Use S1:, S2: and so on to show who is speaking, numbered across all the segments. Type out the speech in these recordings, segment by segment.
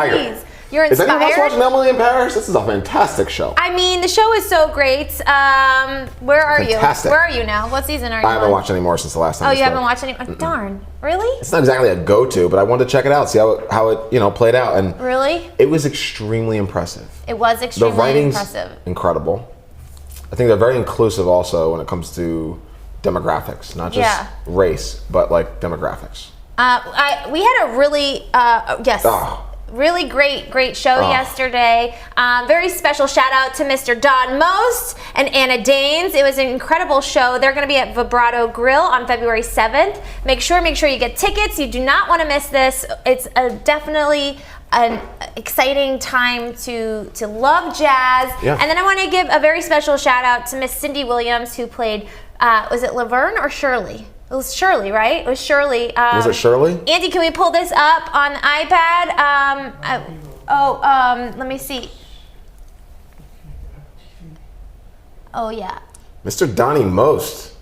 S1: inspired.
S2: Please. You're
S1: Is anyone else
S2: inspired?
S1: watching Emily in Paris? This is a fantastic show.
S2: I mean, the show is so great. Where are
S1: Fantastic.
S2: you? Where are you now? What season are you
S1: I haven't
S2: on?
S1: watched any more since the last time.
S2: Oh,
S1: we
S2: you haven't
S1: spoke.
S2: watched any? Darn. Really?
S1: It's not exactly a go-to, but I wanted to check it out, see how it played out, and
S2: Really?
S1: it was extremely impressive.
S2: It was
S1: The
S2: extremely
S1: writing's
S2: impressive.
S1: incredible. I think they're very inclusive also when it comes to demographics, not just race, but like demographics.
S2: We had a really really great show yesterday. Very special shout out to Mr. Don Most and Anna Danes. It was an incredible show. They're going to be at Vibrato Grill on February 7th. Make sure you get tickets. You do not want to miss this. It's definitely an exciting time to love jazz.
S1: Yeah.
S2: And then I want to give a very special shout out to Miss Cindy Williams, who played, was it Laverne or Shirley? It was Shirley, right? It was Shirley.
S1: Was it Shirley?
S2: Andy, can we pull this up on the iPad? Let me see. Oh, yeah.
S1: Mr. Donnie Most.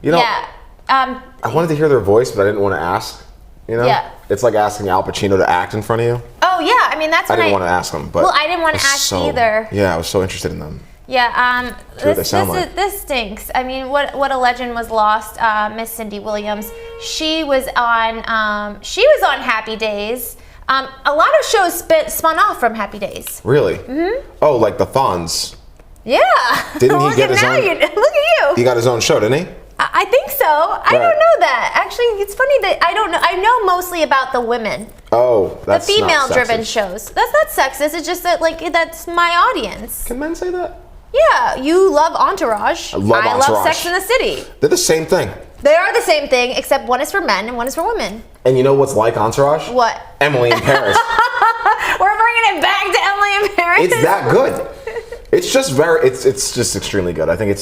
S1: You know,
S2: Yeah.
S1: I wanted to hear their voice, but I didn't want to ask. You know?
S2: Yeah.
S1: It's like asking Al Pacino to act in front of you.
S2: Oh, yeah. I mean, that's
S1: I
S2: when
S1: didn't want to ask him, but
S2: Well, I didn't want
S1: I
S2: to
S1: was
S2: ask either.
S1: Yeah, I was so interested in them.
S2: Yeah,
S1: what they sound like.
S2: this stinks. I mean, what a legend was lost, Miss Cindy Williams. She was on Happy Days. A lot of shows spun off from Happy Days.
S1: Really? Mm-hmm. Oh, like the Thons.
S2: Yeah.
S1: Didn't he get his own?
S2: Look at you.
S1: He got his own show, didn't he?
S2: I think so. I don't know that. Actually, it's funny that I don't know. I know mostly about the women.
S1: Oh, that's
S2: The female-driven
S1: not sexist.
S2: shows. That's not sexist. It's just that, that's my audience.
S1: Can men say that?
S2: Yeah, you love Entourage.
S1: I love
S2: love
S1: Entourage.
S2: Sex and the City.
S1: They're the same thing.
S2: They are the same thing, except one is for men and one is for women.
S1: And you know what's like Entourage?
S2: What?
S1: Emily in Paris.
S2: We're bringing it back to Emily in Paris.
S1: It's that good. It's just it's just extremely good. I think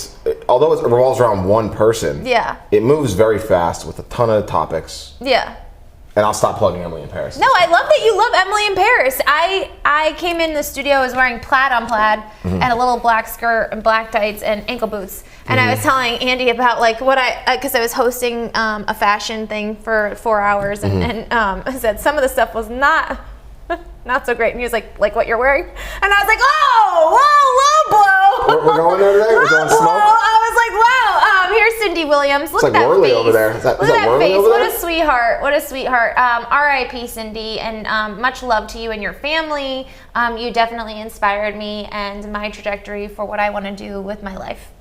S1: although it revolves around one person.
S2: Yeah.
S1: It moves very fast with a ton of topics.
S2: Yeah.
S1: And I'll stop plugging Emily in Paris.
S2: No, I love that you love Emily in Paris. I came in the studio, I was wearing plaid on plaid and a little black skirt and black tights and ankle boots. And I was telling Andy about because I was hosting a fashion thing for 4 hours and I said some of the stuff was not so great. And he was like what you're wearing? And I was like, oh, whoa, low blow.
S1: We're going there today? We're going
S2: Low blow.
S1: smoke?
S2: I was like, wow, here's Cindy Williams. Look
S1: like
S2: at that
S1: Worley
S2: face.
S1: over there. Is that
S2: Look at that
S1: Worley
S2: face.
S1: over there?
S2: What a sweetheart. What a sweetheart. R.I.P. Cindy, and much love to you and your family. You definitely inspired me and my trajectory for what I want to do with my life.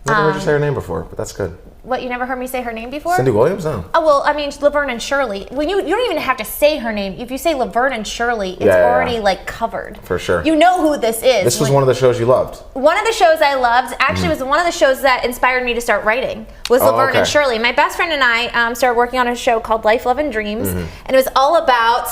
S1: Never heard you say her name before, but that's good.
S2: What, you never heard me say her name before?
S1: Cindy Williams? No.
S2: Oh, well, I mean, Laverne and Shirley. When you don't even have to say her name. If you say Laverne and Shirley, it's already covered.
S1: For sure.
S2: You know who this is.
S1: This was one of the shows you loved.
S2: One of the shows I loved actually was one of the shows that inspired me to start writing was Laverne and Shirley. My best friend and I started working on a show called Life, Love, and Dreams, and it was all about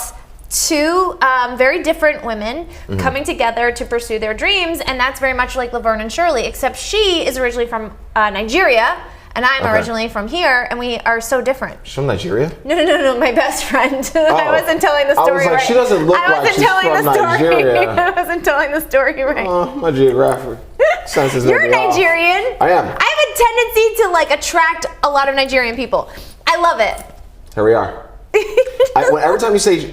S2: two very different women coming together to pursue their dreams, and that's very much like Laverne and Shirley, except she is originally from Nigeria, and I'm originally from here, and we are so different.
S1: She's from Nigeria?
S2: No, my best friend. I wasn't telling the story
S1: I was like,
S2: right.
S1: she doesn't look like she's from Nigeria.
S2: I wasn't telling the story right.
S1: Oh, my geographic senses.
S2: You're Nigerian.
S1: I am.
S2: I have a tendency to attract a lot of Nigerian people. I love it.
S1: Here we are. Every time you say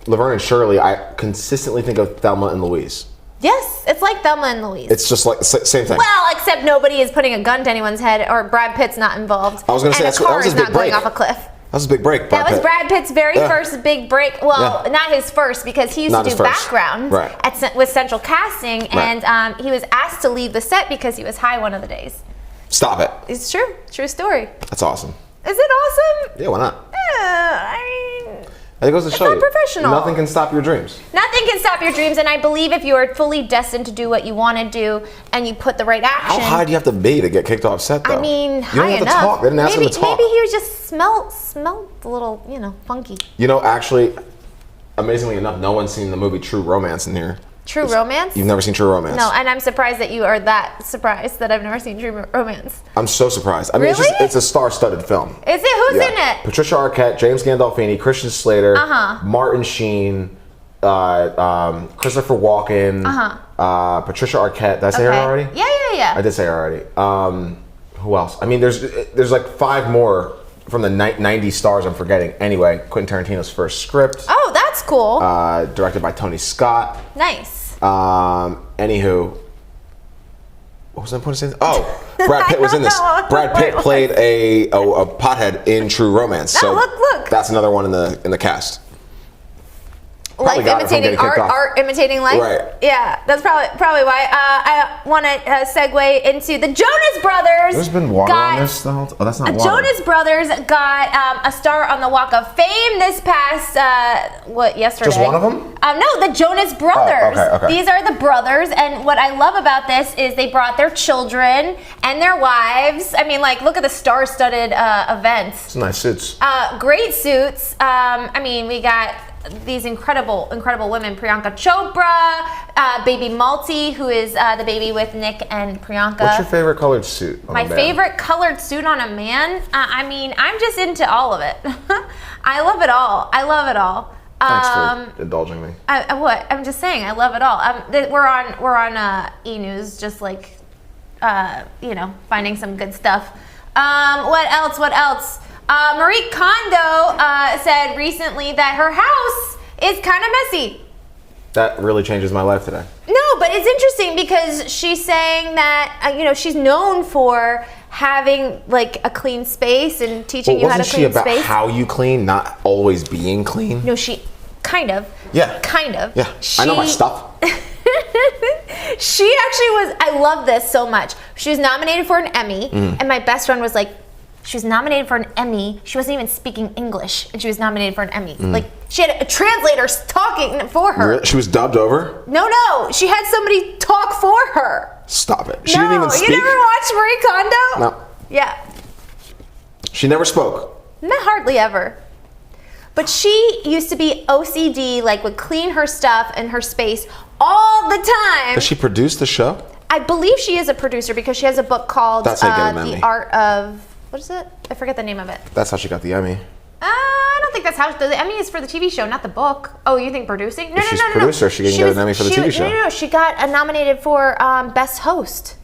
S1: Laverne and Shirley, I consistently think of Thelma and Louise.
S2: Yes, it's like Thelma and Louise.
S1: It's just like same thing.
S2: Well, except nobody is putting a gun to anyone's head, or Brad Pitt's not involved.
S1: I was going to say
S2: and
S1: that
S2: a car
S1: was
S2: is
S1: his big
S2: not going
S1: break.
S2: off a cliff.
S1: That was a big break.
S2: That was Brad Pitt's very first big break. Well,
S1: Yeah.
S2: not his first, because he used
S1: Not
S2: to
S1: his
S2: do
S1: first.
S2: background
S1: Right.
S2: with Central Casting,
S1: Right.
S2: and he was asked to leave the set because he was high one of the days.
S1: Stop it.
S2: It's true. True story.
S1: That's awesome.
S2: Is it awesome?
S1: Yeah, why not?
S2: I mean,
S1: I think it goes to show
S2: not
S1: you.
S2: professional.
S1: Nothing can stop your dreams.
S2: nothing can stop your dreams, and I believe if you are fully destined to do what you want to do and you put the right
S1: How
S2: action.
S1: high do you have to be to get kicked off set, though?
S2: I mean,
S1: you
S2: high
S1: don't have
S2: enough.
S1: to talk. They didn't ask
S2: maybe,
S1: him to talk.
S2: Maybe he was just smelled a little, funky.
S1: You know, actually, amazingly enough, no one's seen the movie True Romance in here.
S2: True Romance?
S1: You've never seen True Romance?
S2: No, and I'm surprised that you are that surprised that I've never seen True Romance.
S1: I'm so surprised. I mean,
S2: Really?
S1: it's a star-studded film.
S2: Is it? Who's in it?
S1: Patricia Arquette, James Gandolfini, Christian Slater, Martin Sheen, Christopher Walken, Patricia Arquette. Did I say her already?
S2: Yeah.
S1: I did say her already. Who else? I mean, there's like 5 more from the 90 stars I'm forgetting. Anyway, Quentin Tarantino's first script.
S2: Oh, that's That's cool.
S1: Directed by Tony Scott.
S2: Nice.
S1: Anywho, what was I supposed to say? Oh, Brad Pitt was in this. Brad Pitt played a pothead in True Romance. So
S2: look.
S1: That's another one in the cast.
S2: Life imitating art imitating life.
S1: Right.
S2: Yeah, that's probably why. I want to segue into the Jonas Brothers.
S1: There's been water on this the whole time. Oh, that's not water.
S2: Jonas Brothers got a star on the Walk of Fame this past yesterday.
S1: Just one of them?
S2: No, the Jonas Brothers.
S1: Oh, okay.
S2: These are the brothers, and what I love about this is they brought their children and their wives. I mean, like, look at the star-studded events.
S1: It's nice suits.
S2: Great suits. I mean, we got these incredible women: Priyanka Chopra, baby Malti, who is the baby with Nick and Priyanka.
S1: What's your favorite colored suit on
S2: My
S1: a man?
S2: favorite colored suit on a man? I mean, I'm just into all of it. I love it all.
S1: Thanks for indulging me.
S2: What? I'm just saying, I love it all. We're on E! News, just like finding some good stuff. What else? Marie Kondo said recently that her house is kind of messy.
S1: That really changes my life today.
S2: No, but it's interesting because she's saying that she's known for having like a clean space and teaching you how to clean space.
S1: Wasn't she about how you clean, not always being clean?
S2: No, she kind of.
S1: Yeah.
S2: Kind of.
S1: Yeah. I know my stuff.
S2: She actually was. I love this so much. She was nominated for an Emmy, and my best friend was like, she was nominated for an Emmy. She wasn't even speaking English, and she was nominated for an Emmy. Like, she had a translator talking for her.
S1: Really? She was dubbed over?
S2: No. She had somebody talk for her.
S1: Stop it. She didn't even speak?
S2: You never watched Marie Kondo?
S1: No.
S2: Yeah.
S1: She never spoke?
S2: Not hardly ever. But she used to be OCD, like would clean her stuff and her space all the time.
S1: Does she produce the show?
S2: I believe she is a producer because she has a book called The Art of... What is it? I forget the name of it.
S1: That's how she got the Emmy.
S2: I don't think that's how... The Emmy is for the TV show, not the book. Oh, you think producing? No.
S1: She's a producer. She can get an Emmy for the TV show.
S2: No. She got nominated for Best Host.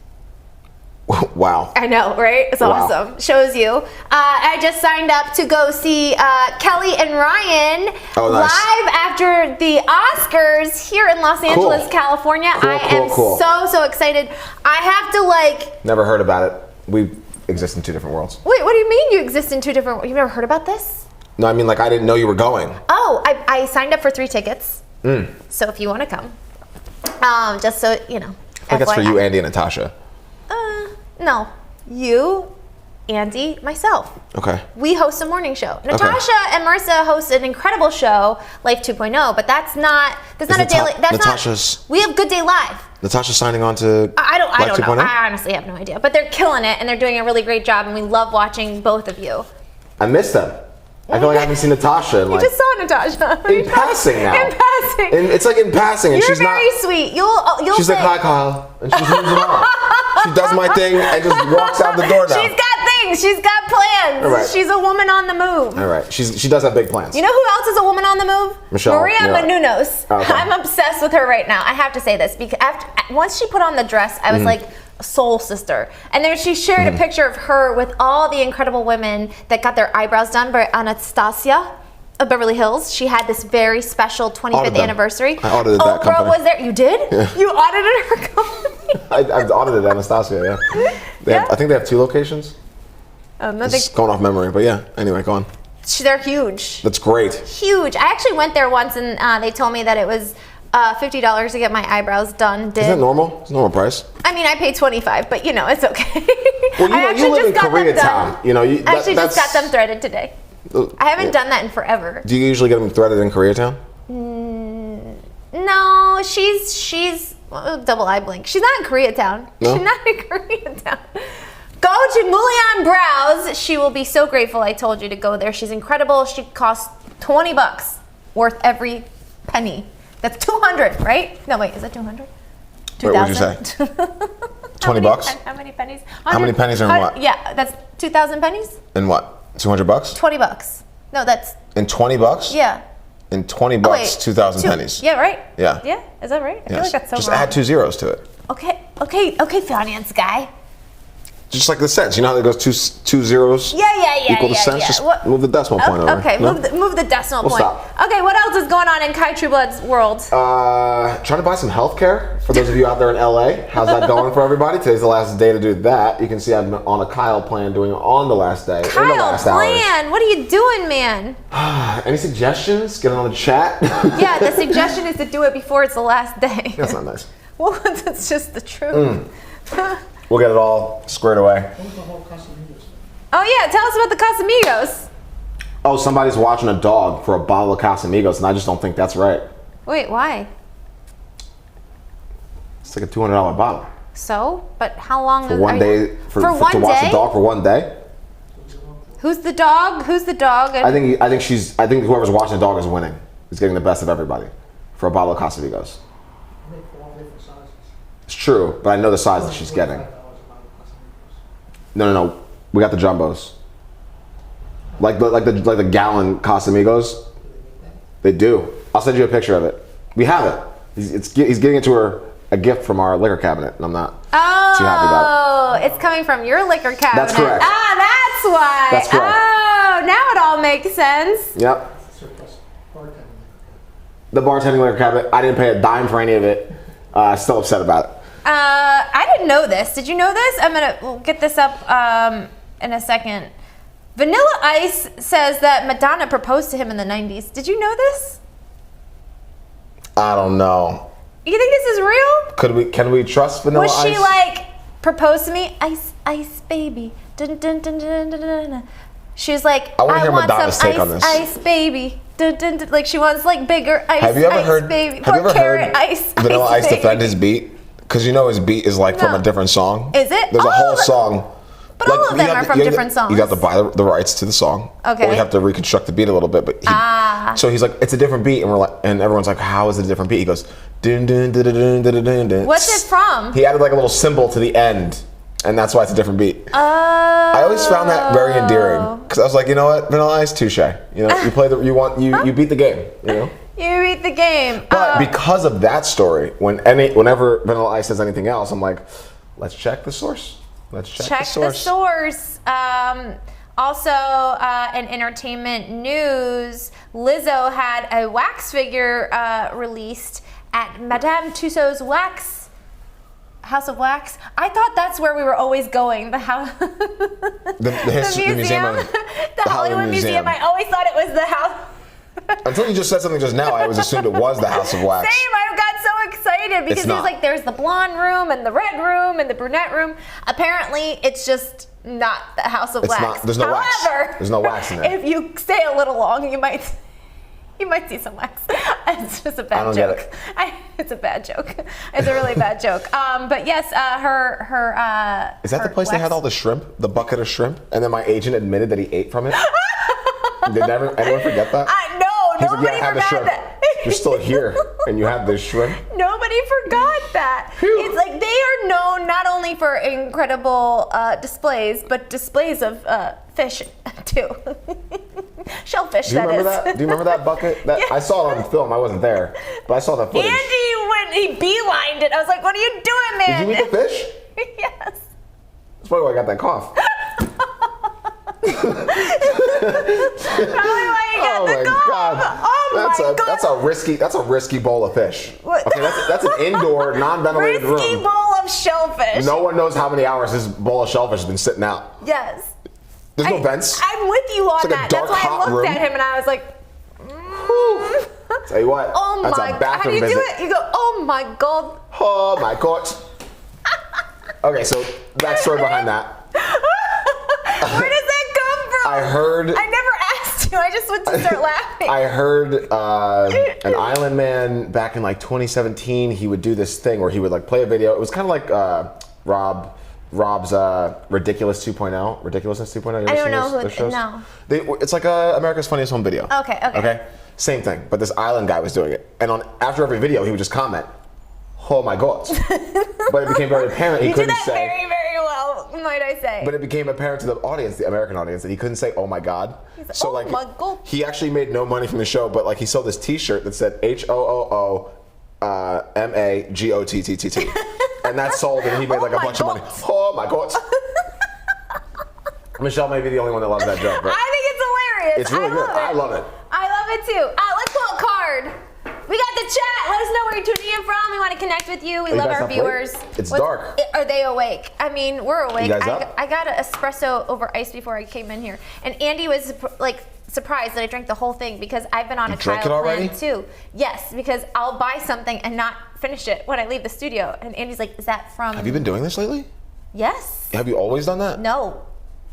S1: Wow.
S2: I know, right? It's awesome. Shows you. I just signed up to go see Kelly and Ryan live after the Oscars here in Los Angeles, California. I am so excited. I have to
S1: Never heard about it. We exist in two different worlds.
S2: Wait, what do you mean you exist in two different worlds? You've never heard about this?
S1: No, I mean, I didn't know you were going.
S2: Oh, I signed up for 3 tickets. So if you want to come, just so you know.
S1: I think that's for you, Andy, and Natasha.
S2: No, you, Andy, myself.
S1: Okay.
S2: We host a morning show. Natasha and Marissa host an incredible show, Life 2.0, but that's not a daily. We have Good Day Live.
S1: Natasha's signing on to
S2: I don't know.
S1: 2.0?
S2: I honestly have no idea. But they're killing it, and they're doing a really great job, and we love watching both of you.
S1: I miss them. I feel like I haven't seen Natasha in
S2: You just saw Natasha.
S1: In passing now.
S2: In passing.
S1: It's like in passing, and
S2: You're
S1: she's not...
S2: very sweet. You'll
S1: She's
S2: say,
S1: like, hi, Kyle. And she moves on. She does my thing and just walks out the door now.
S2: She's got things. She's got plans.
S1: All right.
S2: She's a woman on the move.
S1: All right. She does have big plans.
S2: You know who else is a woman on the move?
S1: Michelle.
S2: Maria Menounos.
S1: Okay.
S2: I'm obsessed with her right now. I have to say this because once she put on the dress, I was like a soul sister. And then she shared a picture of her with all the incredible women that got their eyebrows done by Anastasia of Beverly Hills. She had this very special 25th anniversary.
S1: I audited that company.
S2: Oprah was there. You did? Yeah. You audited her company?
S1: I've audited Anastasia, yeah. I think they have 2 locations. It's going off memory, but yeah. Anyway, go on.
S2: They're huge.
S1: That's great.
S2: Huge. I actually went there once, and they told me that it was $50 to get my eyebrows done.
S1: Is that normal? It's a normal price.
S2: I mean, I paid $25, but it's okay.
S1: Well, you live in Koreatown.
S2: I actually just got them threaded today. I haven't done that in forever.
S1: Do you usually get them threaded in Koreatown?
S2: No, she's double eye blink. She's not in Koreatown.
S1: No?
S2: She's not in Koreatown. Go to Mulian Brows. She will be so grateful I told you to go there. She's incredible. She costs $20 worth every penny. That's 200, right? No, wait, is that 200?
S1: Wait, what did you say? 20 bucks?
S2: How many pennies?
S1: How many pennies are in what?
S2: Yeah, that's 2,000 pennies.
S1: In what? 200 bucks?
S2: $20. No, that's...
S1: In 20 bucks?
S2: Yeah.
S1: In 20 bucks, 2,000 pennies.
S2: Yeah, right?
S1: Yeah.
S2: Yeah, is that right? I feel like that's so
S1: Just
S2: wrong.
S1: add 2 zeros to it.
S2: Okay, finance guy.
S1: Just like the cents. You know how it goes two zeros?
S2: Yeah.
S1: Equal the cents? Just move the decimal point over.
S2: Okay,
S1: no?
S2: move the decimal point.
S1: Stop.
S2: Okay, what else is going on in Kai Trueblood's world?
S1: Trying to buy some healthcare for those of you out there in LA. How's that going for everybody? Today's the last day to do that. You can see I'm on a Kyle plan doing it on the last day.
S2: Kyle
S1: in the last
S2: plan?
S1: hours.
S2: What are you doing, man?
S1: Any suggestions? Get on the chat.
S2: Yeah, the suggestion is to do it before it's the last day.
S1: That's not nice.
S2: Well, that's just the truth.
S1: We'll get it all squared away.
S2: Oh yeah, tell us about the Casamigos.
S1: Oh, somebody's watching a dog for a bottle of Casamigos, and I just don't think that's right.
S2: Wait, why?
S1: It's like a $200 bottle.
S2: So? But how long?
S1: For one day? To watch a dog for one day?
S2: Who's the dog? Who's the dog?
S1: I think whoever's watching the dog is winning. He's getting the best of everybody for a bottle of Casamigos. It's true, but I know the size that she's getting. No. We got the jumbos. Like the gallon Casamigos. They do. I'll send you a picture of it. We have it. He's giving it to her a gift from our liquor cabinet, and I'm not too happy about it.
S2: Oh, it's coming from your liquor cabinet.
S1: That's correct.
S2: That's why.
S1: That's correct.
S2: Oh, now it all makes sense.
S1: Yep. The bartending liquor cabinet. I didn't pay a dime for any of it. Still upset about it.
S2: I didn't know this. Did you know this? We'll get this up in a second. Vanilla Ice says that Madonna proposed to him in the 90s. Did you know this?
S1: I don't know.
S2: You think this is real?
S1: Can we trust Vanilla Ice?
S2: Was she like, propose to me? Ice, baby. Dun, dun, dun, dun, dun, dun, dun. She was like,
S1: I want to hear
S2: want
S1: Madonna's
S2: some
S1: take on this.
S2: Ice, baby. Dun, dun, dun. Like she wants like bigger ice.
S1: Have you ever heard?
S2: Baby.
S1: Have you ever heard
S2: ice,
S1: Vanilla Ice
S2: baby.
S1: defend his beat? Because you know his beat is like from a different song.
S2: Is it?
S1: There's a whole song.
S2: But all of them are from different songs.
S1: You have to buy the rights to the song.
S2: Okay.
S1: Or you have to reconstruct the beat a little bit. But so he's like, it's a different beat, and everyone's like, how is it a different beat? He goes, dun dun dun dun dun dun dun.
S2: What's it from?
S1: He added like a little symbol to the end, and that's why it's a different beat. I always found that very endearing because I was like, you know what, Vanilla Ice, touche. You know, you play you beat the game. You know.
S2: You beat the game.
S1: But because of that story, whenever Vanilla Ice says anything else, I'm like, let's check the source. Let's check the source.
S2: Also, in entertainment news, Lizzo had a wax figure released at Madame Tussauds House of Wax. I thought that's where we were always going. The museum. The Hollywood Museum. I always thought it was the house.
S1: Until you just said something just now, I always assumed it was the House of Wax.
S2: Same, I got so excited because it was like there's the blonde room and the red room and the brunette room. Apparently, it's just not the House of Wax.
S1: There's no wax.
S2: However,
S1: there's no wax in there.
S2: If you stay a little long, you might see some wax. It's just a bad joke. It's a bad joke. It's a really bad joke. But yes, her.
S1: Is that the place they had all the shrimp, the bucket of shrimp, and then my agent admitted that he ate from it? Did anyone forget that?
S2: No, nobody
S1: forgot that. You're still here, and you have this shrimp.
S2: Nobody forgot that. It's like they are known not only for incredible displays, but displays of fish too. Shellfish.
S1: Do you remember that? Do you remember that bucket?
S2: Yes.
S1: I saw it on film. I wasn't there, but I saw the footage.
S2: He beelined it. I was like, "What are you doing, man?"
S1: Did you eat the fish?
S2: Yes.
S1: That's probably why I got that cough.
S2: Probably why you got the cough. Oh my God.
S1: That's a risky bowl of fish.
S2: What?
S1: Okay, that's an indoor, non-ventilated room.
S2: Risky bowl of shellfish.
S1: No one knows how many hours this bowl of shellfish has been sitting out.
S2: Yes.
S1: There's no vents.
S2: I'm with you on that. That's why I looked at him and I was like,
S1: Tell you what.
S2: Oh
S1: that's
S2: my
S1: a
S2: God.
S1: bathroom
S2: How do you
S1: visit.
S2: do it? You go, oh my God.
S1: Oh my God. Okay, so backstory behind that.
S2: Where does that come from?
S1: I
S2: never asked you. I just went to start laughing.
S1: I heard an Island Man back in like 2017. He would do this thing where he would like play a video. It was kind of like Rob's Ridiculous 2.0. Ridiculousness 2.0.
S2: I don't know who.
S1: shows?
S2: No.
S1: It's like America's Funniest Home Video.
S2: Okay.
S1: Same thing, but this island guy was doing it, and after every video, he would just comment, "Oh my God!" But it became very apparent he couldn't say.
S2: You did that very, very well, might I say.
S1: But it became apparent to the audience, the American audience, that he couldn't say, "Oh my God."
S2: So like, my God.
S1: He actually made no money from the show, but like he sold this T-shirt that said HOOO MAGOTTT, and that sold, and he made like a bunch of money. Oh my God. Michelle may be the only one that loves that joke, but
S2: I think it's hilarious.
S1: it's really good. I love it.
S2: I love it too. Let's pull a card. We got the chat. Let us know where you're tuning in from. We want to connect with you. We love
S1: guys
S2: our
S1: up late?
S2: viewers.
S1: It's dark.
S2: Are they awake? I mean, we're awake.
S1: You guys up?
S2: I got an espresso over ice before I came in here, and Andy was like surprised that I drank the whole thing because I've been on a
S1: drank
S2: trial
S1: it already?
S2: plan too. Yes, because I'll buy something and not finish it when I leave the studio. And Andy's like, "Is that from?"
S1: Have you been doing this lately?
S2: Yes.
S1: Have you always done that?
S2: No,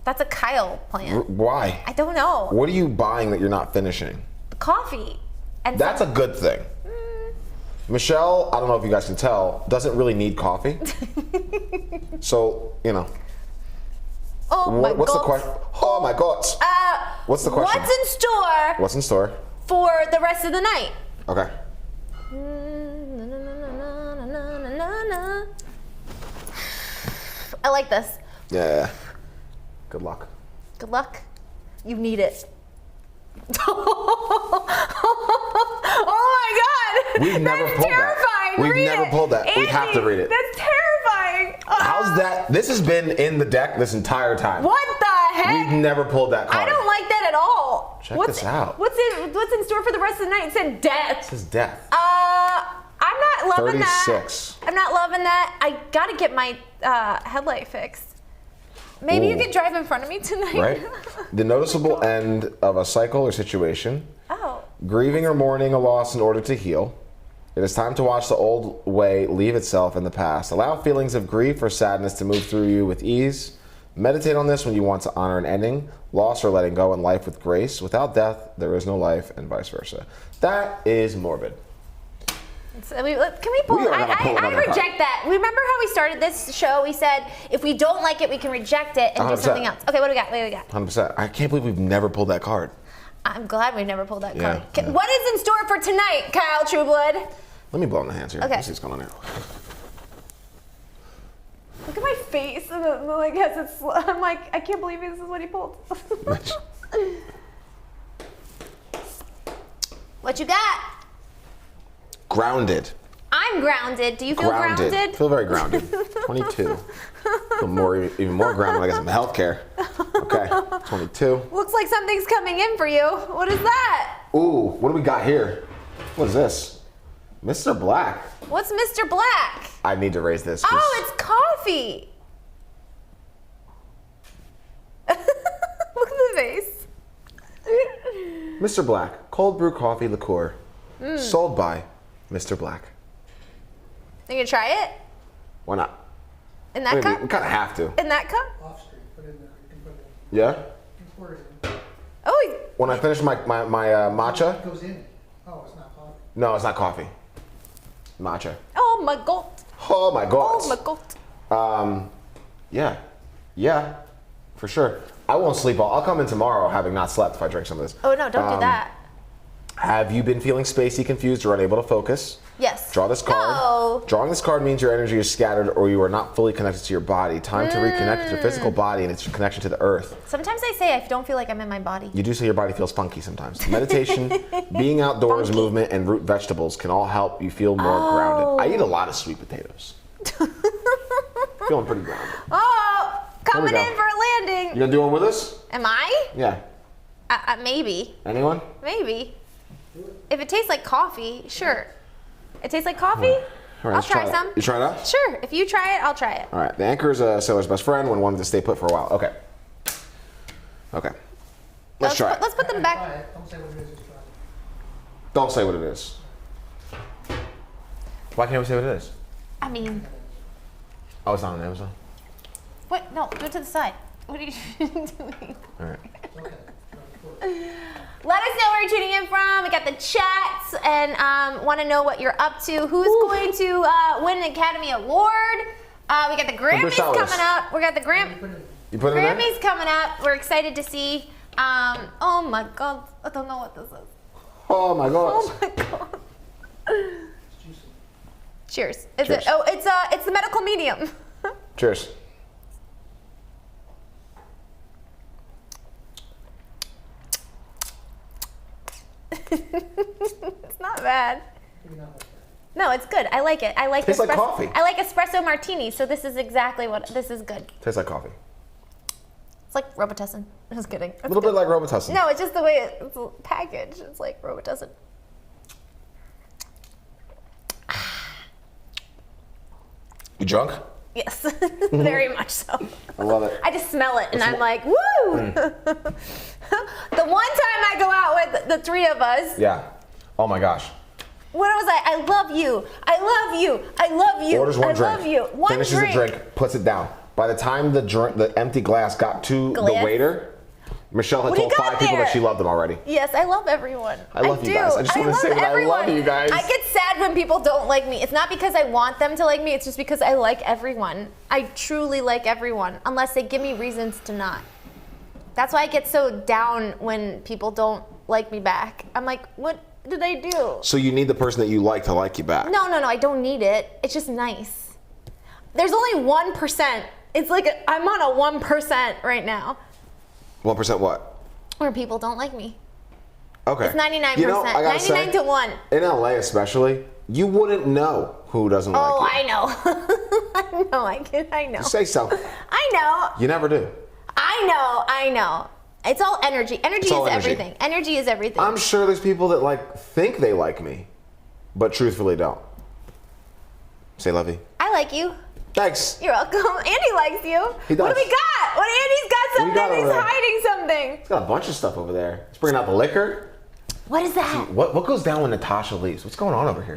S2: that's a Kyle plan.
S1: Why?
S2: I don't know.
S1: What are you buying that you're not finishing?
S2: Coffee. And
S1: That's a good thing. Michelle, I don't know if you guys can tell, doesn't really need coffee. So, you know.
S2: Oh my
S1: What's the
S2: God.
S1: question? Oh my God. What's the question?
S2: What's in store
S1: What's in store?
S2: for the rest of the night?
S1: Okay.
S2: I like this.
S1: Yeah. Good luck.
S2: Good luck. You need it. Oh my God!
S1: We've never
S2: That's
S1: pulled that.
S2: terrifying.
S1: We've
S2: Read
S1: never
S2: it.
S1: pulled that. We have to read it.
S2: That's terrifying.
S1: How's that? This has been in the deck this entire time.
S2: What the heck?
S1: We've never pulled that card.
S2: I don't like that at all.
S1: Check this out.
S2: What's in store for the rest of the night? It said death.
S1: This is death.
S2: I'm not loving
S1: 36.
S2: that. I'm not loving that. I gotta get my headlight fixed. Maybe you
S1: Ooh.
S2: could drive in front of me tonight.
S1: Right? The noticeable end of a cycle or situation.
S2: Oh.
S1: Grieving or mourning a loss in order to heal. It is time to watch the old way leave itself in the past. Allow feelings of grief or sadness to move through you with ease. Meditate on this when you want to honor an ending, loss, or letting go in life with grace. Without death, there is no life, and vice versa. That is morbid.
S2: So can we pull?
S1: We are gonna pull
S2: I
S1: another
S2: reject
S1: card.
S2: that. Remember how we started this show? We said if we don't like it, we can reject it and do
S1: 100%.
S2: something else. Okay, what do we got? What do we got?
S1: 100%. I can't believe we've never pulled that card.
S2: I'm glad we never pulled that
S1: Yeah,
S2: card.
S1: yeah.
S2: What is in store for tonight, Kyle Trueblood?
S1: Let me blow in the hands here.
S2: Okay.
S1: Let's see what's going on here.
S2: Look at my face, and like I'm like, I can't believe this is what he pulled. What you got?
S1: Grounded.
S2: I'm grounded. Do you feel grounded?
S1: Feel very grounded. 22. Feel even more grounded. I got some healthcare. Okay. 22.
S2: Looks like something's coming in for you. What is that?
S1: Ooh, what do we got here? What is this? Mr. Black.
S2: What's Mr. Black?
S1: I need to raise this. 'cause
S2: Oh, it's coffee. Look at the face.
S1: Mr. Black, cold brew coffee liqueur. Sold by Mr. Black.
S2: You gonna try it?
S1: Why not?
S2: In that
S1: We
S2: cup?
S1: kind of have to.
S2: In that cup?
S3: Off street, put it in there. You can put it
S1: Yeah?
S3: in. You can pour it in.
S2: Oh,
S1: When I finish my matcha.
S3: It goes in it. Oh, it's not coffee.
S1: No, it's not coffee. Matcha.
S2: oh my God.
S1: Oh my god.
S2: Oh my God.
S1: Yeah. Yeah. For sure. I won't sleep all. I'll come in tomorrow having not slept if I drink some of this.
S2: Oh no, don't do that.
S1: Have you been feeling spacey, confused, or unable to focus?
S2: Yes.
S1: Draw this card.
S2: No.
S1: Drawing this card means your energy is scattered or you are not fully connected to your body. Time to reconnect with your physical body and its connection to the earth.
S2: Sometimes I say I don't feel like I'm in my body.
S1: You do say your body feels funky sometimes. Meditation, being outdoors,
S2: Funky.
S1: movement, and root vegetables can all help you feel more grounded. I eat a lot of sweet potatoes. Feeling pretty grounded.
S2: Oh, coming
S1: go.
S2: in for a landing.
S1: You gonna do one with us?
S2: Am I?
S1: Yeah.
S2: Maybe.
S1: Anyone?
S2: Maybe. If it tastes like coffee, sure. It tastes like coffee?
S1: All right,
S2: I'll
S1: let's
S2: try
S1: it.
S2: some.
S1: You try it out?
S2: Sure. If you try it, I'll try it.
S1: All right. The anchor is a sailor's best friend when wanted to stay put for a while. Okay. Okay. Let's try it.
S2: Let's put them
S3: Try
S2: back.
S3: it. Don't say what it is, just try it.
S1: Don't say what it is. Why can't we say what it is?
S2: I mean,
S1: Oh, it's not on Amazon.
S2: what? No, do it to the side. What are you doing?
S1: All right.
S3: It's okay. Pour it.
S2: Let us know where you're tuning in from. We got the chats and want to know what you're up to. Who's going to win an Academy Award? We got the Grammys
S1: Bruce Ellis.
S2: coming up. We got the
S3: Put it in.
S1: You put it in there?
S2: Grammys coming up. We're excited to see. Oh my God, I don't know what this is.
S1: Oh my god.
S2: Oh my God.
S3: It's juicy.
S2: Cheers. Is
S1: Cheers.
S2: it? Oh, it's the medical medium.
S1: Cheers.
S2: It's not bad.
S3: Maybe not like that.
S2: No, it's good. I like it. I like
S1: Tastes like coffee.
S2: I like espresso martini, so this is exactly what this is good.
S1: Tastes like coffee.
S2: It's like Robitussin. I was kidding.
S1: A little bit like Robitussin.
S2: No, it's just the way it's packaged. It's like Robitussin.
S1: You drunk?
S2: Yes, very much so.
S1: I love it.
S2: I just smell it and I'm like, woo! The one time I go out with the three of us,
S1: Yeah. Oh my gosh.
S2: what was I love you. I love you. I love you.
S1: Orders one
S2: I
S1: drink.
S2: love you. One
S1: Finishes
S2: drink.
S1: the drink, puts it down. By the time the empty glass got to the
S2: Glass?
S1: waiter, Michelle had
S2: When he
S1: told
S2: got
S1: 5 people
S2: there.
S1: that she loved them already.
S2: Yes, I love everyone.
S1: I love you
S2: do.
S1: guys. I just wanna
S2: love
S1: say that I love
S2: everyone.
S1: you guys.
S2: I get sad when people don't like me. It's not because I want them to like me. It's just because I like everyone. I truly like everyone, unless they give me reasons to not. That's why I get so down when people don't like me back. I'm like, what did I do?
S1: So you need the person that you like to like you back.
S2: No, I don't need it. It's just nice. There's only 1%. It's like I'm on a 1% right now
S1: 1% what?
S2: where people don't like me.
S1: Okay.
S2: It's 99%.
S1: You know, I gotta
S2: 99
S1: say,
S2: to 1.
S1: in LA especially, you wouldn't know who doesn't
S2: Oh,
S1: like you.
S2: I know. I know.
S1: Say so.
S2: I know.
S1: You never do.
S2: I know. It's all energy. Energy
S1: It's all
S2: is
S1: energy.
S2: everything. Energy is everything.
S1: I'm sure there's people that like think they like me, but truthfully don't. Say lovey.
S2: I like you.
S1: Thanks.
S2: You're welcome. Andy likes you.
S1: He does.
S2: What do we got? What Andy's got
S1: What do we
S2: something.
S1: got over
S2: He's
S1: there?
S2: hiding something.
S1: He's got a bunch of stuff over there. He's bringing out the liquor.
S2: What is that?
S1: What goes down when Natasha leaves? What's going on over here?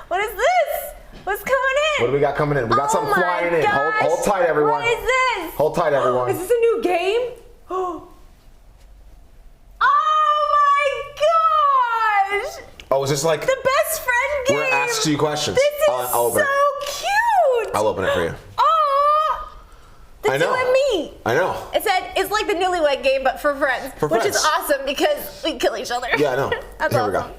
S2: What is this? What's coming in?
S1: What do we got coming in? We got
S2: Oh
S1: something
S2: my
S1: flying in.
S2: gosh.
S1: Hold tight, everyone.
S2: What is this?
S1: Hold tight, everyone.
S2: Is this a new game? Oh my gosh!
S1: Oh, is this like
S2: The best friend game.
S1: we're asked you questions?
S2: This is
S1: I'll open
S2: so
S1: it.
S2: cute.
S1: I'll open it for you.
S2: Oh, the
S1: I
S2: two
S1: know.
S2: and me.
S1: I know.
S2: It said it's like the Newlywed Game, but for friends,
S1: For
S2: which
S1: friends.
S2: is awesome because we kill each other.
S1: Yeah, I know.
S2: That's
S1: Here
S2: awesome.
S1: we go.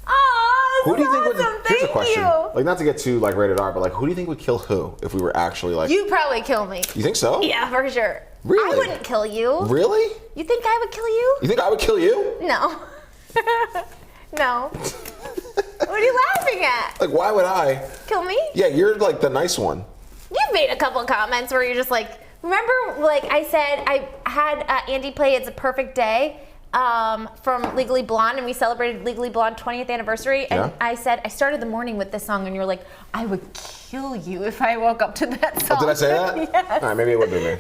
S2: Oh,
S1: Who do you think
S2: awesome.
S1: would? Here's a
S2: Thank
S1: question.
S2: you.
S1: Like, not to get too like rated R, but like, who do you think would kill who if we were actually like?
S2: You probably kill me.
S1: You think so?
S2: Yeah, for sure.
S1: Really?
S2: I wouldn't kill you.
S1: Really?
S2: You think I would kill you?
S1: You think I would kill you?
S2: No. No. What are you laughing at?
S1: Like, why would I?
S2: Kill me?
S1: Yeah, you're like the nice one.
S2: You've made a couple comments where you're just like, remember, like I said, I had Andy play It's a Perfect Day from Legally Blonde, and we celebrated Legally Blonde 20th anniversary. And
S1: Yeah.
S2: I said, I started the morning with this song, and you're like, I would kill you if I woke up to that song.
S1: Oh, did I say that?
S2: Yes.
S1: All right, maybe it would be me.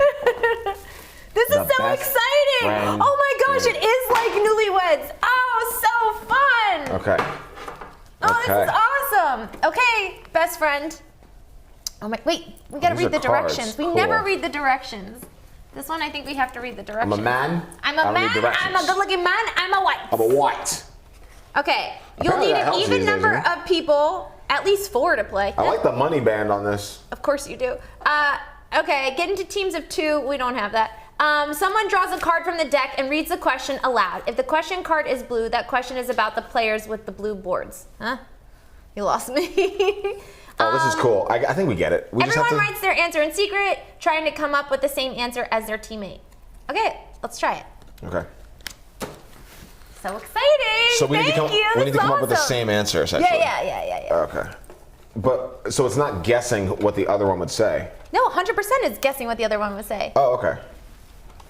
S2: This is
S1: The
S2: so
S1: best
S2: exciting.
S1: friend
S2: Oh my gosh, it is like Newlyweds. Oh, so fun.
S1: Okay.
S2: Oh,
S1: Okay.
S2: this is awesome. Okay, best friend. Oh my, wait, we gotta
S1: These
S2: read
S1: are
S2: the
S1: cards.
S2: directions. We
S1: Cool.
S2: never read the directions. This one, I think we have to read the
S1: I'm
S2: directions.
S1: a man.
S2: I'm
S1: I
S2: a
S1: don't need
S2: man.
S1: directions.
S2: I'm a good-looking man. I'm a white.
S1: I'm a white.
S2: Okay, you'll
S1: Apparently
S2: need
S1: that
S2: an
S1: helps
S2: even
S1: these days,
S2: number
S1: you know?
S2: of people, at least 4 to play.
S1: I like the money band on this.
S2: Of course you do. Okay, get into teams of 2. We don't have that. Someone draws a card from the deck and reads the question aloud. If the question card is blue, that question is about the players with the blue boards. Huh? You lost me.
S1: Oh, this is cool. I think we get it. We just
S2: Everyone
S1: have to.
S2: writes their answer in secret, trying to come up with the same answer as their teammate. Okay, let's try it.
S1: Okay.
S2: So exciting!
S1: So we need to
S2: Thank
S1: come.
S2: you.
S1: We
S2: This
S1: need to
S2: is
S1: come up with the
S2: awesome.
S1: same answer, essentially.
S2: Yeah.
S1: Okay. But so it's not guessing what the other one would say.
S2: No, 100% is guessing what the other one would say.
S1: Oh, okay.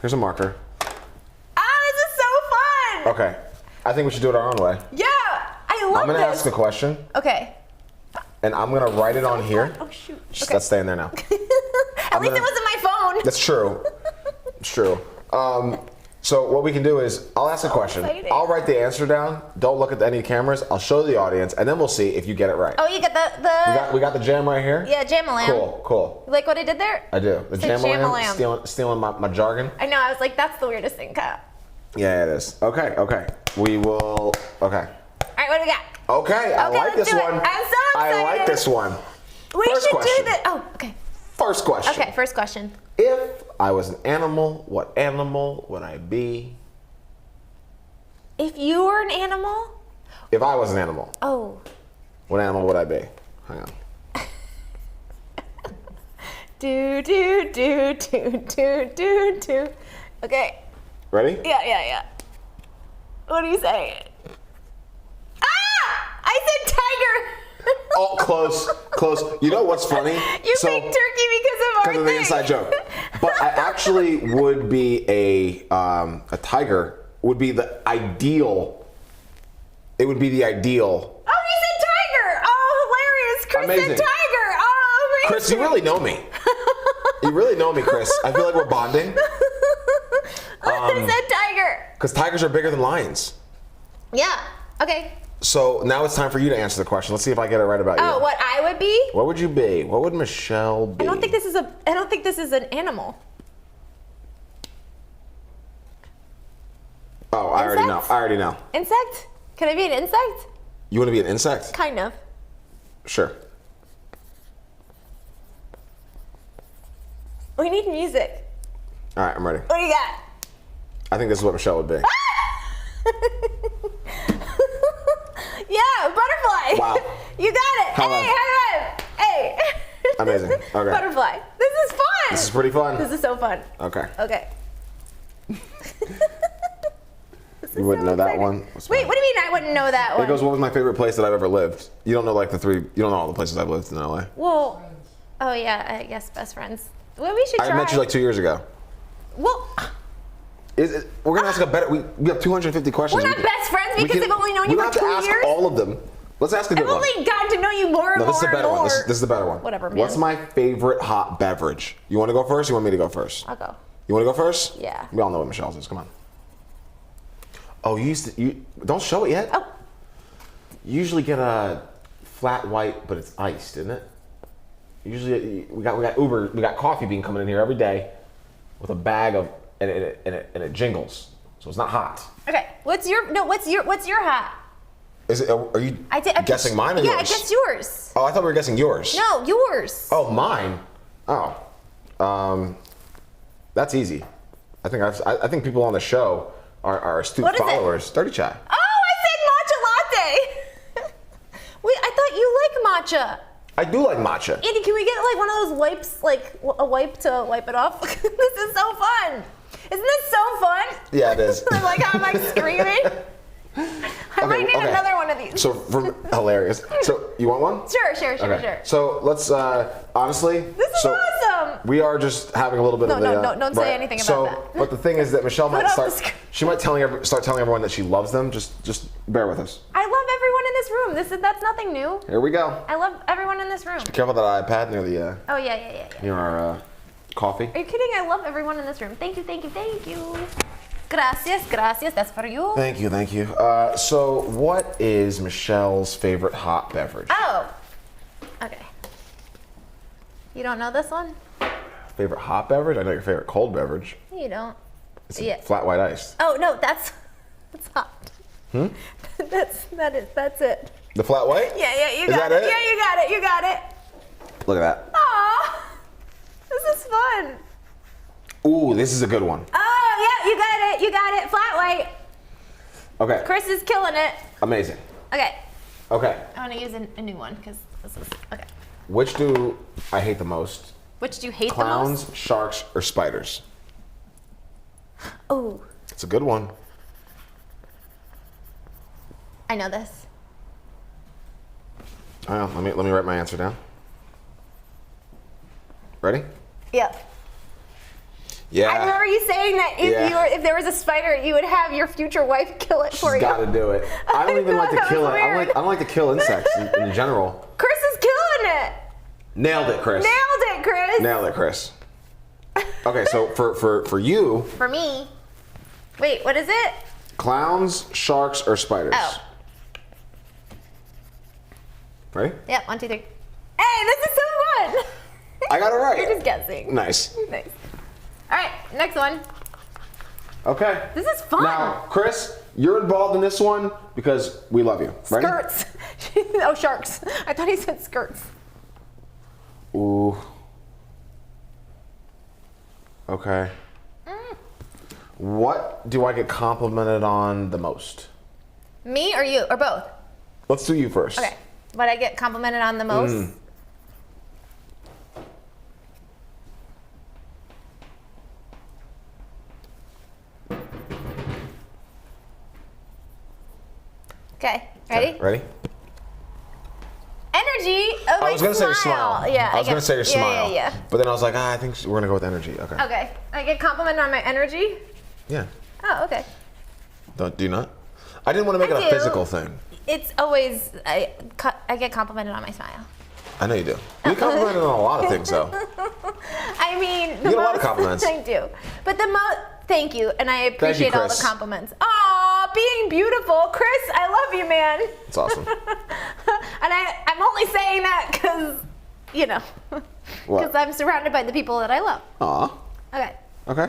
S1: Here's a marker.
S2: This is so fun!
S1: Okay. I think we should do it our own way.
S2: Yeah, I love
S1: I'm gonna
S2: this.
S1: ask the question,
S2: Okay.
S1: and I'm gonna write it on here.
S2: Oh shoot.
S1: Shh,
S2: Okay.
S1: That's staying there now.
S2: At least
S1: gonna-
S2: it wasn't my phone.
S1: That's true. It's true. So what we can do is I'll ask a question.
S2: exciting.
S1: I'll write the answer down. Don't look at any cameras. I'll show the audience, and then we'll see if you get it right.
S2: Oh, you got the
S1: We got the jam right here.
S2: yeah, Jam-a-lam.
S1: Cool.
S2: You like what I did there?
S1: I do. The
S2: Say
S1: jam-a-lam,
S2: jam-a-lam.
S1: stealing my jargon.
S2: I know. I was like, that's the weirdest thing, Kyle.
S1: Yeah, it is. Okay. We will. Okay.
S2: All right, what do we got?
S1: Okay, I
S2: Okay,
S1: like
S2: let's
S1: this
S2: do it.
S1: one.
S2: I'm so
S1: I like
S2: excited.
S1: this one.
S2: We
S1: First
S2: should
S1: question.
S2: do this. Oh, okay.
S1: First question.
S2: Okay, first question.
S1: If I was an animal, what animal would I be?
S2: If you were an animal,
S1: If I was an animal,
S2: oh,
S1: what animal would I be? Hang on.
S2: do. Okay.
S1: Ready?
S2: Yeah. What do you say? Ah! I said tiger.
S1: Oh, close. You know what's funny?
S2: You picked turkey because of our
S1: Because of the
S2: thing.
S1: inside joke. But I actually would be a tiger. Would be the ideal. It would be the ideal.
S2: Oh, he said tiger. Oh, hilarious. Chris
S1: Amazing.
S2: said tiger. Oh, amazing.
S1: Chris, you really know me. You really know me, Chris. I feel like we're bonding.
S2: He said tiger.
S1: Because tigers are bigger than lions.
S2: Yeah. Okay.
S1: So now it's time for you to answer the question. Let's see if I get it right about you.
S2: Oh, what I would be?
S1: What would you be? What would Michelle be?
S2: I don't think this is an animal.
S1: Oh, I already know.
S2: Insect?
S1: I already know.
S2: Insect? Can I be an insect?
S1: You want to be an insect?
S2: Kind of.
S1: Sure.
S2: We need music.
S1: All right, I'm ready.
S2: What do you got?
S1: I think this is what Michelle would be.
S2: Yeah, butterfly.
S1: Wow.
S2: You got it.
S1: How
S2: Hey,
S1: long?
S2: high five. Hey.
S1: Amazing. Okay.
S2: Butterfly. This is fun.
S1: This is pretty fun.
S2: This is so fun.
S1: Okay.
S2: Okay.
S1: You wouldn't know that
S2: exciting.
S1: one? What's
S2: Wait,
S1: mine?
S2: what do you mean I wouldn't know that
S1: It
S2: one?
S1: goes, what was my favorite place that I've ever lived? You don't know like the three, you don't know all the places I've lived in LA.
S2: Well, oh yeah, I guess best friends. Well, we should try.
S1: I met you like 2 years ago.
S2: Well,
S1: We're going to ask a better, we have 250 questions.
S2: we're not best friends
S1: We
S2: because
S1: can-
S2: I've only known you
S1: we
S2: for
S1: don't have
S2: 2
S1: to ask
S2: years.
S1: all of them. Let's ask a good
S2: I've
S1: one.
S2: only gotten to know you more and
S1: No,
S2: more
S1: this is a better
S2: and
S1: one.
S2: more.
S1: This is the better one.
S2: Whatever, man.
S1: What's my favorite hot beverage? You want to go first? Or you want me to go first?
S2: I'll go.
S1: You want to go first?
S2: Yeah.
S1: We all know what Michelle's is. Come on. Oh, you don't show it yet.
S2: Oh,
S1: You usually get a flat white, but it's iced, isn't it? Usually we got coffee bean coming in here every day with a bag of and it jingles, so it's not hot.
S2: okay. What's your hat?
S1: Is it? Are you guessing mine or
S2: yeah,
S1: yours?
S2: I guessed yours.
S1: Oh, I thought we were guessing yours.
S2: No, yours.
S1: Oh, mine. Oh, that's easy. I think people on the show are astute
S2: What is it?
S1: followers. Dirty Chai.
S2: Oh, I said matcha latte. Wait, I thought you like matcha.
S1: I do like matcha.
S2: Andy, can we get like one of those wipes, like a wipe to wipe it off? This is so fun. Isn't this so fun?
S1: Yeah, it is.
S2: Like how I'm like screaming. I might need another one of these.
S1: So hilarious. So you want one?
S2: Sure.
S1: So let's honestly.
S2: This is awesome.
S1: We are just having a little bit of
S2: No,
S1: the.
S2: don't say anything about that.
S1: But the thing is that Michelle might
S2: off the
S1: start.
S2: screen.
S1: She might start telling everyone that she loves them. Just bear with us.
S2: I love everyone in this room. That's nothing new.
S1: Here we go.
S2: I love everyone in this room.
S1: Careful that iPad near the
S2: Oh yeah.
S1: near our coffee.
S2: Are you kidding? I love everyone in this room. Thank you. Gracias. That's for you.
S1: Thank you. So what is Michelle's favorite hot beverage?
S2: Oh. Okay. You don't know this one?
S1: Favorite hot beverage? I know your favorite cold beverage.
S2: You don't.
S1: It's
S2: Yeah.
S1: flat white iced.
S2: Oh no, that's hot. That's it.
S1: The flat white?
S2: Yeah, you
S1: Is
S2: got
S1: that
S2: it.
S1: it?
S2: Yeah, you got it.
S1: Look at that.
S2: Aw, this is fun.
S1: Ooh, this is a good one.
S2: Oh yeah, you got it. Flat white.
S1: Okay.
S2: Chris is killing it.
S1: Amazing.
S2: Okay,
S1: Okay.
S2: I want to use a new one because this is okay.
S1: Which do I hate the most?
S2: Which do you hate
S1: Clowns,
S2: the most?
S1: sharks, or spiders?
S2: Oh,
S1: It's a good one.
S2: I know this.
S1: Let me write my answer down. Ready?
S2: Yeah.
S1: Yeah.
S2: I remember you saying that if there was a spider, you would have your future wife kill it for
S1: She's
S2: you.
S1: got to do it. I don't even like to
S2: That
S1: kill it.
S2: was weird.
S1: I don't like to kill insects in general.
S2: Chris is killing it.
S1: Nailed it, Chris.
S2: Nailed it, Chris.
S1: Nailed it, Chris. Okay, so for you,
S2: For me. Wait, what is it?
S1: clowns, sharks, or spiders?
S2: Oh.
S1: Ready?
S2: Yeah, 1, 2, 3. Hey, this is so fun.
S1: I got it right.
S2: You're just guessing.
S1: Nice.
S2: Nice. All right, next one.
S1: Okay.
S2: This is fun.
S1: Now, Chris, you're involved in this one because we love you. Ready?
S2: Skirts. Oh, sharks. I thought he said skirts.
S1: Ooh. Okay. What do I get complimented on the most?
S2: Me or you or both?
S1: Let's do you first.
S2: Okay. What I get complimented on the most? Okay. Ready?
S1: Ready?
S2: Energy. energy. Oh,
S1: I was gonna say your smile.
S2: Yeah,
S1: I was gonna say your smile.
S2: Yeah.
S1: But then I was like, I think we're gonna go with energy. Okay.
S2: Okay. I get complimented on my energy.
S1: Yeah.
S2: Oh, okay.
S1: Do you not? I didn't want to make it a
S2: do.
S1: physical thing.
S2: It's always I get complimented on my smile.
S1: I know you do. You complimented on a lot of things, though.
S2: I mean,
S1: You get a lot of compliments.
S2: I do, but thank you, and I appreciate all the
S1: Chris.
S2: compliments. Aw, being beautiful, Chris. I love you, man.
S1: It's awesome.
S2: And I'm only saying that because, you know,
S1: What?
S2: because I'm surrounded by the people that I love.
S1: Aw.
S2: Okay.
S1: Okay.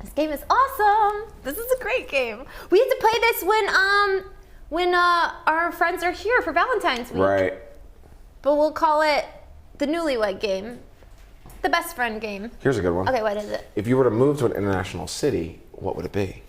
S2: This game is awesome. This is a great game. We have to play this when our friends are here for Valentine's week.
S1: Right.
S2: But we'll call it the newlywed game. The best friend game.
S1: Here's a good one.
S2: Okay, what is it?
S1: If you were to move to an international city, what would it be?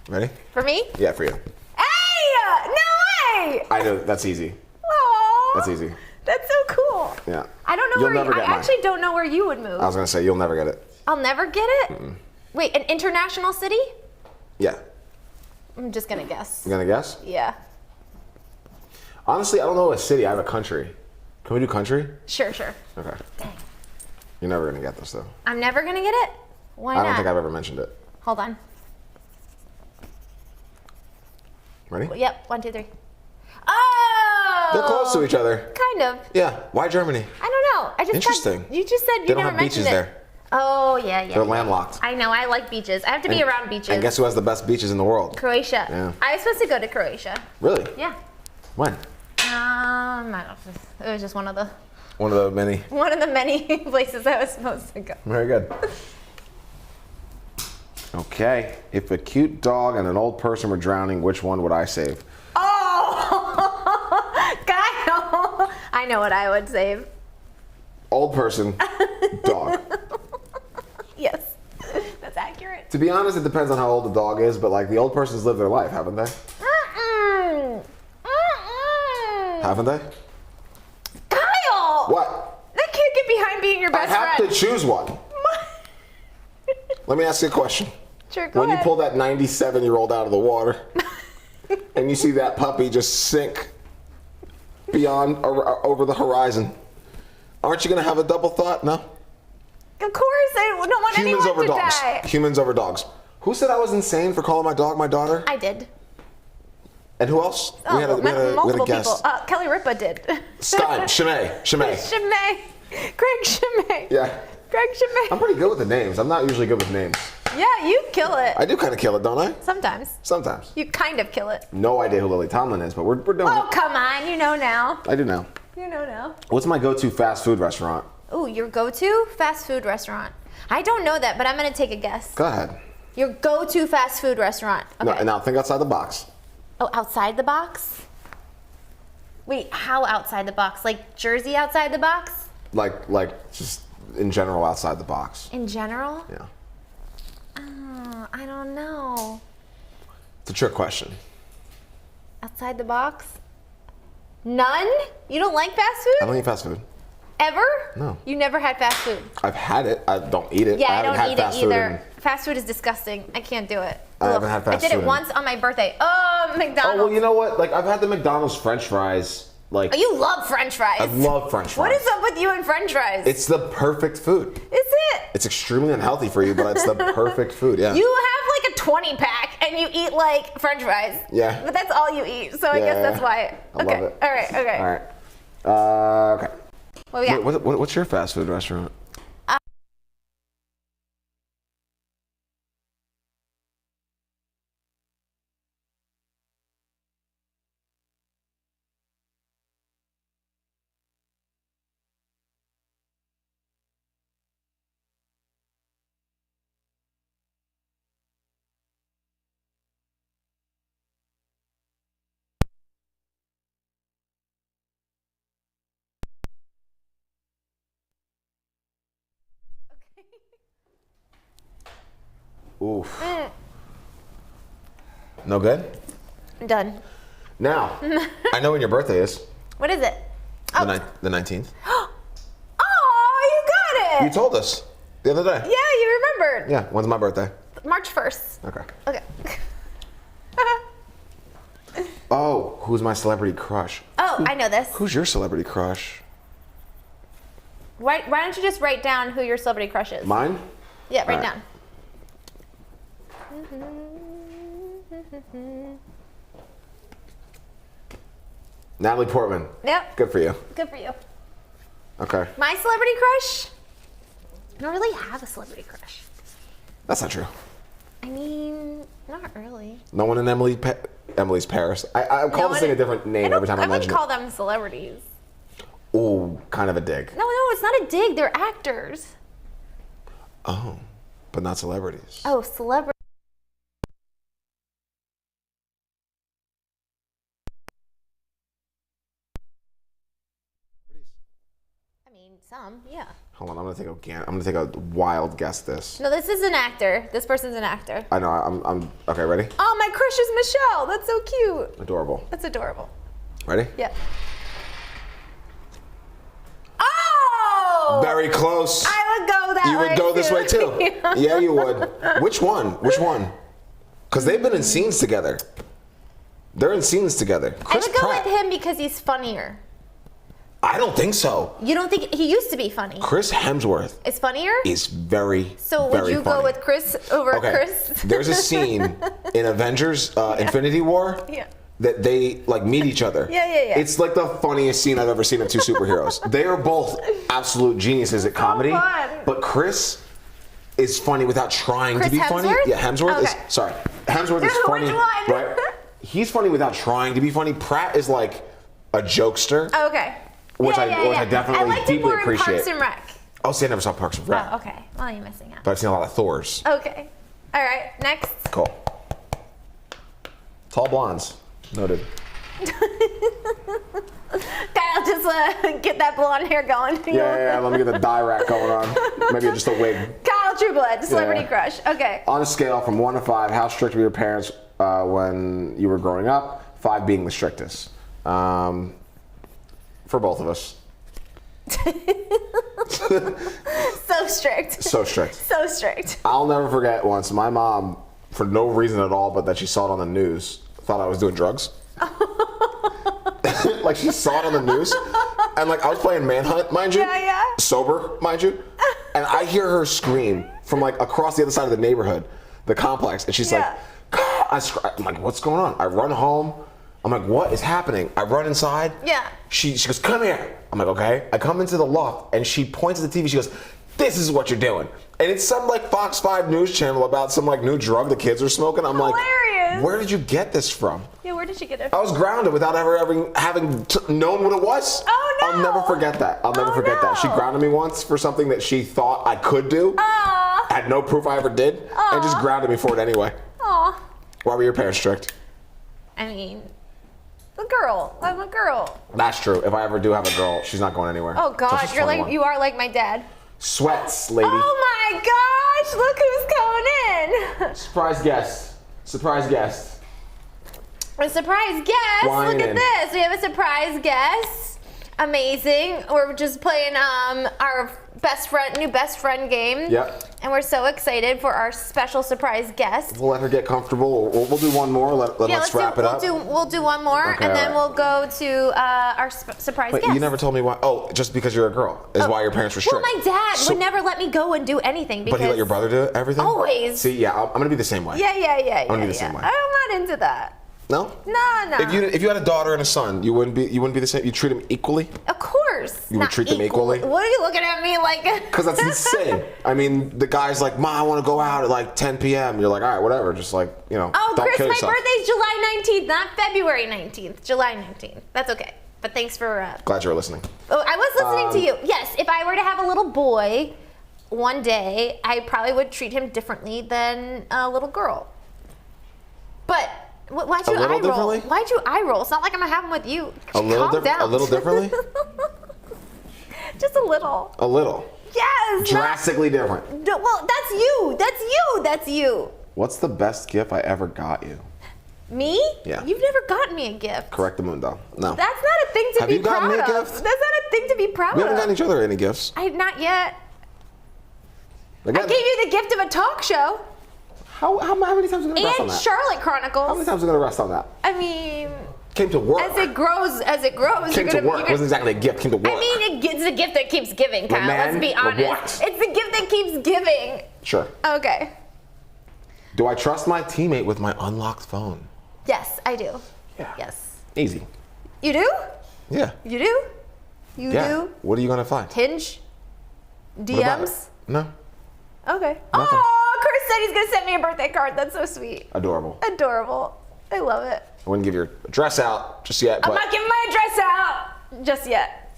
S1: Ready?
S2: For me?
S1: Yeah, for you.
S2: Hey! No way!
S1: I know, that's easy.
S2: Aww.
S1: That's easy.
S2: That's so cool.
S1: Yeah.
S2: I don't know
S1: You'll
S2: where
S1: never
S2: I
S1: get mine.
S2: actually don't know where you would move.
S1: I was gonna say, you'll never get it.
S2: I'll never get it? Wait, an international city?
S1: Yeah.
S2: I'm just gonna guess.
S1: You gonna guess?
S2: Yeah.
S1: Honestly, I don't know a city, I have a country. Can we do country?
S2: Sure.
S1: Okay. You're never gonna get this, though.
S2: I'm never gonna get it? Why
S1: I
S2: not?
S1: don't think I've ever mentioned it.
S2: Hold on.
S1: Ready?
S2: Yep, 1, 2, 3. Oh!
S1: They're close to each other.
S2: Kind of.
S1: Yeah. Why Germany?
S2: I don't know. I just
S1: Interesting.
S2: You just said you
S1: They don't
S2: never
S1: have beaches
S2: mentioned it.
S1: there.
S2: Oh yeah.
S1: They're landlocked.
S2: I know. I like beaches. I have to be around beaches.
S1: And guess who has the best beaches in the world?
S2: Croatia.
S1: Yeah.
S2: I was supposed to go to Croatia.
S1: Really?
S2: Yeah.
S1: When?
S2: I don't know. It was just one of the
S1: many.
S2: many places I was supposed to go.
S1: Very good. Okay. If a cute dog and an old person were drowning, which one would I save?
S2: Oh, Kyle! I know what I would save.
S1: Old person, dog.
S2: Yes, that's accurate.
S1: To be honest, it depends on how old the dog is, but like the old person's lived their life, haven't they?
S2: Mm-mm. Mm-mm.
S1: Haven't they?
S2: Kyle!
S1: What?
S2: That can't get behind being your
S1: I
S2: best
S1: have
S2: friend.
S1: to choose one. Let me ask you a question.
S2: Sure, go
S1: When
S2: ahead.
S1: you pull that 97-year-old out of the water and you see that puppy just sink beyond or over the horizon, aren't you going to have a double thought? No?
S2: Of course, I don't want
S1: Humans
S2: anyone
S1: over
S2: to
S1: dogs.
S2: die.
S1: Humans over dogs. Who said I was insane for calling my dog my daughter?
S2: I did.
S1: And who else?
S2: Oh,
S1: we had a
S2: multiple
S1: guest.
S2: people. Kelly Ripa did.
S1: Stein. Shimei.
S2: Chimay. Craig Chimay.
S1: Yeah.
S2: Craig Chimay.
S1: I'm pretty good with the names. I'm not usually good with names.
S2: Yeah, you kill it.
S1: I do kind of kill it, don't I?
S2: Sometimes.
S1: Sometimes.
S2: You kind of kill it.
S1: No idea who Lily Tomlin is, but we're doing
S2: Oh,
S1: it.
S2: come on. You know now.
S1: I do know.
S2: You know now.
S1: What's my go-to fast food restaurant?
S2: Ooh, your go-to fast food restaurant. I don't know that, but I'm going to take a guess.
S1: Go ahead.
S2: Your go-to fast food restaurant. Okay.
S1: No, and now think outside the box.
S2: Oh, outside the box? Wait, how outside the box? Like Jersey outside the box?
S1: Like just in general outside the box.
S2: In general?
S1: Yeah.
S2: Oh, I don't know.
S1: It's a trick question.
S2: Outside the box? None? You don't like fast food?
S1: I don't eat fast food.
S2: Ever?
S1: No.
S2: You never had fast food?
S1: I've had it. I don't eat it.
S2: Yeah, I
S1: haven't
S2: don't
S1: had
S2: eat it
S1: fast food
S2: either.
S1: in-
S2: Fast food is disgusting. I can't do it.
S1: I haven't had fast
S2: I did
S1: food
S2: it
S1: in-
S2: once on my birthday. Oh, McDonald's.
S1: Oh, well, you know what? Like, I've had the McDonald's French fries. Like,
S2: Oh, you love French fries.
S1: I love French fries.
S2: What is up with you and French fries?
S1: It's the perfect food.
S2: Is it?
S1: It's extremely unhealthy for you, but it's the perfect food. Yeah.
S2: You have like a 20 pack and you eat like French fries.
S1: Yeah.
S2: But that's all you eat, so I guess
S1: Yeah.
S2: that's why.
S1: I
S2: Okay.
S1: love it.
S2: All right. Okay.
S1: All right. Okay.
S2: What we got?
S1: What's your fast food restaurant? Oof. No good?
S2: I'm done.
S1: Now, I know when your birthday is.
S2: What is it? Oh,
S1: The 19th.
S2: oh, you got
S1: You
S2: it.
S1: told us the other day.
S2: Yeah, you remembered.
S1: Yeah. When's my birthday?
S2: March 1st.
S1: Okay.
S2: Okay.
S1: Oh, who's my celebrity crush?
S2: Oh, I know this.
S1: Who's your celebrity crush?
S2: Why don't you just write down who your celebrity crush is?
S1: Mine?
S2: Yeah, write
S1: All right.
S2: down.
S1: Natalie Portman.
S2: Yep.
S1: Good for you.
S2: Good for you.
S1: Okay.
S2: My celebrity crush? I don't really have a celebrity crush.
S1: That's not true.
S2: I mean, not really.
S1: No one in Emily's Paris. I call this thing a different name every time I mention
S2: wouldn't call them celebrities.
S1: it. Ooh, kind of a dig.
S2: No, it's not a dig. They're actors.
S1: Oh, but not celebrities.
S2: Oh, celebrity. I mean, some, yeah.
S1: Hold on, I'm gonna take a wild guess. This.
S2: No, this is an actor. This person's an actor.
S1: I know. I'm okay. Ready?
S2: Oh, my crush is Michelle. That's so cute.
S1: Adorable.
S2: That's adorable.
S1: Ready?
S2: Yeah. Oh!
S1: Very close.
S2: I would go that way.
S1: You would go this way too. Yeah, you would. Which one? Which one? Because they've been in scenes together. They're in scenes together.
S2: I
S1: Chris
S2: would go
S1: Pratt.
S2: with him because he's funnier.
S1: I don't think so.
S2: You don't think he used to be funny?
S1: Chris Hemsworth
S2: Is funnier?
S1: is very,
S2: So would
S1: very
S2: you
S1: funny.
S2: go with Chris over
S1: Okay.
S2: Chris?
S1: There's a scene in Avengers Infinity War
S2: Yeah.
S1: that they like meet each other.
S2: Yeah.
S1: It's like the funniest scene I've ever seen of two superheroes. They are both absolute geniuses at comedy,
S2: fun.
S1: but Chris is funny without trying
S2: Chris
S1: to be funny.
S2: Hemsworth?
S1: Yeah, Hemsworth
S2: Okay.
S1: is sorry. Hemsworth is
S2: Which
S1: funny,
S2: one?
S1: right? He's funny without trying to be funny. Pratt is like a jokester.
S2: Oh, okay.
S1: Which
S2: yeah,
S1: I-
S2: yeah,
S1: which I
S2: yeah.
S1: definitely
S2: I liked
S1: deeply
S2: it more
S1: appreciate.
S2: in Parks and Rec.
S1: Oh, see, I never saw Parks and Rec,
S2: Oh, okay. Well, you're missing out.
S1: but I've seen a lot of Thors.
S2: Okay. All right. Next.
S1: Cool. Tall blondes. Noted.
S2: Kyle, just get that blonde hair going.
S1: Yeah, let me get the dye rack going on. Maybe just a wig.
S2: Kyle Trueblood, celebrity
S1: Yeah.
S2: crush. Okay.
S1: On a scale from 1 to 5, how strict were your parents when you were growing up? 5 being the strictest. For both of us.
S2: So strict.
S1: So strict.
S2: So strict.
S1: I'll never forget once my mom, for no reason at all, but that she saw it on the news, thought I was doing drugs. Like she saw it on the news, and like I was playing Manhunt, mind you,
S2: Yeah.
S1: sober, mind you, and I hear her scream from like across the other side of the neighborhood, the complex, and she's
S2: Yeah.
S1: like, I'm like, what's going on? I run home. I'm like, what is happening? I run inside.
S2: Yeah.
S1: She goes, come here. I'm like, okay. I come into the loft and she points at the TV. She goes, this is what you're doing. And it's some like Fox 5 news channel about some like new drug the kids are smoking. I'm
S2: Hilarious.
S1: like, where did you get this from?
S2: Yeah, where did you get it?
S1: I was grounded without ever having known what it was.
S2: Oh, no.
S1: I'll never forget that. I'll never
S2: Oh,
S1: forget that. She
S2: no.
S1: grounded me once for something that she thought I could do.
S2: Aw.
S1: Had no proof I ever did. And just grounded me for it anyway.
S2: Aw.
S1: Why were your parents strict?
S2: I mean, a girl. I'm a girl.
S1: That's true. If I ever do have a girl, she's not going anywhere.
S2: Oh
S1: Till
S2: God,
S1: she's
S2: you're
S1: 21.
S2: like you are like my dad.
S1: Sweats, lady.
S2: Oh my gosh! Look who's coming in.
S1: Surprise guest. Surprise guest.
S2: A surprise guest.
S1: Whining.
S2: Look at this. We have a surprise guest. Amazing. We're just playing our new best friend game.
S1: Yep.
S2: And we're so excited for our special surprise guest.
S1: We'll let her get comfortable. We'll do one more. Let's wrap it up.
S2: We'll do one more,
S1: Okay,
S2: and then
S1: all
S2: we'll go to our surprise
S1: Wait,
S2: guest.
S1: you never told me why. Oh, just because you're a girl is why your parents were
S2: Well,
S1: strict.
S2: my dad
S1: So-
S2: would never let me go and do anything because.
S1: But he let your brother do everything?
S2: Always.
S1: See, yeah, I'm gonna be the same way.
S2: Yeah.
S1: gonna be the same way.
S2: I'm not into that.
S1: No?
S2: No.
S1: If you had a daughter and a son, you wouldn't be the same. You treat them equally?
S2: Of course.
S1: You would
S2: Not
S1: treat them
S2: equal.
S1: equally?
S2: What are you looking at me like?
S1: Because that's insane. I mean, the guy's like, Ma, I want to go out at like 10 p.m. You're like, all right, whatever. Just like,
S2: Oh,
S1: don't
S2: Chris,
S1: kill
S2: my
S1: yourself.
S2: birthday's July 19th, not February 19th. July 19th. That's okay. But thanks for.
S1: Glad you were listening.
S2: Oh, I was listening to you. Yes, if I were to have a little boy one day, I probably would treat him differently than a little girl. But why'd you
S1: A little
S2: eye roll?
S1: differently?
S2: Why'd you eye roll? It's not like I'm gonna have him with you.
S1: A little
S2: Calm down.
S1: A little differently?
S2: Just a little.
S1: A little.
S2: Yes.
S1: Drastically different.
S2: Well, that's you. That's you. That's you.
S1: What's the best gift I ever got you?
S2: Me?
S1: Yeah.
S2: You've never gotten me a gift.
S1: Correct the Mundo. No.
S2: That's not a thing to
S1: Have
S2: be
S1: you gotten
S2: proud
S1: me a
S2: of.
S1: gift?
S2: That's not a thing to be proud
S1: We haven't
S2: of.
S1: gotten each other any gifts.
S2: I not yet.
S1: Again,
S2: I gave you the gift of a talk show
S1: how many times are we going to rest on
S2: and
S1: that?
S2: Charlotte
S1: How many
S2: Chronicles.
S1: times are we going to rest on that?
S2: I mean,
S1: Came to work.
S2: As it grows,
S1: Came
S2: you're
S1: to
S2: gonna,
S1: work. It wasn't exactly a gift. Came to work.
S2: I mean, it's a gift that keeps giving, Kyle.
S1: man,
S2: Let's be
S1: or
S2: honest.
S1: what?
S2: It's the gift that keeps giving.
S1: Sure.
S2: Okay.
S1: Do I trust my teammate with my unlocked phone?
S2: Yes, I do.
S1: Yeah.
S2: Yes.
S1: Easy.
S2: You do?
S1: Yeah.
S2: You do? You
S1: Yeah.
S2: do?
S1: What are you gonna find?
S2: Hinge?
S1: What about
S2: DMs?
S1: it? No.
S2: Okay.
S1: Nothing.
S2: Oh, Chris said he's gonna send me a birthday card. That's so sweet.
S1: Adorable.
S2: Adorable. I love it.
S1: I wouldn't give your address out just yet.
S2: I'm
S1: But
S2: not giving my address out just yet.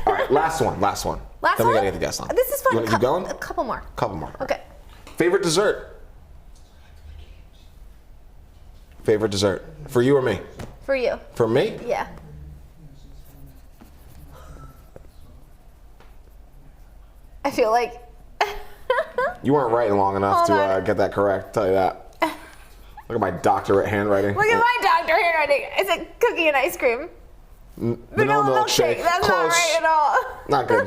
S1: all right, last one.
S2: Last
S1: Then
S2: one?
S1: we gotta get the guest on.
S2: This is fun.
S1: You wanna keep going?
S2: A couple more.
S1: Couple more.
S2: Okay.
S1: Favorite dessert? Favorite dessert for you or me?
S2: For you.
S1: For me?
S2: Yeah. I feel like
S1: You weren't writing long enough
S2: Hold
S1: to
S2: on.
S1: get that correct. I'll tell you that. Look at my doctorate handwriting.
S2: look at my doctor handwriting. It's a cookie and ice cream.
S1: Vanilla milkshake.
S2: That's
S1: Close.
S2: not right at all.
S1: Not good.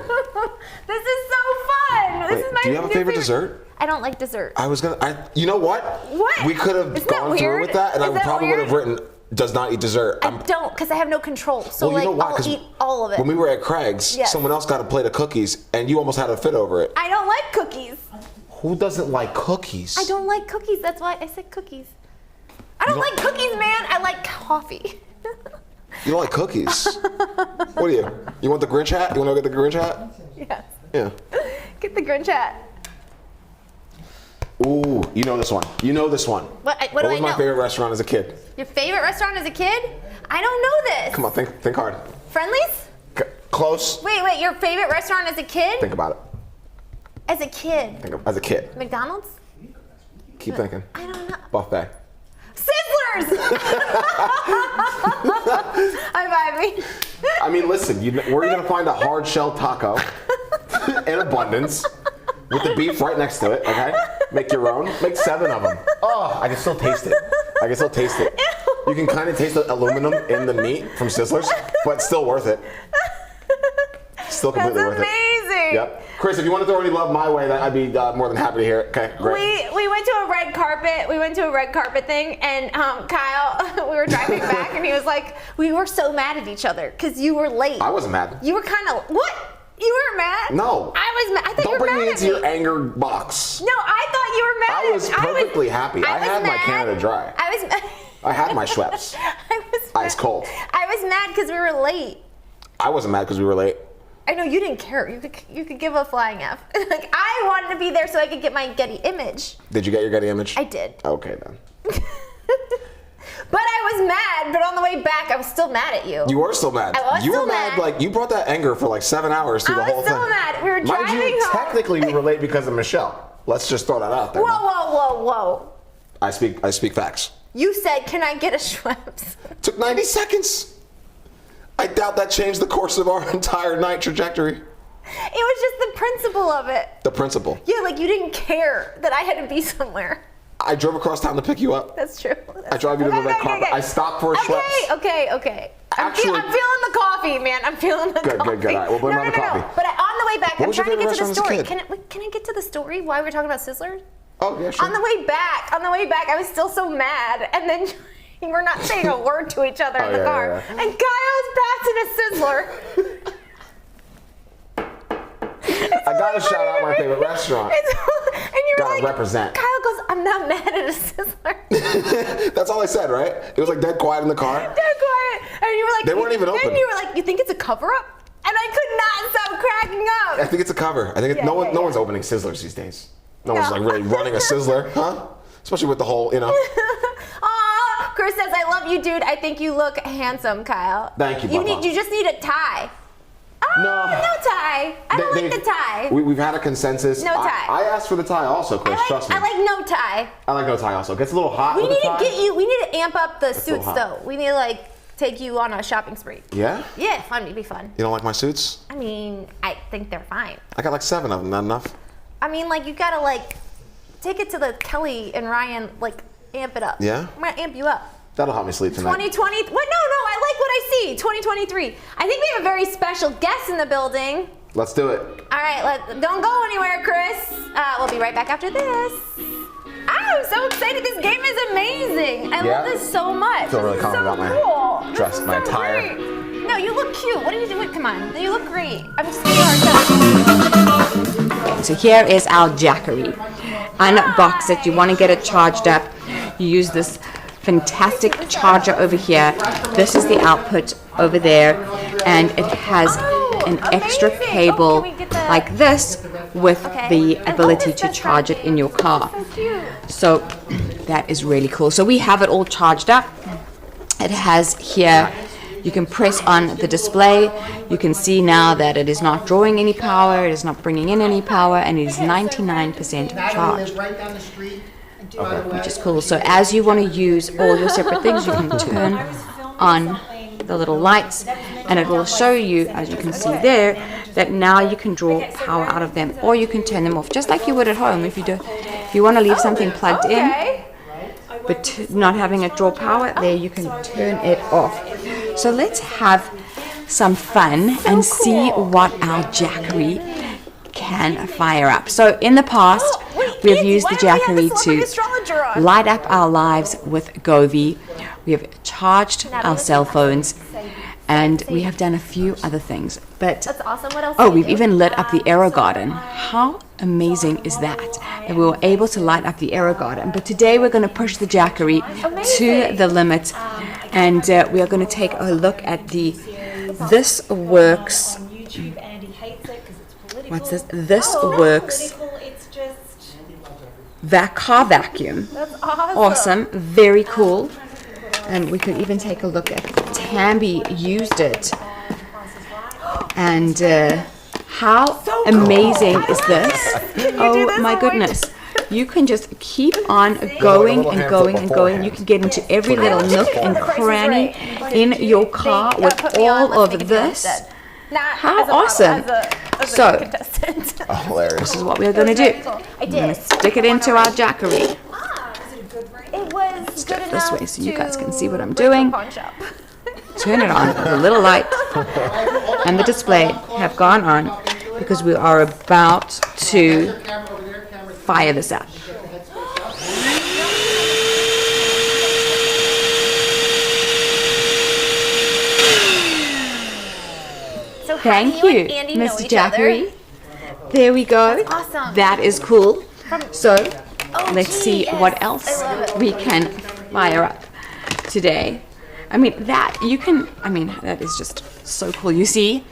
S2: This is so fun. This
S1: Wait,
S2: is my
S1: do you have a
S2: new
S1: favorite dessert?
S2: I don't like dessert.
S1: I was gonna. You know what?
S2: What?
S1: We could have
S2: Isn't that
S1: gone through
S2: weird?
S1: with that, and
S2: Is
S1: I
S2: that
S1: probably would have
S2: weird?
S1: written "does not eat dessert."
S2: I don't, because I have no control. So
S1: Well, you know why?
S2: I'll
S1: 'Cause
S2: eat all of it.
S1: When we were at Craig's,
S2: Yes.
S1: someone else got a plate of cookies, and you almost had a fit over it.
S2: I don't like cookies.
S1: Who doesn't like cookies?
S2: I don't like cookies. That's why I said cookies. I don't
S1: don't-
S2: like cookies, man. I like coffee.
S1: You don't like cookies. What are you? You want the Grinch hat? You want to get the Grinch hat?
S2: Yes.
S1: Yeah.
S2: Get the Grinch hat.
S1: Ooh, you know this one. You know this one.
S2: What do
S1: What
S2: I
S1: was my
S2: know?
S1: favorite restaurant as a kid?
S2: Your favorite restaurant as a kid? I don't know this.
S1: Come on, think hard.
S2: Friendlies?
S1: Close.
S2: Wait. Your favorite restaurant as a kid?
S1: Think about it.
S2: As a kid?
S1: As a kid.
S2: McDonald's?
S1: Keep thinking.
S2: I don't know.
S1: Buffet.
S2: Sizzlers! High five me.
S1: I mean, listen. Where are you gonna find a hard shell taco in abundance with the beef right next to it? Okay. Make your own. Make 7 of them. Oh, I can still taste it. You can kind of taste the aluminum in the meat from Sizzlers, but still worth it. Still completely
S2: That's
S1: worth it.
S2: amazing.
S1: Yep. Chris, if you want to throw any love my way, I'd be more than happy to hear it. Okay, great.
S2: We went to a red carpet. We went to a red carpet thing, and Kyle, we were driving back, and he was like, we were so mad at each other because you were late.
S1: I wasn't mad.
S2: You were kind of what? You were mad?
S1: No.
S2: I was mad. I thought
S1: Don't
S2: you were
S1: bring
S2: mad
S1: me
S2: at
S1: into
S2: me.
S1: your anger box.
S2: No, I thought you were mad.
S1: I was perfectly happy. I
S2: was
S1: had my
S2: mad.
S1: Canada Dry.
S2: I was mad.
S1: I had my Schweppes.
S2: I was
S1: Ice
S2: mad.
S1: cold.
S2: I was mad because we were late.
S1: I wasn't mad because we were late.
S2: I know you didn't care. You could give a flying F. Like I wanted to be there so I could get my Getty image.
S1: Did you get your Getty image?
S2: I did.
S1: Okay then.
S2: But I was mad. But on the way back, I was still mad at you.
S1: You were still mad.
S2: I was
S1: you
S2: still
S1: were mad.
S2: mad.
S1: Like you brought that anger for like 7 hours through the
S2: I
S1: whole
S2: was
S1: thing.
S2: so mad. We were
S1: Mind
S2: driving
S1: you,
S2: home.
S1: technically you were late because of Michelle. Let's just throw that out there.
S2: Whoa.
S1: I speak facts.
S2: You said, "Can I get a Schweppes?"
S1: Took 90 seconds. I doubt that changed the course of our entire night trajectory.
S2: It was just the principle of it.
S1: The principle.
S2: Yeah, like you didn't care that I had to be somewhere.
S1: I drove across town to pick you up.
S2: That's true.
S1: I drive you to the red carpet. I stopped for a Schweppes.
S2: Okay.
S1: Actually-
S2: I'm feeling the coffee, man. I'm feeling the
S1: Good,
S2: coffee.
S1: good. All right, we'll blame it on the coffee.
S2: But on the way back,
S1: What
S2: I'm
S1: was your
S2: trying to get to
S1: favorite
S2: the story.
S1: restaurant as a
S2: Can I get to the story? Why we're talking about Sizzlers?
S1: Oh yeah, sure.
S2: On the way back, I was still so mad, and then we were not saying a word to each other in the
S1: yeah,
S2: car.
S1: yeah.
S2: And Kyle's passing a Sizzler.
S1: I gotta shout out my favorite restaurant.
S2: And you were
S1: Gotta
S2: like,
S1: represent.
S2: Kyle goes, "I'm not mad at a Sizzler."
S1: That's all I said, right? It was like dead quiet in the car.
S2: Dead quiet. And you were like,
S1: They weren't even open.
S2: And you were like, "You think it's a cover-up?" And I could not stop cracking up.
S1: I think it's a cover. I think
S2: Yeah,
S1: no
S2: yeah.
S1: one's opening Sizzlers these days. No
S2: No.
S1: one's like really running a Sizzler, huh? Especially with the whole,
S2: Aw, Chris says, "I love you, dude. I think you look handsome, Kyle."
S1: Thank you, Bubba.
S2: You just need a tie. Oh,
S1: No.
S2: no tie. I don't like the tie.
S1: We've had a consensus.
S2: No tie.
S1: I asked for the tie also, Chris. Trust me.
S2: I like no tie.
S1: I like no tie also. It gets a little hot
S2: We
S1: with
S2: need
S1: the
S2: to
S1: tie.
S2: we need to amp up the
S1: a
S2: suits
S1: little
S2: though.
S1: hot.
S2: We need to take you on a shopping spree.
S1: Yeah?
S2: Yeah, fun. It'd be fun.
S1: You don't like my suits?
S2: I mean, I think they're fine.
S1: I got like 7 of them. Not enough?
S2: I mean, you gotta take it to the Kelly and Ryan, amp it up.
S1: Yeah?
S2: I'm gonna amp you up.
S1: That'll help me sleep tonight.
S2: 2020. What? No, I like what I see. 2023. I think we have a very special guest in the building.
S1: Let's do it.
S2: All right, don't go anywhere, Chris. We'll be right back after this. I'm so excited. This game is amazing. I
S1: Yeah?
S2: love this so much.
S1: Feel really
S2: This is
S1: confident
S2: so
S1: about my
S2: cool.
S1: dress,
S2: This is
S1: my
S2: so
S1: attire.
S2: great. No, you look cute. What are you doing? Come on. You look great. I'm just giving you a hard time.
S4: So here is our Jackery. Unbox it. You want to get it charged up. You use this fantastic charger over here. This is the output over there, and it has an extra
S2: amazing.
S4: cable
S2: Can we get the-
S4: like this with
S2: Okay.
S4: the
S2: I love
S4: ability
S2: this
S4: to
S2: best
S4: charge it
S2: friend
S4: in your
S2: game.
S4: car.
S2: So cute.
S4: So that is really cool. So we have it all charged up. It has here, you can press on the display. You can see now that it is not drawing any power, it is not bringing in any power, and it is 99%
S3: Natalie
S4: charged,
S3: lives right down the street. By the way,
S4: which is cool. So as you want to use all your separate things, you can turn on the little lights, and it will show you, as you can see there, that now you can draw power out of them, or you can turn them off, just like you would at home. If you want to leave something plugged in,
S2: Okay.
S4: but not having it draw power, there you can turn it off. So let's have some fun and see what our Jackery can fire up. So in the past, we have used the Jackery to light up our lives with Govee. We have charged our cell phones, and we have done a few other things. But
S2: That's awesome. What else?
S4: oh,
S2: do you
S4: we've
S2: do?
S4: even lit up the Aero Garden. How amazing is that? That we were able to light up the Aero Garden. But today we're going to push the Jackery to
S2: Amazing.
S4: the limit, and we are going to take a look at the This Works.
S5: On YouTube, Andy hates it because it's political.
S4: What's this? This
S2: Oh.
S4: Works
S5: Political, it's just
S4: car vacuum.
S2: That's awesome.
S4: Awesome, very cool. And we could even take a look at Tambi used it. And how amazing is this? Oh my goodness. You can just keep on going and going and going. You can get into every little nook and cranny in your car with all of this. How awesome. So,
S1: Hilarious.
S4: this is what we're going to do.
S2: I did.
S4: Stick it into our Jackery.
S2: It was good enough
S4: this way so you guys can see what I'm
S2: to go to a
S4: doing.
S2: pawn shop.
S4: Turn it on. The little light and the display have gone on because we are about to
S3: camera over there, camera
S4: fire this up.
S2: So how
S4: Thank
S2: do
S4: you,
S2: and Andy know
S4: Mr.
S2: each other?
S4: Jackery. There we go.
S2: That's awesome.
S4: That is cool. So
S2: Oh,
S4: let's see
S2: gee,
S4: what
S2: yes.
S4: else
S2: I love it.
S4: we can fire up today. I mean, that is just so cool. You see,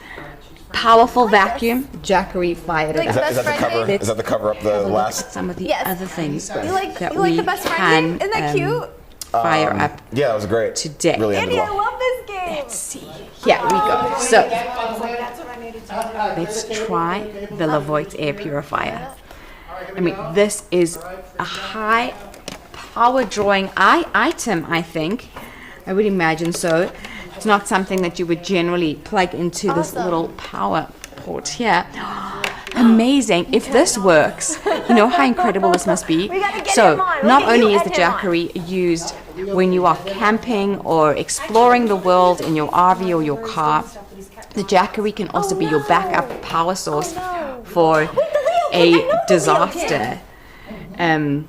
S4: powerful vacuum, Jackery fired it
S2: Like
S4: up.
S2: best friend game?
S1: Is that the cover up the last?
S4: Some of the
S2: Yes.
S4: other things
S2: You like
S4: that
S2: you like
S4: we
S2: the best friend
S4: can
S2: game? Isn't that cute?
S4: fire up.
S1: Yeah, that was great.
S4: Today.
S1: Really ended
S2: Andy, I
S1: well.
S2: love this game.
S4: See, here we go. So let's try the Levoit air purifier. I mean, this is a high power drawing item, I think. I would imagine so. It's not something that you would generally plug into this little power port here. Amazing. If this works, you know how incredible this must be.
S2: We gotta get
S4: So,
S2: him on. We'll
S4: not
S2: get you
S4: only is
S2: and
S4: the
S2: him on.
S4: Jackery used when you are camping or exploring the world in your RV or your car, the Jackery can also be your backup power source for a disaster.
S2: I know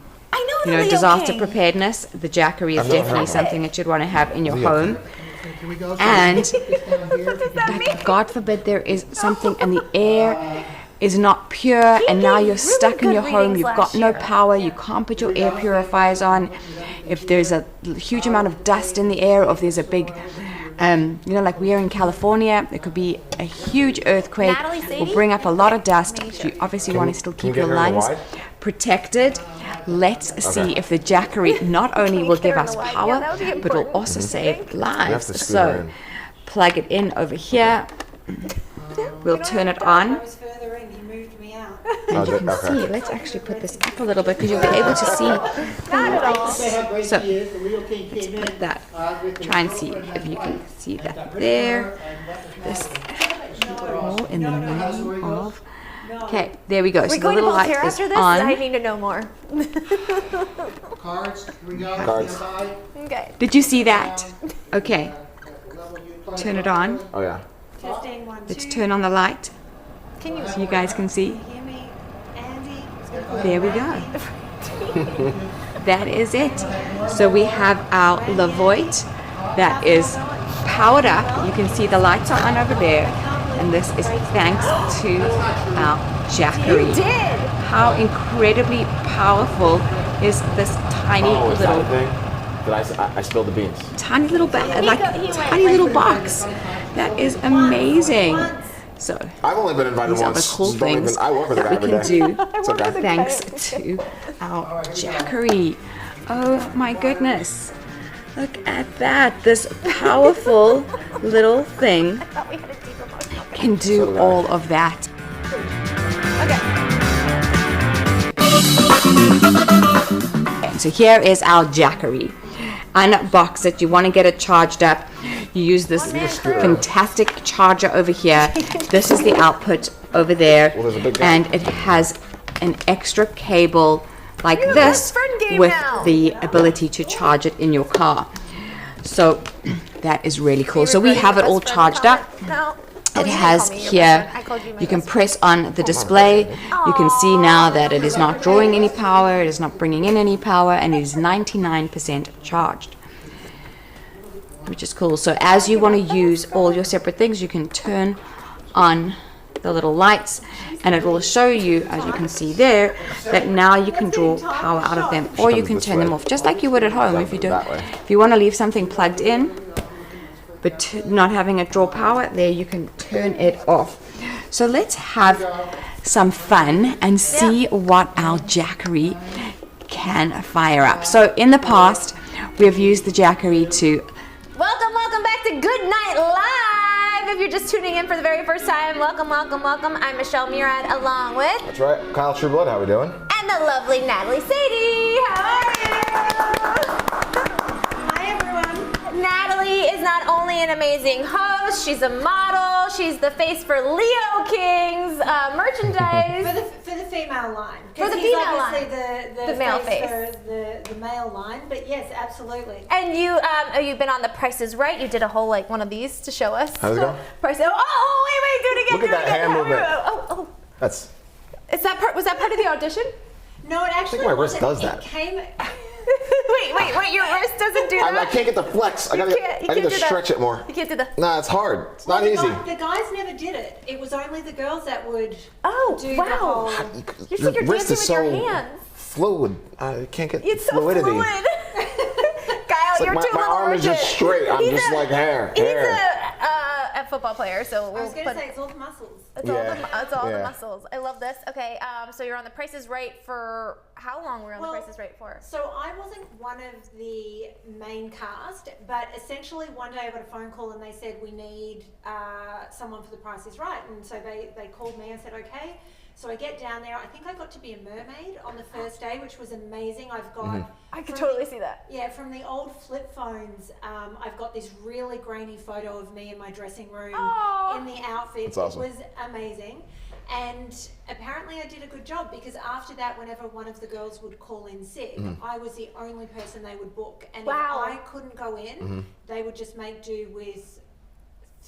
S4: You know, disaster preparedness. The Jackery is definitely something that you'd want to have in your home.
S3: Can we go?
S4: And
S3: Here.
S4: like, God forbid there is something and the air is not pure, and now you're stuck in
S2: good
S4: your home,
S2: readings
S4: you've
S2: last
S4: got no
S2: year.
S4: power, you can't put your air purifiers on. If there's a huge amount of dust in the air, or if there's a big, like we are in California, it could be a huge earthquake,
S2: Natalie,
S4: will
S2: Sadie?
S4: bring up a lot of dust. You obviously want to still
S1: can we
S4: keep
S1: get
S4: your
S1: her in the
S4: lungs
S1: wide?
S4: protected. Let's see if the Jackery not only will give us power,
S2: that would be
S4: but will
S2: important.
S4: also save
S1: have to
S4: lives.
S1: scoot her
S4: So
S1: in.
S4: plug it in over here. We'll turn it on.
S5: I was further in, he moved me out.
S1: Oh,
S4: You can see. Let's actually put this up a little bit because you'll be able to see the lights.
S3: Say how great
S4: So,
S3: she is. The real king came in.
S4: Put that.
S3: with the
S4: Try and see if you can see that there. This all in the name of. Okay, there we go. So
S2: We're
S4: the
S2: going to
S4: little light
S2: volunteer
S4: is
S2: after this? I
S4: on.
S2: need to know more.
S3: Cards. Here we go.
S1: Cards.
S3: Stand by.
S2: Okay.
S4: Did you see that? Okay,
S3: Level you plug
S4: turn it
S3: in.
S4: on.
S1: Oh yeah.
S5: Testing 1, 2.
S4: Let's turn on the light
S2: Can you?
S4: so you guys can see.
S5: Hear me, Andy?
S4: There we go. that is it. So we have our Lavoit that is powered up. You can see the lights are on over there. And this is thanks to our Jackery.
S2: You did!
S4: How incredibly powerful is this tiny
S1: Oh, is that
S4: little
S1: a thing? That I spilled the beans.
S4: tiny little
S2: He
S4: like
S2: went
S4: tiny little box. That is amazing. So
S1: I've only been invited
S4: these are
S1: once.
S4: the cool
S1: Just don't
S4: things
S1: even- I work for the
S4: that we
S1: guy
S4: can
S1: every day.
S4: do
S1: It's okay.
S4: thanks to our Jackery. Oh my goodness. Look at that. This powerful little thing
S2: Thought we had a deep emotional
S4: can do all of that.
S2: Okay.
S4: So here is our Jackery. Unbox it. You want to get it charged up. You use this fantastic charger over here. This is the output over there.
S1: there's a big gap.
S4: And it has an extra cable like
S2: have a
S4: this
S2: best friend game
S4: with
S2: now.
S4: the ability to charge it in your car. So that is really cool. So we have it all charged up.
S2: No.
S4: It has here, you can press on the display. You can see now that it is not drawing any power, it is not bringing in any power, and it is 99% charged, which is cool. So as you want to use all your separate things, you can turn on the little lights, and it will show you, as you can see there, that now you can draw power out of them, or you can turn them off, just like you would at home if you don't. If you want to leave something plugged in, but not having it draw power, there you can turn it off. So let's have some fun and see what our Jackery can fire up. So in the past, we have used the Jackery to
S2: Welcome back to Good Night Live. If you're just tuning in for the very first time, welcome. I'm Michelle Murad along with
S1: That's right. Kyle Trueblood, how we doing?
S2: and the lovely Natalie Sadie. How are you?
S5: Hi everyone.
S2: Natalie is not only an amazing host, she's a model, she's the face for Leo King's merchandise.
S5: For the female line.
S2: For the
S5: 'Cause he's
S2: female
S5: obviously
S2: line.
S5: The
S2: male
S5: face
S2: face.
S5: for the male line, but yes, absolutely.
S2: And you've been on The Price is Right. You did a whole one of these to show us.
S1: How's it go?
S2: Wait, do it again.
S1: Look at that hand movement.
S2: Oh,
S1: That's.
S2: was that part of the audition?
S5: No, it actually
S1: my wrist
S5: wasn't.
S1: does that.
S5: It came.
S2: wait, your wrist doesn't do that?
S1: I can't get the flex. I
S2: You
S1: gotta
S2: can't- you
S1: I need
S2: can't
S1: to
S2: do that.
S1: stretch it more.
S2: You can't do that.
S1: Nah, it's hard. It's not
S5: the
S1: easy.
S5: The guys never did it. It was only the girls that would
S2: Oh,
S5: do
S2: wow.
S5: the whole.
S2: You're like you're
S1: wrist
S2: dancing
S1: is
S2: with
S1: so
S2: your hands.
S1: fluid. I can't get
S2: It's so
S1: fluidity.
S2: fluid. Kyle,
S1: It's like
S2: you're
S1: my-
S2: too
S1: my
S2: little
S1: arm is just
S2: rigid.
S1: straight. I'm
S2: He's
S1: just like hair,
S2: He's
S1: hair.
S2: a football player, so
S5: I
S2: we'll
S5: was going
S2: put.
S5: to say it's all the muscles.
S2: It's all,
S1: Yeah.
S2: it's all the
S1: Yeah.
S2: muscles. I love this. Okay, so you're on The Price is Right for how long were you on
S5: Well,
S2: The Price is Right for?
S5: So I wasn't one of the main cast, but essentially one day I got a phone call and they said we need someone for The Price is Right, and so they called me and said okay. So I get down there. I think I got to be a mermaid on the first day, which was amazing. I've got
S2: I could
S5: from
S2: totally
S5: the-
S2: see that.
S5: Yeah, from the old flip phones, I've got this really grainy photo of me in my dressing room
S2: Aw.
S5: in the outfit.
S1: That's awesome.
S5: It was amazing. And apparently I did a good job because after that, whenever one of the girls would call in sick, I was the only person they would book. And
S2: Wow.
S5: if I couldn't go in, they would just make do with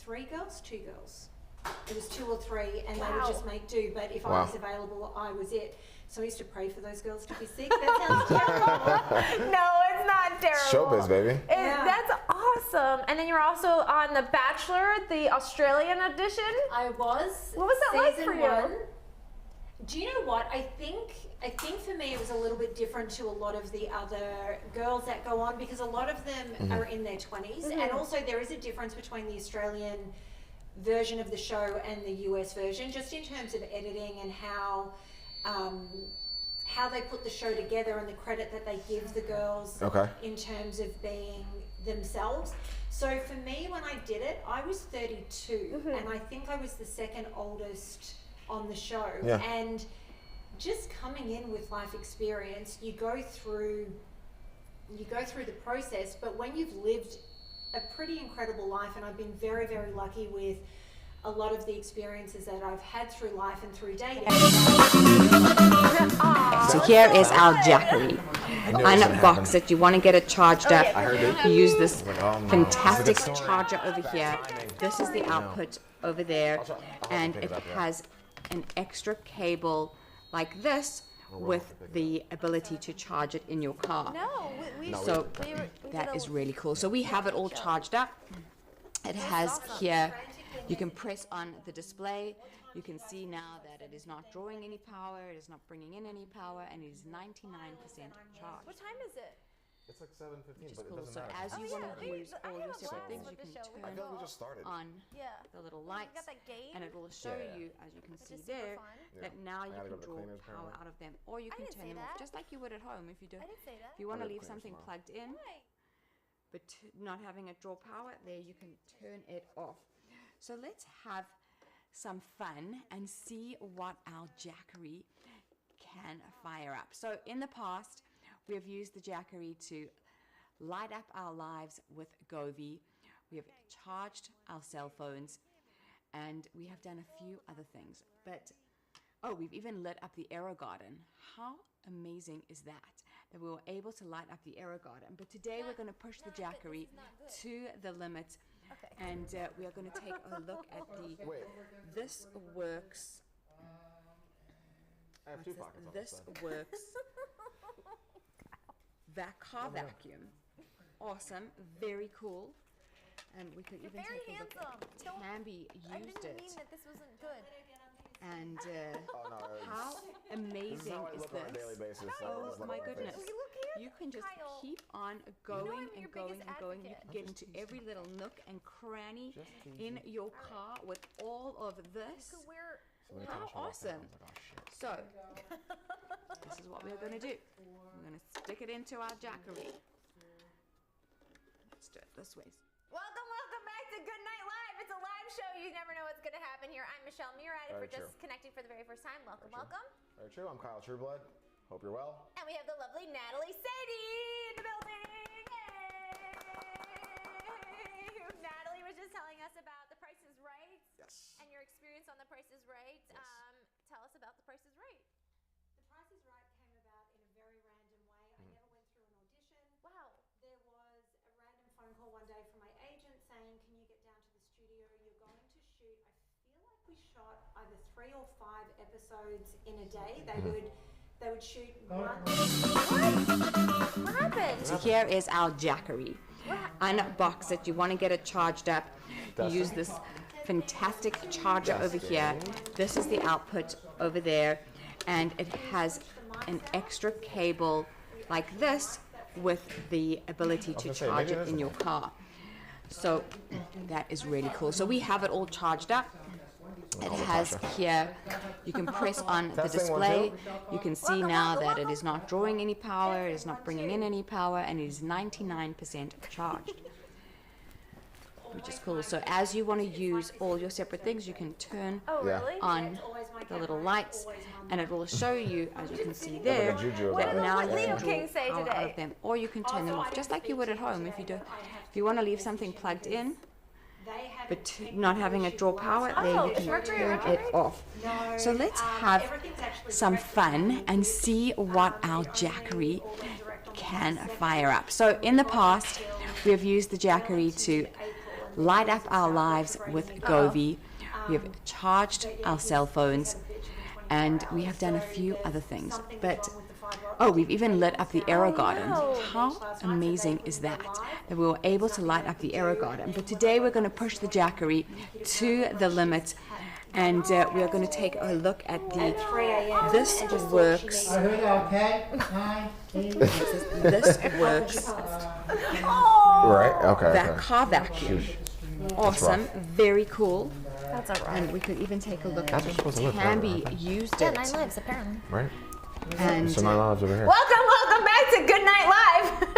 S5: 2 girls. It was 2 or 3, and they
S2: Wow.
S5: would just make do. But if I
S1: Wow.
S5: was available, I was it. So I used to pray for those girls to be sick. That sounds terrible.
S2: No, it's not terrible.
S1: Showbiz, baby.
S5: Yeah.
S2: That's awesome. And then you're also on The Bachelor, the Australian edition.
S5: I was.
S2: What was that like
S5: season
S2: for you?
S5: 1. Do you know what? I think for me it was a little bit different to a lot of the other girls that go on because a lot of them are in their 20s, and also there is a difference between the Australian version of the show and the US version, just in terms of editing and how they put the show together and the credit that they give the girls
S1: Okay.
S5: in terms of being themselves. So for me, when I did it, I was 32, and I think I was the second oldest on the show.
S1: Yeah.
S5: And just coming in with life experience, you go through the process, but when you've lived a pretty incredible life, and I've been very, very lucky with a lot of the experiences that I've had through life and through dating.
S4: So here is our Jackery. Unbox it. You want to get it charged up. You use this fantastic charger over here. This is the output over there. And it has an extra cable like this with the ability to charge it in your car.
S2: No, we
S4: So
S2: we
S4: that
S2: did
S4: is
S2: a-
S4: really cool. So we have it all charged up. It has here, you can press on the display. You can see now that it is not drawing any power, it is not bringing in any power, and it is 99% charged.
S2: What time is it?
S1: It's like 7:15,
S4: Which is
S1: but it
S4: cool.
S1: doesn't
S4: So
S1: matter.
S4: as you
S2: yeah,
S4: want to
S2: we-
S4: use
S2: I
S4: all
S2: have
S4: your
S2: a
S4: separate
S2: blast
S4: things,
S2: with
S4: you
S2: the
S4: can
S2: show. We
S1: I
S4: turn
S1: feel like we just started.
S4: on
S2: Yeah.
S4: the little
S2: We
S4: lights,
S2: got that game.
S4: and it will show
S1: Yeah.
S4: you, as you can see
S2: is super
S4: there,
S2: fun.
S4: that
S1: Yeah.
S4: now
S1: I
S4: you
S1: gotta
S4: can
S1: go to the
S4: draw
S1: cleaners,
S4: power
S1: apparently.
S4: out of them, or you
S2: I
S4: can
S2: didn't
S4: turn
S2: say
S4: them off,
S2: that.
S4: just like you would at home if you do.
S2: I didn't say that.
S4: If you want to
S1: I'll go
S4: leave
S1: cleaners
S4: something
S1: tomorrow.
S4: plugged in,
S2: Right.
S4: but not having it draw power, there you can turn it off. So let's have some fun and see what our Jackery can fire up. So in the past, we have used the Jackery to light up our lives with Govee. We have charged our cell phones, and we have done a few other things. But we've even lit up the Aero Garden. How amazing is that? That we were able to light up the Aero Garden. But today we're going to push the Jackery to the limit,
S2: Okay.
S4: and we are going to take a look at the
S1: Wait,
S4: This Works.
S1: I have two
S4: What's
S1: pockets on
S4: this?
S1: this
S4: This
S1: side.
S4: Works car vacuum. Awesome, very cool. And we could even
S2: Very
S4: take a look
S2: handsome.
S4: at
S2: Don't-
S4: Tambi
S2: I
S4: used
S2: didn't
S4: it,
S2: mean that this wasn't good.
S4: and
S1: Oh no,
S4: how
S1: this is
S4: amazing
S1: how I
S4: is
S1: look on a daily
S4: this?
S1: basis.
S4: Oh
S1: Everyone's
S4: my
S1: looking at
S4: goodness!
S1: face.
S2: Look here,
S4: You can just
S2: Kyle.
S4: keep on going
S2: I'm your
S4: and going
S2: biggest
S4: and going. You
S2: advocate.
S4: can get into every little nook and cranny in your car with all of this.
S2: So we're
S4: How awesome! So, this is what we're going to do. We're going to stick it into our Jackery. Let's do it this way.
S2: welcome back to Good Night Live. It's a live show. You never know what's going to happen here. I'm Michelle Murad. If
S1: Very
S2: we're just
S1: true.
S2: connecting for the very first time, welcome,
S1: Very true.
S2: welcome.
S1: Very true. I'm Kyle Trueblood. Hope you're well.
S2: And we have the lovely Natalie Sadie in the building. Yay! Natalie was just telling us about The Price is Right.
S1: Yes.
S2: And your experience on The Price is Right.
S1: Yes.
S2: Tell us about The Price is Right.
S5: The Price is Right came about in a very random way. I never went through an audition.
S2: Wow.
S5: There was a random phone call one day from my agent saying, "Can you get down to the studio? You're going to shoot." I feel like we shot either 3 or 5 episodes in a day. They would shoot one.
S2: What happened?
S4: So here is our Jackery. Unbox it. You want to get it charged up. You use this fantastic charger over here. This is the output over there, and it has an extra cable like this with the ability to
S1: gonna say,
S4: charge
S1: maybe
S4: it
S1: it
S4: in
S1: is
S4: your car. So that is really cool. So we have it all charged up. It has here, you can press on the
S1: Testing, 1, 2.
S4: display. You can see now that it is not drawing any power, it is not bringing in any power, and it is 99% charged, which is cool. So as you want to use all your separate things, you can turn
S2: Oh,
S1: Yeah.
S2: really?
S4: on
S5: Always my
S4: the little
S5: camera,
S4: lights,
S5: always on.
S4: and it will show you, as you can see there,
S1: Like a juju
S2: What
S1: about
S2: did
S1: it.
S4: now
S2: what
S4: you
S2: Leo
S4: can draw
S2: King say
S4: power out
S2: today?
S4: of them, or you can turn them
S5: Also,
S4: off,
S5: I
S4: just
S5: didn't
S4: like you would at
S5: speak to
S4: home
S5: you
S4: if you
S5: today,
S4: do.
S5: but I have
S4: If you want to leave
S5: to
S4: something
S5: check
S4: plugged
S5: because
S4: in,
S5: they haven't
S4: but
S5: taken
S4: not
S5: the
S4: having it draw
S5: issue
S4: power,
S5: last
S4: there
S2: Oh,
S4: you can
S2: Mercury
S4: turn
S2: retrograde?
S4: it off.
S5: No,
S4: So let's have
S5: everything's actually
S4: some
S5: directed
S4: fun
S5: on
S4: and
S5: you.
S4: see what our
S5: They only
S4: Jackery
S5: always direct on the
S4: can
S5: 22nd.
S4: fire up. So in the past, we have used the Jackery to light up our lives with Govee. We have charged our cell phones, and we have done a few other things. But we've even lit up the Aero Garden. How amazing is that? That we were able to light up the Aero Garden. But today we're going to push the Jackery to the limit, and we are going to take a look at the This Works.
S3: Here we go, okay? 9, 8.
S4: This Works
S1: Right. Okay.
S4: car vacuum. Awesome, very cool.
S2: That's all right.
S4: And we could even take a look
S1: That's
S4: at
S1: supposed to look
S4: Tambi
S1: better, I
S4: used
S2: Yeah,
S4: it.
S2: 9 lives apparently.
S1: Right.
S4: And
S1: So 9 lives over here.
S2: Welcome back to Good Night Live.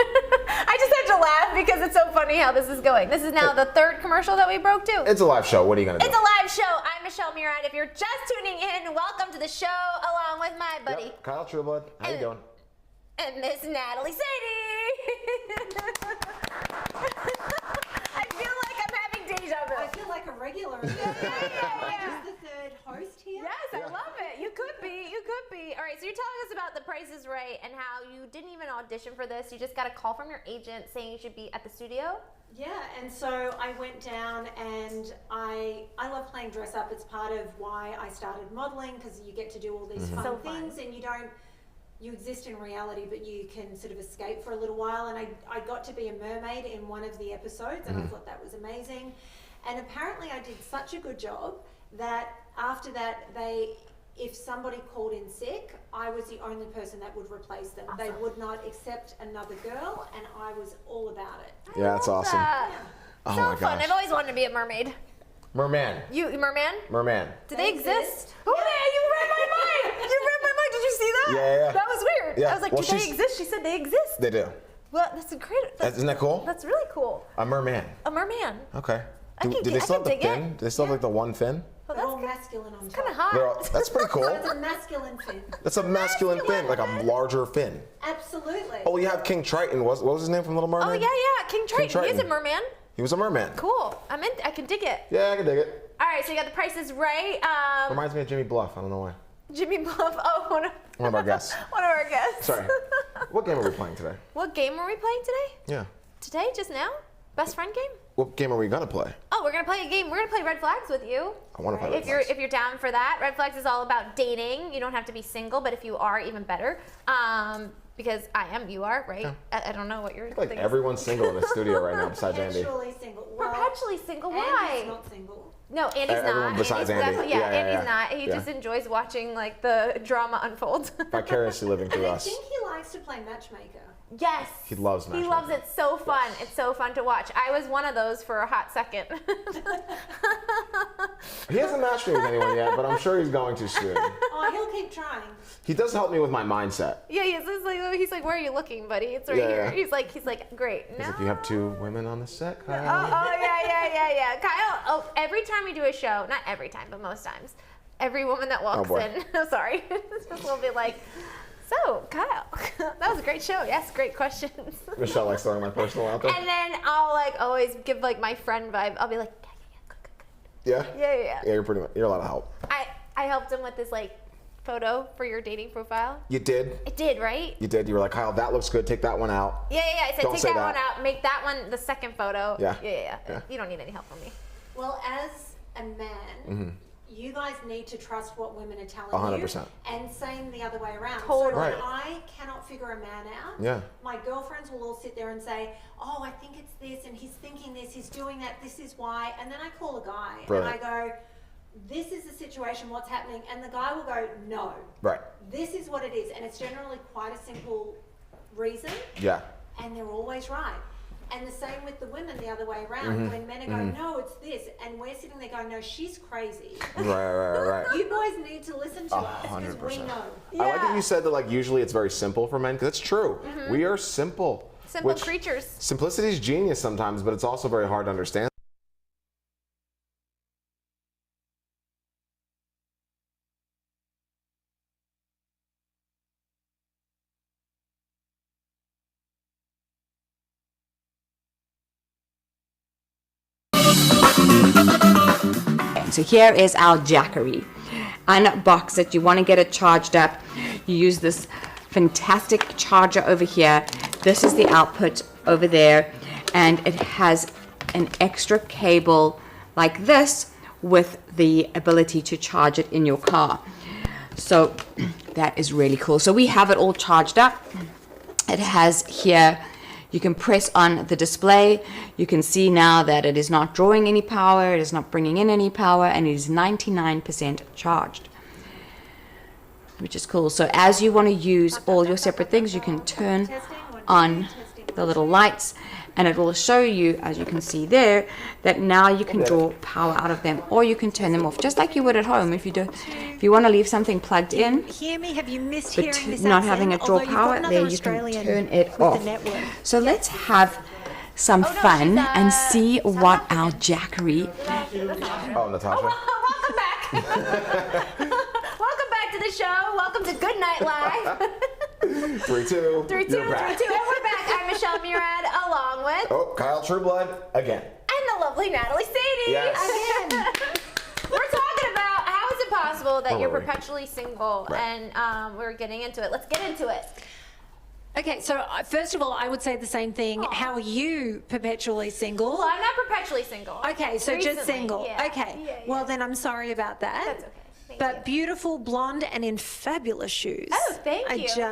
S2: I just have to laugh because it's so funny how this is going. This is now the 3rd commercial that we broke too.
S1: It's a live show. What are you gonna do?
S2: It's a live show. I'm Michelle Murad. If you're just tuning in, welcome to the show along with my buddy
S1: Yep. Kyle Trueblood. How you
S2: And-
S1: doing?
S2: and Miss Natalie Sadie. I feel like I'm having deja
S5: I
S2: vu.
S5: feel like a regular.
S2: yeah.
S5: Am I just the 3rd host here?
S2: Yes, I love it. You could be. You could be. All right, so you're telling us about The Price is Right and how you didn't even audition for this. You just got a call from your agent saying you should be at the studio.
S5: Yeah, and so I went down, and I love playing dress up. It's part of why I started modeling, because you get to do all these fun
S2: So fun.
S5: things, and you don't you exist in reality, but you can sort of escape for a little while. And I got to be a mermaid in one of the episodes, and I thought that was amazing. And apparently I did such a good job that after that, if somebody called in sick, I was the only person that would replace them. They would not accept another girl, and I was all about it.
S1: Yeah, that's awesome.
S2: That.
S1: Oh
S2: So
S1: my
S2: fun.
S1: gosh.
S2: I've always wanted to be a mermaid.
S1: Merman.
S2: You merman?
S1: Merman.
S2: Do they exist? Oh man, you read my mind. You read my mind. Did you see that?
S1: Yeah.
S2: That was weird.
S1: Yeah.
S2: I was like,
S1: Well,
S2: do they
S1: she's-
S2: exist? She said they exist.
S1: They do.
S2: Well, that's incredible.
S1: Isn't that cool?
S2: That's really cool.
S1: A merman.
S2: A merman.
S1: Okay.
S2: I can
S1: Do
S2: dig-
S1: they still
S2: I
S1: have
S2: can
S1: the
S2: dig it.
S1: fin? Do they still have like the one fin?
S2: Well,
S5: They're
S2: that's
S5: all masculine on
S2: kind of
S5: top.
S2: hot.
S1: That's pretty cool.
S5: It's a masculine fin.
S1: That's a masculine fin, like a larger fin.
S5: Absolutely.
S1: Oh, you have King Triton. What was his name from Little
S2: Oh
S1: Mermaid?
S2: yeah, King Triton. He's a
S1: Triton.
S2: merman.
S1: He was a merman.
S2: Cool. I can dig it.
S1: Yeah, I can dig it.
S2: All right, so you got the prices right.
S1: Reminds me of Jimmy Bluff. I don't know why.
S2: Jimmy Bluff. Oh,
S1: One of our guests.
S2: one of our guests.
S1: Sorry. What game are we playing today?
S2: What game are we playing today?
S1: Yeah.
S2: Today, just now? Best friend game?
S1: What game are we gonna play?
S2: Oh, we're gonna play a game. We're gonna play Red Flags with you.
S1: I want to play.
S2: If you're down for that, Red Flags is all about dating. You don't have to be single, but if you are, even better. Because I am, you are, right?
S1: Yeah.
S2: I don't know what you're.
S1: Like everyone's single in the studio right now besides Andy.
S5: Perpetually single. Well,
S2: Perpetually single.
S5: Andy's
S2: Why?
S5: not single.
S2: No, Andy's
S1: Everyone
S2: not.
S1: besides
S2: Andy's,
S1: Andy.
S2: that's- yeah,
S1: Yeah,
S2: Andy's
S1: yeah.
S2: not. He
S1: Yeah.
S2: just enjoys watching like the drama unfold.
S1: Vicariously living
S5: And
S1: through
S5: I
S1: us.
S5: think he likes to play matchmaker.
S2: Yes.
S1: He loves
S2: He
S1: matchmaking.
S2: loves it. So fun. It's so fun to watch. I was one of those for a hot second.
S1: He hasn't matched me with anyone yet, but I'm sure he's going to soon.
S5: Oh, he'll keep trying.
S1: He does help me with my mindset.
S2: Yeah, he's like, where are you looking, buddy? It's right
S1: Yeah.
S2: here. He's like, great. No.
S1: If you have two women on the set, Kyle.
S2: Oh yeah. Kyle. Oh, every time we do a show, not every time, but most times, every woman that walks
S1: boy.
S2: in, sorry, will be like, so Kyle, that was a great show. Yes, great questions.
S1: Michelle likes throwing my personal out there.
S2: And then I'll like always give like my friend vibe. I'll be like,
S1: Yeah.
S2: yeah.
S1: Yeah, you're a lot of help.
S2: I helped him with this like photo for your dating profile.
S1: You did.
S2: I did, right?
S1: You did. You were like, Kyle, that looks good. Take that one out.
S2: Yeah. I said
S1: Don't
S2: take
S1: say
S2: that one
S1: that.
S2: out. Make that one the second photo.
S1: Yeah.
S2: Yeah. You don't need any help from me.
S5: Well, as a man, you guys need to trust what women are telling
S1: 100%.
S5: you, and same the other way around.
S2: Totally.
S5: So when
S1: Right.
S5: I cannot figure a man out,
S1: Yeah.
S5: my girlfriends will all sit there and say, "Oh, I think it's this, and he's thinking this, he's doing that. This is why." And then I call a guy
S1: Brilliant.
S5: and I go, "This is the situation. What's happening?" And the guy will go, "No,
S1: Right.
S5: this is what it is," and it's generally quite a simple reason,
S1: Yeah.
S5: and they're always right. And the same with the women the other way around. When men are going, "No, it's this," and we're sitting there going, "No, she's crazy."
S1: Right.
S5: You boys need to listen to us because we
S1: 100%.
S5: know.
S1: I like that you said that like usually it's very simple for men because it's true. We are simple.
S2: Simple
S1: which-
S2: creatures.
S1: Simplicity is genius sometimes, but it's also very hard to understand.
S4: So here is our Jackery. Unbox it. You want to get it charged up. You use this fantastic charger over here. This is the output over there. And it has an extra cable like this with the ability to charge it in your car. So that is really cool. So we have it all charged up. It has here, you can press on the display. You can see now that it is not drawing any power, it is not bringing in any power, and it is 99% charged, which is cool. So as you want to use all your separate things, you can turn on the little lights, and it will show you, as you can see there, that now you can draw power out of them, or you can turn them off, just like you would at home. If you want to leave something plugged in,
S6: Hear me? Have you missed
S4: but
S6: hearing this
S4: not
S6: accent?
S4: having it draw
S6: Although you've got
S4: power,
S6: another
S4: there you can
S6: Australian
S4: turn it
S6: with
S4: off.
S6: the network.
S4: So let's have some fun and see what our Jackery.
S1: Oh, Natasha.
S2: Welcome back. Welcome back to the show. Welcome to Good Night Live.
S1: 3, 2.
S2: 3, 2, 3, 2, and we're back. I'm Michelle Murad, along with
S1: Oh, Kyle Trueblood again.
S2: and the lovely Natalie Sadie.
S1: Yes.
S2: Again. We're talking about how is it possible that
S1: Where
S2: you're
S1: were we?
S2: perpetually single,
S1: Right.
S2: and we're getting into it. Let's get into it.
S6: Okay, so first of all, I would say the same thing. How are you perpetually single?
S2: Well, I'm not perpetually single.
S6: Okay, so just
S2: Recently,
S6: single.
S2: yeah.
S6: Okay.
S2: Yeah.
S6: Well, then I'm sorry about that.
S2: That's okay. Thank
S6: but beautiful, blonde, and in fabulous shoes.
S2: Oh, thank you.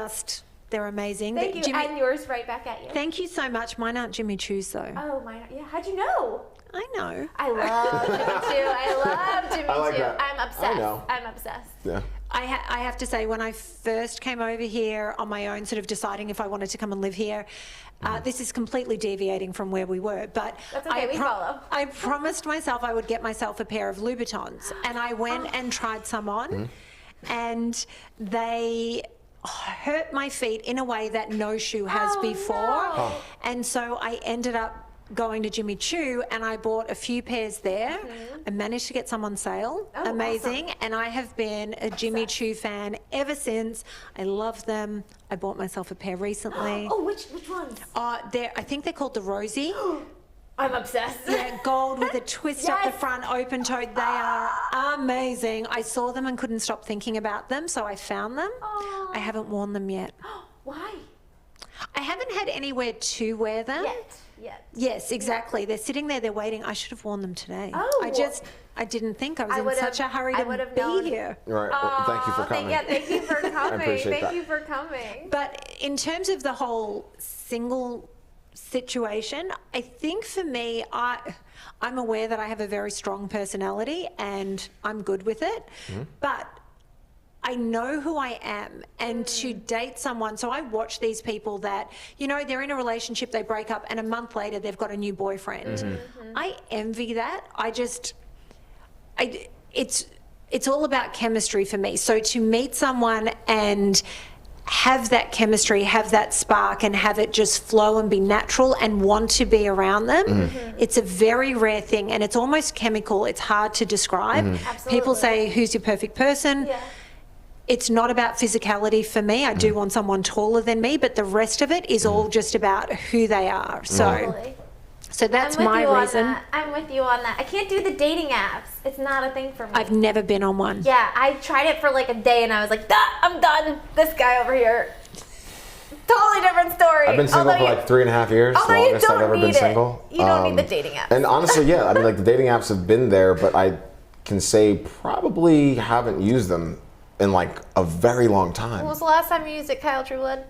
S6: They're amazing.
S2: Thank you,
S6: Jimmy,
S2: and yours right back at you.
S6: thank you so much. Mine aren't Jimmy Choo's though.
S2: Oh my, yeah. How'd you know?
S6: I know.
S2: I love Jimmy Choo. I love Jimmy
S1: I like
S2: Choo.
S1: that.
S2: I'm obsessed.
S1: I know.
S2: I'm obsessed.
S1: Yeah.
S6: I have to say, when I first came over here on my own, sort of deciding if I wanted to come and live here, this is completely deviating from where we were, but
S2: That's okay, we follow.
S6: I promised myself I would get myself a pair of Louboutins, and I went and tried some on, and they hurt my feet in a way that no shoe has before.
S2: no.
S6: And so I ended up going to Jimmy Choo, and I bought a few pairs there. I managed to get some on sale.
S2: Oh,
S6: Amazing.
S2: awesome.
S6: And I have been a Jimmy Choo fan ever since. I love them. I bought myself a pair recently.
S2: Oh, which ones?
S6: I think they're called the Rosie.
S2: I'm obsessed.
S6: Yeah, gold with a twist up the
S2: Yes.
S6: front, open toed. They are amazing. I saw them and couldn't stop thinking about them, so I found them.
S2: Aw.
S6: I haven't worn them yet.
S2: Why?
S6: I haven't had anywhere to wear them.
S2: Yet.
S6: Yes, exactly. They're sitting there, they're waiting. I should have worn them today.
S2: Oh.
S6: I didn't think. I was
S2: I
S6: in
S2: would've-
S6: such a hurry
S2: I
S6: to
S2: would've
S6: be
S2: known.
S6: here.
S1: Right. Well, thank you for coming.
S2: Thank you for coming.
S1: appreciate
S2: Thank
S1: that.
S2: you for coming.
S6: But in terms of the whole single situation, I think for me, I'm aware that I have a very strong personality and I'm good with it. But I know who I am, and to date someone, so I watch these people that, they're in a relationship, they break up, and a month later they've got a new boyfriend. I envy that. It's all about chemistry for me. So to meet someone and have that chemistry, have that spark, and have it just flow and be natural and want to be around them, it's a very rare thing, and it's almost chemical. It's hard to describe. People say, who's your perfect person?
S2: Yeah.
S6: It's not about physicality for me. I do want someone taller than me, but the rest of it is all just about who they are.
S2: Totally.
S6: So that's
S2: I'm with
S6: my
S2: you on
S6: reason.
S2: that. I'm with you on that. I can't do the dating apps. It's not a thing for me.
S6: I've never been on one.
S2: Yeah, I tried it for like a day and I was like, I'm done. This guy over here. Totally different story.
S1: I've been single
S2: Although
S1: for like 3.5 years.
S2: although you
S1: Longest I've
S2: don't
S1: ever been
S2: need it.
S1: single.
S2: You don't need the dating apps.
S1: And honestly, yeah, I mean, like the dating apps have been there, but I can say probably haven't used them in like a very long time.
S2: When was the last time you used it, Kyle Trueblood?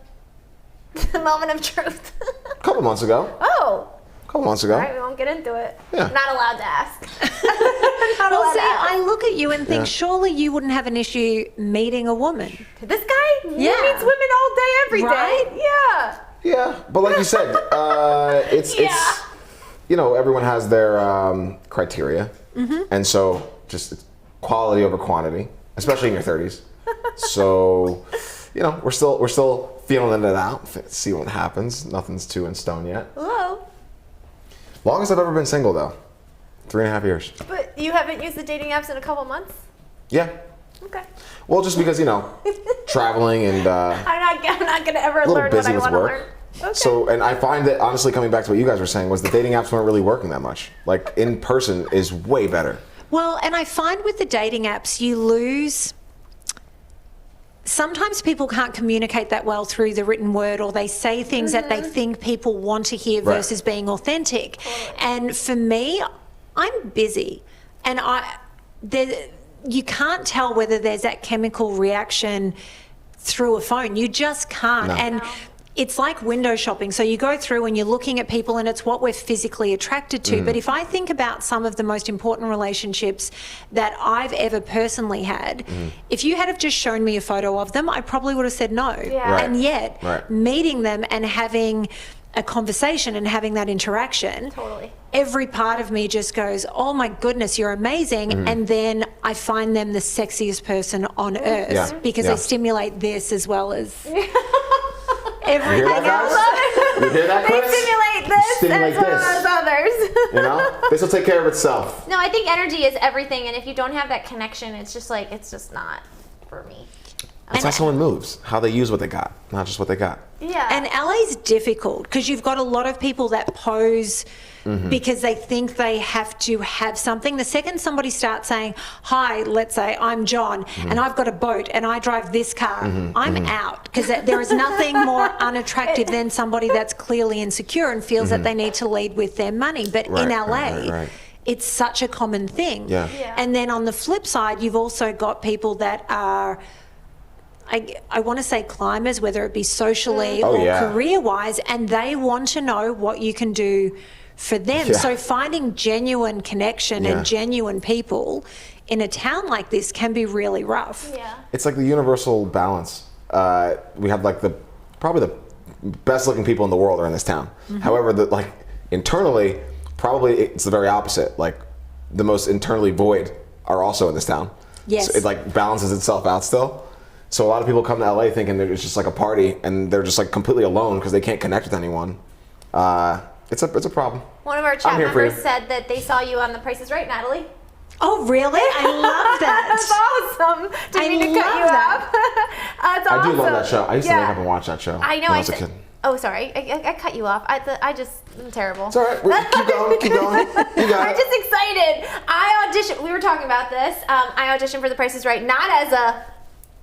S2: The moment of truth.
S1: A couple months ago.
S2: Oh.
S1: A couple months ago.
S2: All right, we won't get into it.
S1: Yeah.
S2: Not allowed to ask. Not
S6: Well,
S2: allowed
S6: see,
S2: to ask.
S6: I look at you and think,
S1: Yeah.
S6: surely you wouldn't have an issue meeting a woman.
S2: This guy? He
S6: Yeah.
S2: meets women all day, every day.
S6: Right?
S2: Yeah.
S1: Yeah, but like you said, it's everyone has their criteria, and so just it's quality over quantity, especially in your 30s. So, we're still feeling it out. See what happens. Nothing's too in stone yet.
S2: Hello.
S1: Longest I've ever been single though, 3.5 years.
S2: But you haven't used the dating apps in a couple months?
S1: Yeah.
S2: Okay.
S1: Well, just because traveling and
S2: I'm not gonna ever
S1: a little
S2: learn what
S1: busy
S2: I
S1: with
S2: want to
S1: work.
S2: learn. Okay.
S1: So, and I find that honestly, coming back to what you guys were saying, was the dating apps weren't really working that much. Like in person is way better.
S6: Well, and I find with the dating apps, you lose. Sometimes people can't communicate that well through the written word, or they say things that they think people want to hear
S1: Right.
S6: versus being authentic. And for me, I'm busy, and you can't tell whether there's that chemical reaction through a phone. You just can't.
S1: No.
S6: And it's like window shopping. So you go through and you're looking at people and it's what we're physically attracted to. But if I think about some of the most important relationships that I've ever personally had, if you had have just shown me a photo of them, I probably would have said no.
S2: Yeah. Right.
S6: And yet,
S1: Right.
S6: meeting them and having a conversation and having that interaction,
S2: Totally.
S6: every part of me just goes, oh my goodness, you're amazing. And then I find them the sexiest person on earth
S1: Yeah.
S6: because
S1: Yeah.
S6: they stimulate this as well as
S1: You
S6: everything
S1: hear that,
S6: else.
S1: guys? You hear that,
S2: They
S1: Chris?
S2: stimulate this
S1: Stimulate
S2: as well
S1: this.
S2: as others.
S1: This will take care of itself.
S2: No, I think energy is everything, and if you don't have that connection, it's just not for me.
S1: That's how someone moves. How they use what they got, not just what they got.
S2: Yeah.
S6: And LA's difficult because you've got a lot of people that pose because they think they have to have something. The second somebody starts saying, hi, let's say I'm John and I've got a boat and I drive this car, I'm out, because there is nothing more unattractive than somebody that's clearly insecure and feels that they need to lead with their money. But in
S1: Right,
S6: LA,
S1: right, right.
S6: it's such a common thing.
S1: Yeah.
S6: And then on the flip side, you've also got people that are, I want to say climbers, whether it be socially
S1: Oh,
S6: or
S1: yeah.
S6: career-wise, and they want to know what you can do for them.
S1: Yeah.
S6: So finding genuine connection
S1: Yeah.
S6: and genuine people in a town like this can be really rough.
S2: Yeah.
S1: It's like the universal balance. We have like probably the best looking people in the world are in this town. However, like internally, probably it's the very opposite. Like the most internally void are also in this town.
S6: Yes.
S1: So it like balances itself out still. So a lot of people come to LA thinking that it's just like a party, and they're just like completely alone because they can't connect with anyone. It's a problem.
S2: One of our chat
S1: I'm here for
S2: members
S1: you.
S2: said that they saw you on The Price is Right, Natalie.
S6: Oh, really? I love
S2: That's
S6: that.
S2: awesome. Didn't mean to cut
S6: love
S2: you
S6: that.
S2: off. That's
S1: I
S2: awesome.
S1: do love that show. I used to
S2: Yeah.
S1: wake up and watch that show.
S2: I know.
S1: When I was a kid.
S2: Oh, sorry. I cut you off. I'm terrible.
S1: It's all right. Keep going. Keep going. You got
S2: I'm
S1: it.
S2: just excited. I auditioned. We were talking about this. I auditioned for The Price is Right, not as a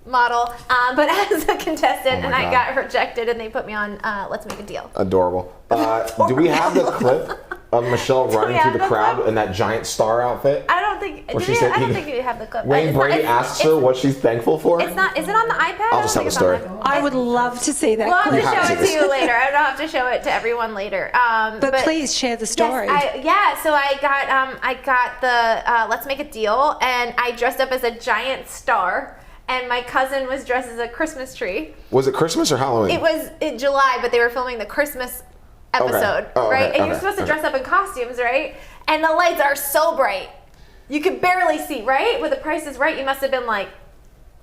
S2: model, but as a contestant,
S1: Oh
S2: and
S1: my
S2: I
S1: God.
S2: got rejected, and they put me on Let's Make a Deal.
S1: Adorable. Do we have the clip of Michelle running
S2: have
S1: through the
S2: the
S1: crowd
S2: clip?
S1: in that giant star outfit?
S2: I don't think.
S1: What
S2: I
S1: she said,
S2: don't
S1: he-
S2: think you have the clip.
S1: Wayne
S2: It's not-
S1: Brady
S2: it's-
S1: asks her what she's thankful for.
S2: It's not. Is it on the iPad?
S1: I'll just tell the story.
S6: I would love to see that
S2: We'll have
S6: clip.
S2: to
S1: have
S2: show
S1: to
S2: it
S1: see
S2: to you later. I don't have to show it to everyone later.
S6: But please share the story.
S2: Yes, so I got the Let's Make a Deal, and I dressed up as a giant star, and my cousin was dressed as a Christmas tree.
S1: Was it Christmas or Halloween?
S2: It was in July, but they were filming the Christmas episode,
S1: Oh, okay,
S2: right? And you're
S1: okay,
S2: supposed to
S1: okay.
S2: dress up in costumes, right? And the lights are so bright, you could barely see, right? With The Price is Right, you must have been like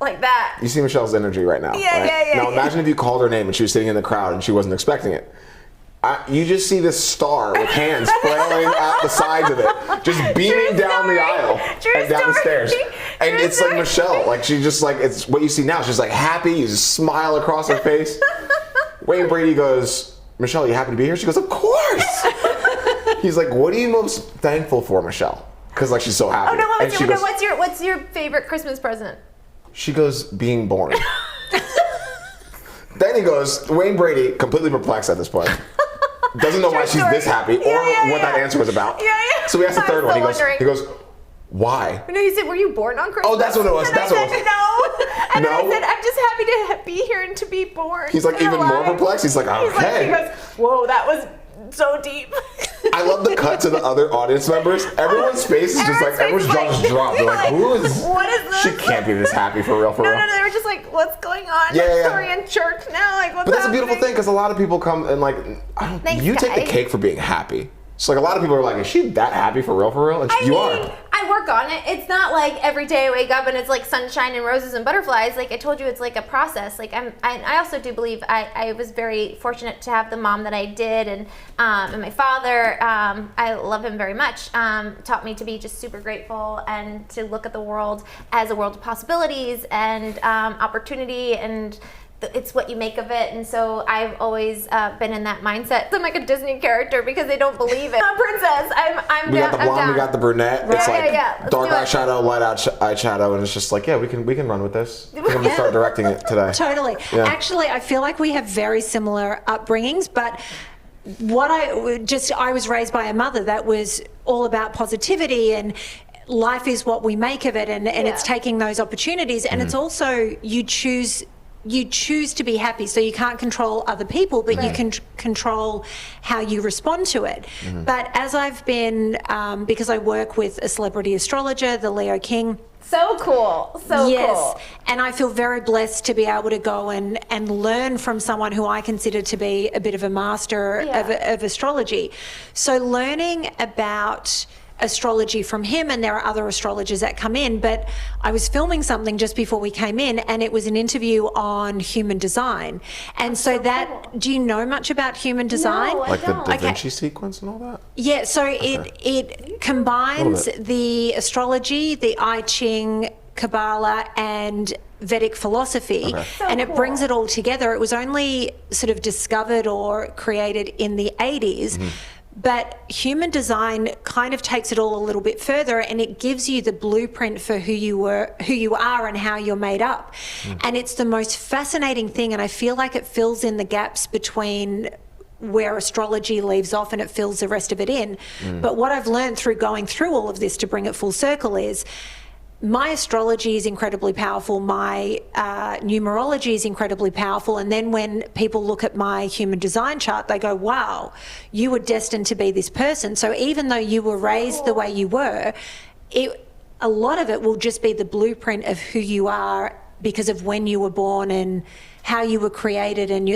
S2: that.
S1: You see Michelle's energy right now.
S2: Yeah,
S1: right?
S2: yeah.
S1: Now imagine if you called her name and she was sitting in the crowd and she wasn't expecting it. You just see this star with hands flailing out the sides of it, just beaming
S2: True
S1: down the
S2: story.
S1: aisle
S2: True
S1: and down the
S2: story.
S1: stairs. And
S2: True
S1: it's
S2: story.
S1: like Michelle, like she just like, it's what you see now. She's like happy, you just smile across her face. Wayne Brady goes, Michelle, you happy to be here? She goes, of course. He's like, what are you most thankful for, Michelle? Because like she's so happy.
S2: Oh no!
S1: And she goes,
S2: What's your favorite Christmas present?
S1: she goes, being born. Then he goes, Wayne Brady, completely perplexed at this point. Doesn't know why she's
S2: story.
S1: this happy or
S2: Yeah.
S1: what that answer was about.
S2: Yeah.
S1: So we asked the
S2: I
S1: third
S2: was
S1: one.
S2: still
S1: He goes, why?
S2: No, you said, were you born on Christmas?
S1: Oh, that's what it was.
S2: And
S1: That's
S2: I
S1: what it
S2: said,
S1: was.
S2: no. And then I
S1: No.
S2: said, I'm just happy to be here and to be born.
S1: He's like
S2: and
S1: even more
S2: alive.
S1: perplexed. He's like, okay.
S2: He goes, whoa, that was so deep.
S1: I love the cut to the other audience members. Everyone's face is just like, everyone's jaw just dropped. They're like, who is?
S2: What is this?
S1: She can't be this happy for real, for real.
S2: No, they were just like, what's going on?
S1: Yeah, yeah.
S2: Sorry, in church now, like what's
S1: But that's a beautiful
S2: happening?
S1: thing because a lot of people come and like,
S2: Thanks,
S1: you take the
S2: guys.
S1: cake for being happy. So like a lot of people are like, is she that happy for real? And you are.
S2: I work on it. It's not like every day I wake up and it's like sunshine and roses and butterflies. Like I told you, it's like a process. Like I also do believe I was very fortunate to have the mom that I did, and my father. I love him very much. Taught me to be just super grateful and to look at the world as a world of possibilities and opportunity, and it's what you make of it. And so I've always been in that mindset. I'm like a Disney character because they don't believe it. I'm a princess. I'm
S1: We
S2: down.
S1: got the
S2: I'm
S1: blonde,
S2: down.
S1: we got the brunette. It's
S2: Yeah,
S1: like
S2: yeah. Let's
S1: dark
S2: do it.
S1: eyeshadow, light eyeshadow, and it's just like, yeah, we can run with this. I think I'm gonna start directing it today.
S6: Totally.
S1: Yeah.
S6: Actually, I feel like we have very similar upbringings, but I was raised by a mother that was all about positivity, and life is what we make of it, and it's taking those opportunities, and it's also you choose to be happy. So you can't control other people, but you can control how you respond to it. But as I've been, because I work with a celebrity astrologer, the Leo King.
S2: So cool. So cool.
S6: And I feel very blessed to be able to go and learn from someone who I consider to be a bit of a master of astrology. So learning about astrology from him, and there are other astrologers that come in, but I was filming something just before we came in, and it was an interview on human design. And so that, do you know much about human design?
S2: No, I
S1: Like the
S2: don't.
S1: Da
S6: Okay.
S1: Vinci sequence and all that?
S6: Yeah, so it combines
S1: Little bit.
S6: the astrology, the I Ching, Kabbalah, and Vedic philosophy,
S1: Okay.
S6: and it
S2: cool.
S6: brings it all together. It was only sort of discovered or created in the 80s. But human design kind of takes it all a little bit further, and it gives you the blueprint for who you are and how you're made up. And it's the most fascinating thing, and I feel like it fills in the gaps between where astrology leaves off and it fills the rest of it in. But what I've learned through going through all of this to bring it full circle is my astrology is incredibly powerful, my numerology is incredibly powerful, and then when people look at my human design chart, they go, wow, you were destined to be this person. So even though you were raised the way you were, a lot of it will just be the blueprint of who you are because of when you were born and how you were created and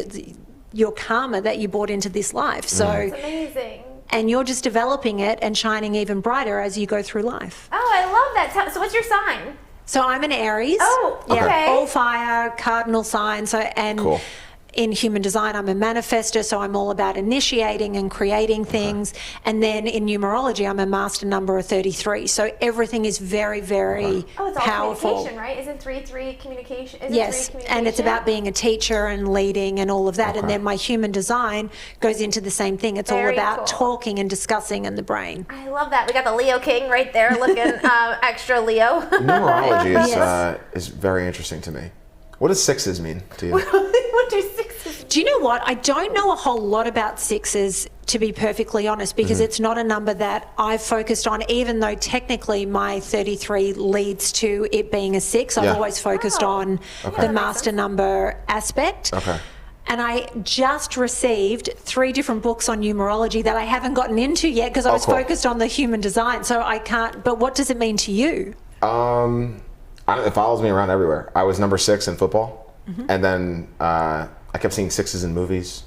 S6: your karma that you brought into this life. So
S2: It's amazing.
S6: and you're just developing it and shining even brighter as you go through life.
S2: Oh, I love that. So what's your sign?
S6: So I'm an Aries.
S2: Oh, okay.
S6: All fire, cardinal sign. So and
S1: Cool.
S6: in human design, I'm a manifestor, so I'm all about initiating and creating things. And then in numerology, I'm a master number of 33. So everything is very, very
S2: Oh, it's all
S6: powerful.
S2: communication, right? Isn't 3 communication? Isn't
S6: Yes,
S2: 3
S6: and it's about being a teacher and leading and all of that. And
S1: Okay.
S6: then my human design goes into the same thing. It's all
S2: Very
S6: about
S2: cool.
S6: talking and discussing in the brain.
S2: I love that. We got the Leo King right there looking extra Leo.
S1: Numerology
S6: Yes.
S1: is very interesting to me. What does sixes mean to you?
S2: What do 6s?
S6: Do you know what? I don't know a whole lot about sixes, to be perfectly honest, because it's not a number that I've focused on, even though technically my 33 leads to it being a 6. I've
S1: Yeah.
S6: always focused
S2: Oh.
S6: on the master number aspect.
S1: Okay.
S6: And I just received 3 different books on numerology that I haven't gotten into yet because I was
S1: cool.
S6: focused on the human design. So I can't, but what does it mean to you?
S1: It follows me around everywhere. I was number 6 in football, and then I kept seeing 6s in movies.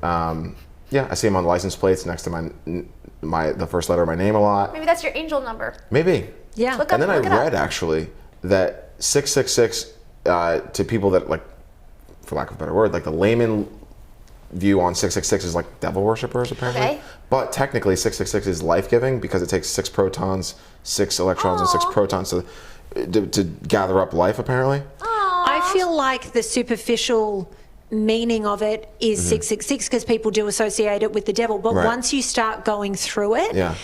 S1: Yeah, I see them on license plates next to the first letter of my name a lot.
S2: Maybe that's your angel number.
S1: Maybe.
S6: Yeah.
S2: Look
S1: And then I
S2: look it up.
S1: read actually that 666 to people that, like, for lack of a better word, like the layman view on 666 is like devil worshippers apparently.
S2: Okay.
S1: But technically 666 is life-giving because it takes 6 protons, 6 electrons, and 6 protons to gather up life apparently.
S6: I feel like the superficial meaning of it is 666 because people do associate it with the devil. But
S1: Right.
S6: once you start going through it,
S1: Yeah.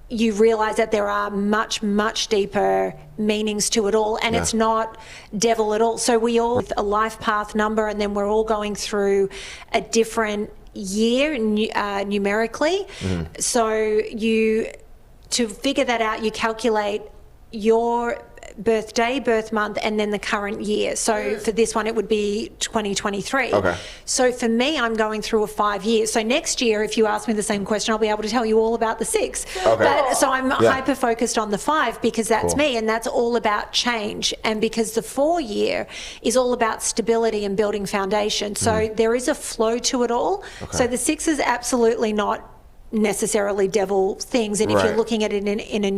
S6: you realize that there are much, much deeper meanings to it all. And
S1: Yeah.
S6: it's not devil at all. So we all have a life path number and then we're all going through a different year numerically. So to figure that out, you calculate your birthday, birth month, and then the current year. So for this one, it would be 2023.
S1: Okay.
S6: So for me, I'm going through a 5 years. So next year, if you ask me the same question, I'll be able to tell you all about the 6.
S1: Okay.
S6: But, so I'm
S1: Yeah.
S6: hyper focused on the 5 because that's
S1: Cool.
S6: me, and that's all about change. And because the 4 year is all about stability and building foundation. So there is a flow to it all. So the 6 is absolutely not necessarily devil things, and if
S1: Right.
S6: you're looking at it in a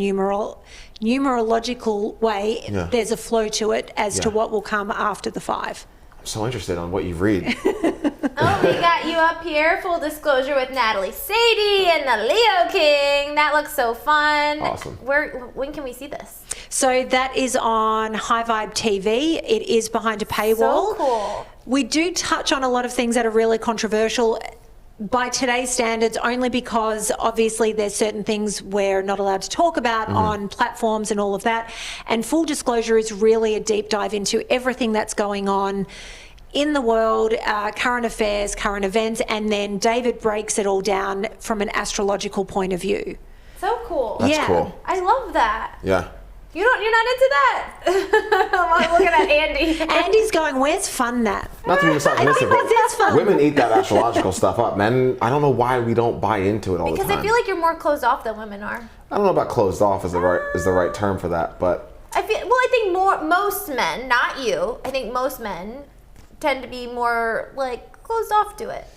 S6: numerological way,
S1: Yeah.
S6: there's a flow to it as to
S1: Yeah.
S6: what will come after the 5.
S1: I'm so interested on what you read.
S2: Oh, we got you up here. Full disclosure with Natalie Sadie and the Leo King. That looks so fun.
S1: Awesome.
S2: When can we see this?
S6: So that is on High Vibe TV. It is behind a paywall.
S2: So cool.
S6: We do touch on a lot of things that are really controversial by today's standards, only because obviously there's certain things we're not allowed to talk about on platforms and all of that. And full disclosure is really a deep dive into everything that's going on in the world, current affairs, current events, and then David breaks it all down from an astrological point of view.
S2: So cool.
S1: That's
S6: Yeah.
S1: cool.
S2: I love that.
S1: Yeah.
S2: You're not into that. I'm looking at Andy.
S6: Andy's going, where's fun that?
S1: Not to be misogynistic, but
S6: That's fun.
S1: women eat that astrological stuff up. Men, I don't know why we don't buy into it all
S2: Because
S1: the time.
S2: I feel like you're more closed off than women are.
S1: I don't know about closed off is the right term for that, but
S2: I think most men, not you. I think most men tend to be more like closed off to it.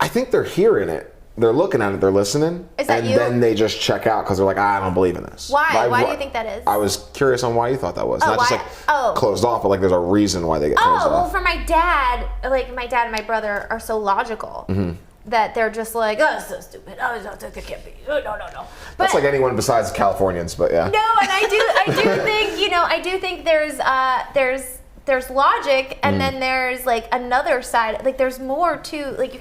S1: I think they're hearing it. They're looking at it, they're listening,
S2: Is that
S1: and
S2: you?
S1: then they just check out because they're like, I don't believe in this.
S2: Why? Why do you think that is?
S1: I was curious on why you thought that was.
S2: Oh,
S1: Not just
S2: why?
S1: like
S2: Oh.
S1: closed off, but like there's a reason why they get closed
S2: Oh, well,
S1: off.
S2: for my dad, like my dad and my brother are so logical that they're just like, oh, it's so stupid. Oh, it can't be. Oh, no. But,
S1: That's like anyone besides Californians, but yeah.
S2: no, and I do think, I do think there's logic, and then there's like another side. Like there's more to, like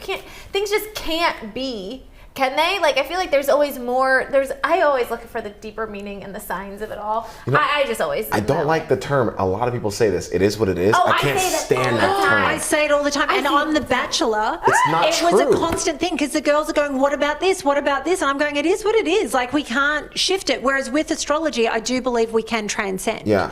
S2: things just can't be Can they? Like, I feel like there's always more. I always look for the deeper meaning and the signs of it all. I just always.
S1: I don't like the term. A lot of people say this. It is what it is.
S2: Oh,
S1: I can't
S2: say that
S1: stand
S2: all
S1: that
S2: the
S1: term.
S2: time.
S6: I say it all the time. And on The Bachelor,
S1: It's not
S6: it was a
S1: true.
S6: constant thing because the girls are going, what about this? What about this? And I'm going, it is what it is. Like, we can't shift it. Whereas with astrology, I do believe we can transcend.
S1: Yeah.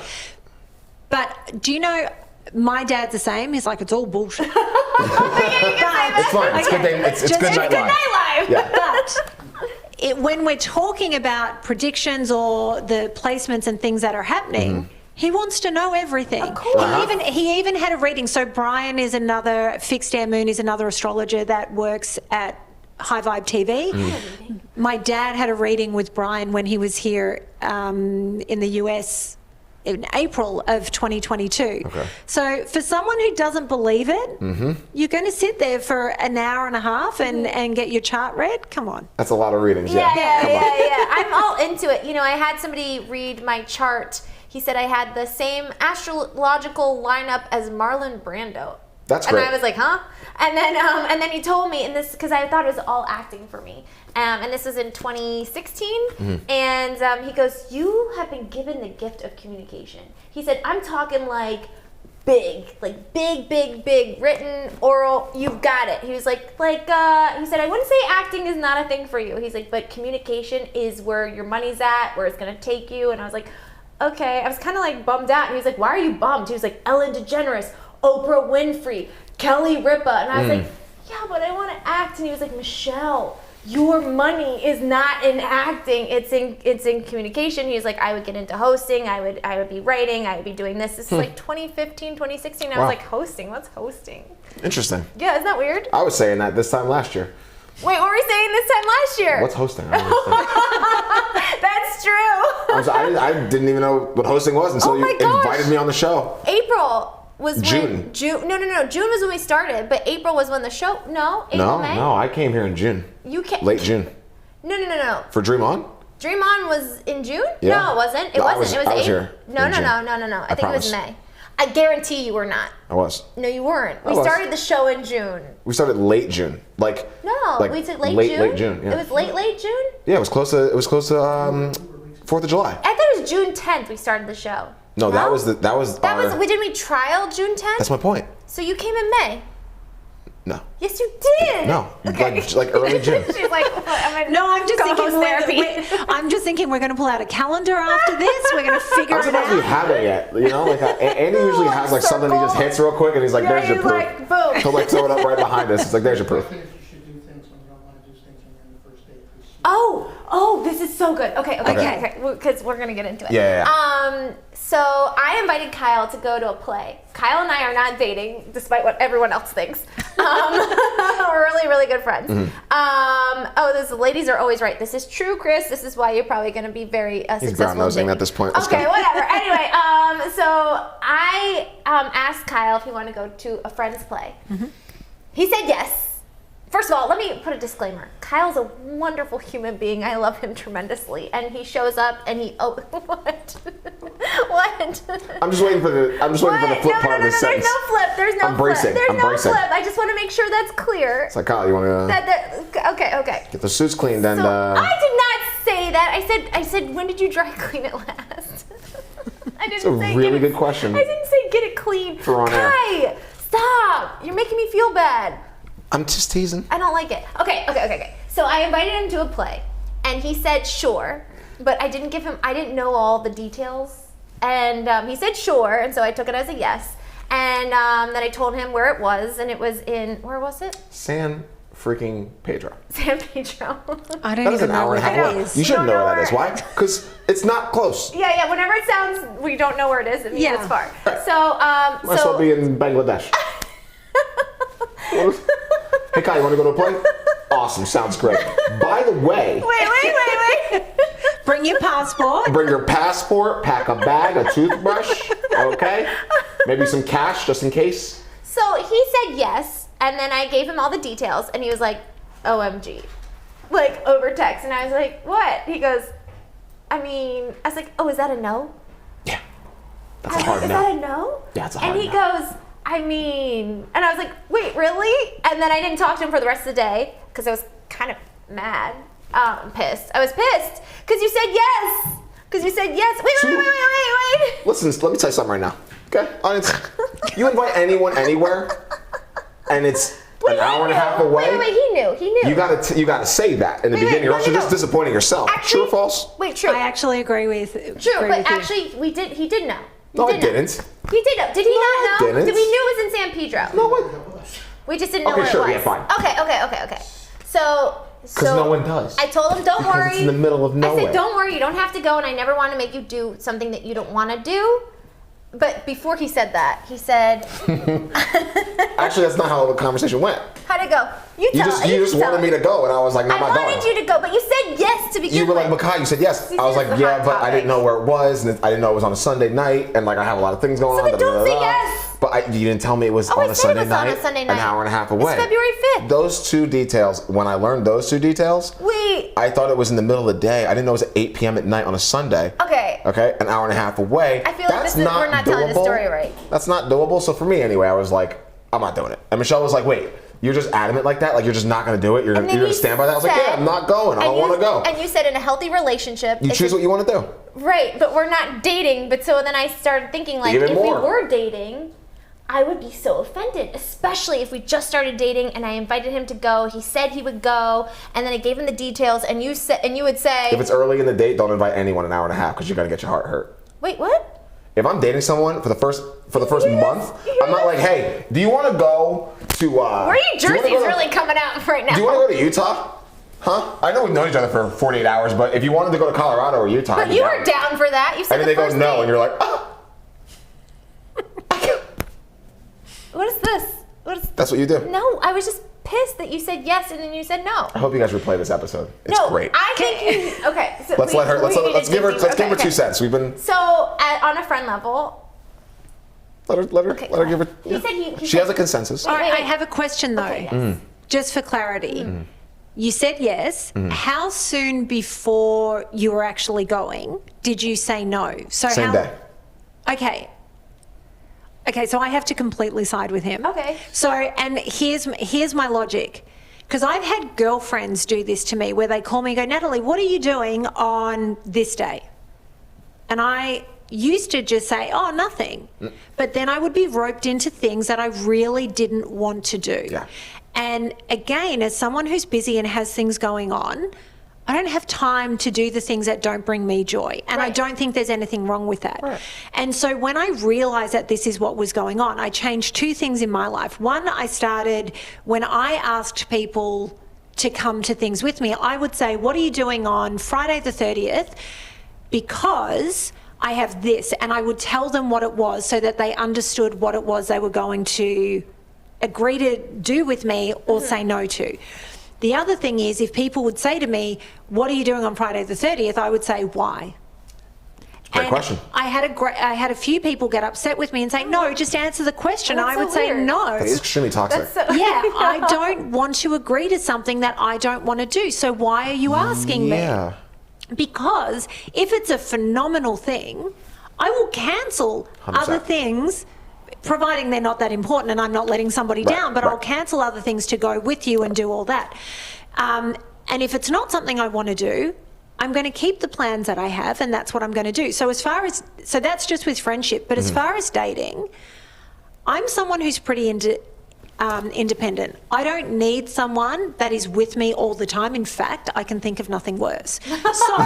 S6: But do you know, my dad's the same. He's like, it's all bullshit.
S1: It's fine. It's good. It's
S6: Just-
S1: good night live.
S2: Live.
S1: Yeah.
S6: But when we're talking about predictions or the placements and things that are happening, he wants to know everything. Of
S2: course.
S6: He even had a reading. So Brian is another, Fixed Air Moon is another astrologer that works at High Vibe TV. My dad had a reading with Brian when he was here in the US in April of 2022.
S1: Okay.
S6: So for someone who doesn't believe it, you're going to sit there for an hour and a half and get your chart read? Come on.
S1: That's a lot of readings.
S2: Yeah.
S1: Come on.
S2: I'm all into it. You know, I had somebody read my chart. He said I had the same astrological lineup as Marlon Brando.
S1: That's
S2: And
S1: great.
S2: I was like, huh? And then he told me, and this because I thought it was all acting for me. And this was in 2016. And he goes, "You have been given the gift of communication." He said, "I'm talking like big, written, oral. You've got it." He was like, he said, "I wouldn't say acting is not a thing for you." He's like, "But communication is where your money's at, where it's gonna take you." And I was like, okay. I was kind of like bummed out. And he was like, "Why are you bummed?" He was like, "Ellen DeGeneres, Oprah Winfrey, Kelly Ripa." And I was like, "Yeah, but I want to act." And he was like, "Michelle, your money is not in acting, it's in communication." He was like, "I would get into hosting, I would be writing, I would be doing this." This is like 2015, 2016. I
S1: Wow.
S2: was like, hosting? What's hosting?
S1: Interesting.
S2: Yeah, isn't that weird?
S1: I was saying that this time last year.
S2: Wait, what were we saying this time last year?
S1: What's hosting? I don't understand.
S2: That's true.
S1: I didn't even know what hosting was until
S2: Oh my
S1: you
S2: gosh.
S1: invited me on the show.
S2: April was when
S1: June.
S2: No. June was when we started, but April was when the show. No, April, May.
S1: No, I came here in June.
S2: You can't.
S1: Late June.
S2: No.
S1: For Dream On?
S2: Dream On was in June?
S1: Yeah.
S2: No, it wasn't. It
S1: No, I
S2: wasn't.
S1: was-
S2: It was
S1: I was
S2: April.
S1: here
S2: No.
S1: in June.
S2: I think it was
S1: promise.
S2: May. I guarantee you were not.
S1: I was.
S2: No, you weren't. We
S1: was.
S2: started the show in June.
S1: We started late June. Like
S2: We took late June.
S1: Late June. Yeah.
S2: It was late June.
S1: Yeah, it was close to 4th of July.
S2: I thought it was June 10th. We started the show.
S1: No, that was
S2: That
S1: our,
S2: was. Didn't we trial June 10th?
S1: That's my point.
S2: So you came in May.
S1: No.
S2: Yes, you did.
S1: No.
S2: Okay.
S1: Like early June.
S2: She's like, I'm
S6: No, I'm just thinking
S2: therapy.
S6: I'm just thinking we're going to pull out a calendar after this. We're going to figure
S1: I'm
S6: it
S1: surprised we
S6: out.
S1: haven't yet. You know, like Andy usually has like something he just hits real quick and he's like,
S2: Yeah,
S1: "There's your
S2: he's
S1: proof."
S2: like, boom.
S1: He'll like throw it up right behind us. It's like, "There's your proof."
S3: I think you should do things when you don't want to do things when you're in the first date. 'Cause
S2: Oh, this is so good. Okay.
S1: Okay.
S2: Because we're gonna get into it.
S1: Yeah.
S2: So I invited Kyle to go to a play. Kyle and I are not dating, despite what everyone else thinks. We're really, really good friends. Those ladies are always right. This is true, Chris. This is why you're probably gonna be very
S1: He's
S2: successful.
S1: brown nosing
S2: in
S1: at this point. Let's
S2: Okay,
S1: go.
S2: whatever. Anyway, so I asked Kyle if he wanted to go to a friend's play. He said yes. First of all, let me put a disclaimer. Kyle's a wonderful human being. I love him tremendously. And he shows up and he what? What?
S1: I'm just waiting for the flip part of this sentence.
S2: There's no flip. There's no
S1: I'm bracing.
S2: flip. There's
S1: I'm
S2: no
S1: bracing.
S2: flip. I just want to make sure that's clear.
S1: It's like, "Kyle, you want to
S2: Okay.
S1: get the suits cleaned and
S2: So I did not say that. I said when did you dry clean it last? I didn't
S1: It's a
S2: say
S1: really
S2: get it-
S1: good question.
S2: I didn't say get it clean.
S1: For on air.
S2: Kai, stop. You're making me feel bad.
S1: I'm just teasing."
S2: I don't like it. Okay. So I invited him to a play, and he said sure, but I didn't know all the details, and he said sure, and so I took it as a yes, and then I told him where it was, and it was where was it?
S1: San freaking Pedro.
S2: San Pedro.
S6: I don't
S1: That is
S6: even
S1: an
S6: know
S1: hour
S6: where
S1: and a half
S6: that
S1: away.
S6: is.
S1: You should
S2: don't
S1: know
S2: know
S1: where that is.
S2: where-
S1: Why? Because it's not close.
S2: Yeah, whenever it sounds we don't know where it is, it means
S6: Yeah.
S2: it's far.
S1: Right.
S2: So,
S1: Might as well be in Bangladesh. Hey, Kyle, you want to go to a play? Awesome, sounds great. By the way,
S2: Wait.
S6: Bring your passport.
S1: bring your passport, pack a bag, a toothbrush, okay? Maybe some cash just in case.
S2: So he said yes, and then I gave him all the details, and he was like, OMG. Like, over text. And I was like, what? He goes, I was like, oh, is that a no?
S1: Yeah, that's
S2: I
S1: a
S2: was
S1: hard
S2: like, is
S1: no.
S2: that a no?
S1: Yeah, it's a hard
S2: And he
S1: no.
S2: goes, and I was like, wait, really? And then I didn't talk to him for the rest of the day, because I was kind of mad. I'm pissed. I was pissed because you said yes. Because you said yes. Wait.
S1: Listen, let me tell you something right now. Okay, audience. You invite anyone anywhere, and it's an hour and a half away.
S2: Wait, he knew.
S1: You gotta say that in the beginning, or else you're just disappointing yourself.
S2: Actually,
S1: true or false?
S2: Wait, true.
S6: I actually agree with
S2: True,
S6: agree
S2: but
S6: with you.
S2: actually, he did know.
S1: No, I didn't.
S2: He did know. Did he not know?
S1: didn't.
S2: Did we knew it was in San Pedro?
S1: No, what?
S2: We just didn't know
S1: Okay,
S2: where
S1: sure,
S2: it
S1: yeah,
S2: was.
S1: fine.
S2: Okay. So.
S1: Because no one does.
S2: I told him, don't
S1: Because
S2: worry.
S1: it's in the middle of
S2: I
S1: nowhere.
S2: said, don't worry, you don't have to go, and I never want to make you do something that you don't want to do. But before he said that, he said,
S1: Actually, that's not how the conversation went.
S2: how'd it go? You
S1: You
S2: tell
S1: just wanted me to go, and I was like, no, I'm
S2: I
S1: not going.
S2: wanted you to go, but you said yes to begin
S1: You were
S2: with.
S1: like, Makai, you said yes.
S2: See,
S1: I was
S2: this
S1: like,
S2: is a
S1: yeah,
S2: hot
S1: but I didn't
S2: topic.
S1: know where it was, and I didn't know it was on a Sunday night, and like I have a lot of things going
S2: So
S1: on.
S2: then don't say yes.
S1: But you didn't tell me it was
S2: Oh, I
S1: on a
S2: said it
S1: Sunday
S2: was on
S1: night,
S2: a Sunday
S1: an
S2: night.
S1: hour and a half
S2: It's
S1: away.
S2: February 5th.
S1: Those two details, when I learned those two details,
S2: Wait.
S1: I thought it was in the middle of the day. I didn't know it was at 8 p.m. at night on a Sunday.
S2: Okay.
S1: Okay, an hour and a half away.
S2: I feel like
S1: That's
S2: we're not telling the
S1: doable.
S2: story right.
S1: That's not doable. So for me, anyway, I was like, I'm not doing it. And Michelle was like, wait, you're just adamant like that? Like you're just not going to do it? You're
S2: And
S1: going
S2: then
S1: to
S2: you
S1: stand by that? I was like,
S2: said-
S1: yeah, I'm not going. I don't want to go.
S2: And you said in a healthy relationship.
S1: You choose what you want to do.
S2: Right, but we're not dating. But so then I started thinking, like,
S1: Even
S2: if
S1: more.
S2: we were dating, I would be so offended, especially if we just started dating and I invited him to go. He said he would go, and then I gave him the details, and you said, and you would say,
S1: If it's early in the date, don't invite anyone an hour and a half because you're going to get your heart hurt.
S2: wait, what?
S1: If I'm dating someone for the first month, I'm not like, hey, do you want to go to?
S2: Where are you
S1: do you wanna
S2: jerseys
S1: go to-
S2: really coming out right now?
S1: Do you want to go to Utah? Huh? I know we've known each other for 48 hours, but if you wanted to go to Colorado or Utah,
S2: But
S1: I'd be
S2: you
S1: down.
S2: were down for that. You said
S1: And then
S2: the
S1: they go
S2: first
S1: no,
S2: date.
S1: and you're like, oh.
S2: What is this? What is?
S1: That's what you do.
S2: No, I was just pissed that you said yes and then you said no.
S1: I hope you guys replay this episode. It's
S2: No,
S1: great.
S2: I think you, okay. So
S1: Let's let her. Let's give her 2 cents. We've been.
S2: So on a friend level,
S1: Let her
S2: Okay,
S1: give her.
S2: he said he
S1: She
S2: said-
S1: has a consensus.
S6: All right,
S2: Wait.
S6: I have a question though,
S2: Okay, yes.
S6: just for clarity.
S1: Mm-hmm.
S6: You said yes. How soon before you were actually going did you say no? So
S1: Same
S6: how,
S1: day.
S6: Okay. Okay, so I have to completely side with him.
S2: Okay.
S6: So, and here's my logic. Because I've had girlfriends do this to me where they call me and go, Natalie, what are you doing on this day? And I used to just say, oh, nothing. But then I would be roped into things that I really didn't want to do.
S1: Yeah.
S6: And again, as someone who's busy and has things going on, I don't have time to do the things that don't bring me joy. And I
S2: Right.
S6: don't think there's anything wrong with that.
S1: Right.
S6: And so when I realized that this is what was going on, I changed two things in my life. One, I started when I asked people to come to things with me, I would say, what are you doing on Friday the 30th? Because I have this. And I would tell them what it was so that they understood what it was they were going to agree to do with me or say no to. The other thing is, if people would say to me, what are you doing on Friday the 30th? I would say, why?
S1: Great question.
S6: I had a few people get upset with me and say, no, just answer the question.
S2: That's
S6: I
S2: so
S6: would say,
S2: weird.
S6: no.
S1: That's extremely toxic.
S2: That's so,
S6: Yeah, I don't want to agree to something that I don't want to do. So why are you asking me?
S1: Yeah.
S6: Because if it's a phenomenal thing, I will cancel
S1: 100%.
S6: other things, providing they're not that important and I'm not letting somebody
S1: Right,
S6: down, but
S1: right.
S6: I'll cancel other things to go with you and do all that. And if it's not something I want to do, I'm going to keep the plans that I have, and that's what I'm going to do. So so that's just with friendship. But as
S1: Mm-hmm.
S6: far as dating, I'm someone who's pretty independent. I don't need someone that is with me all the time. In fact, I can think of nothing worse. So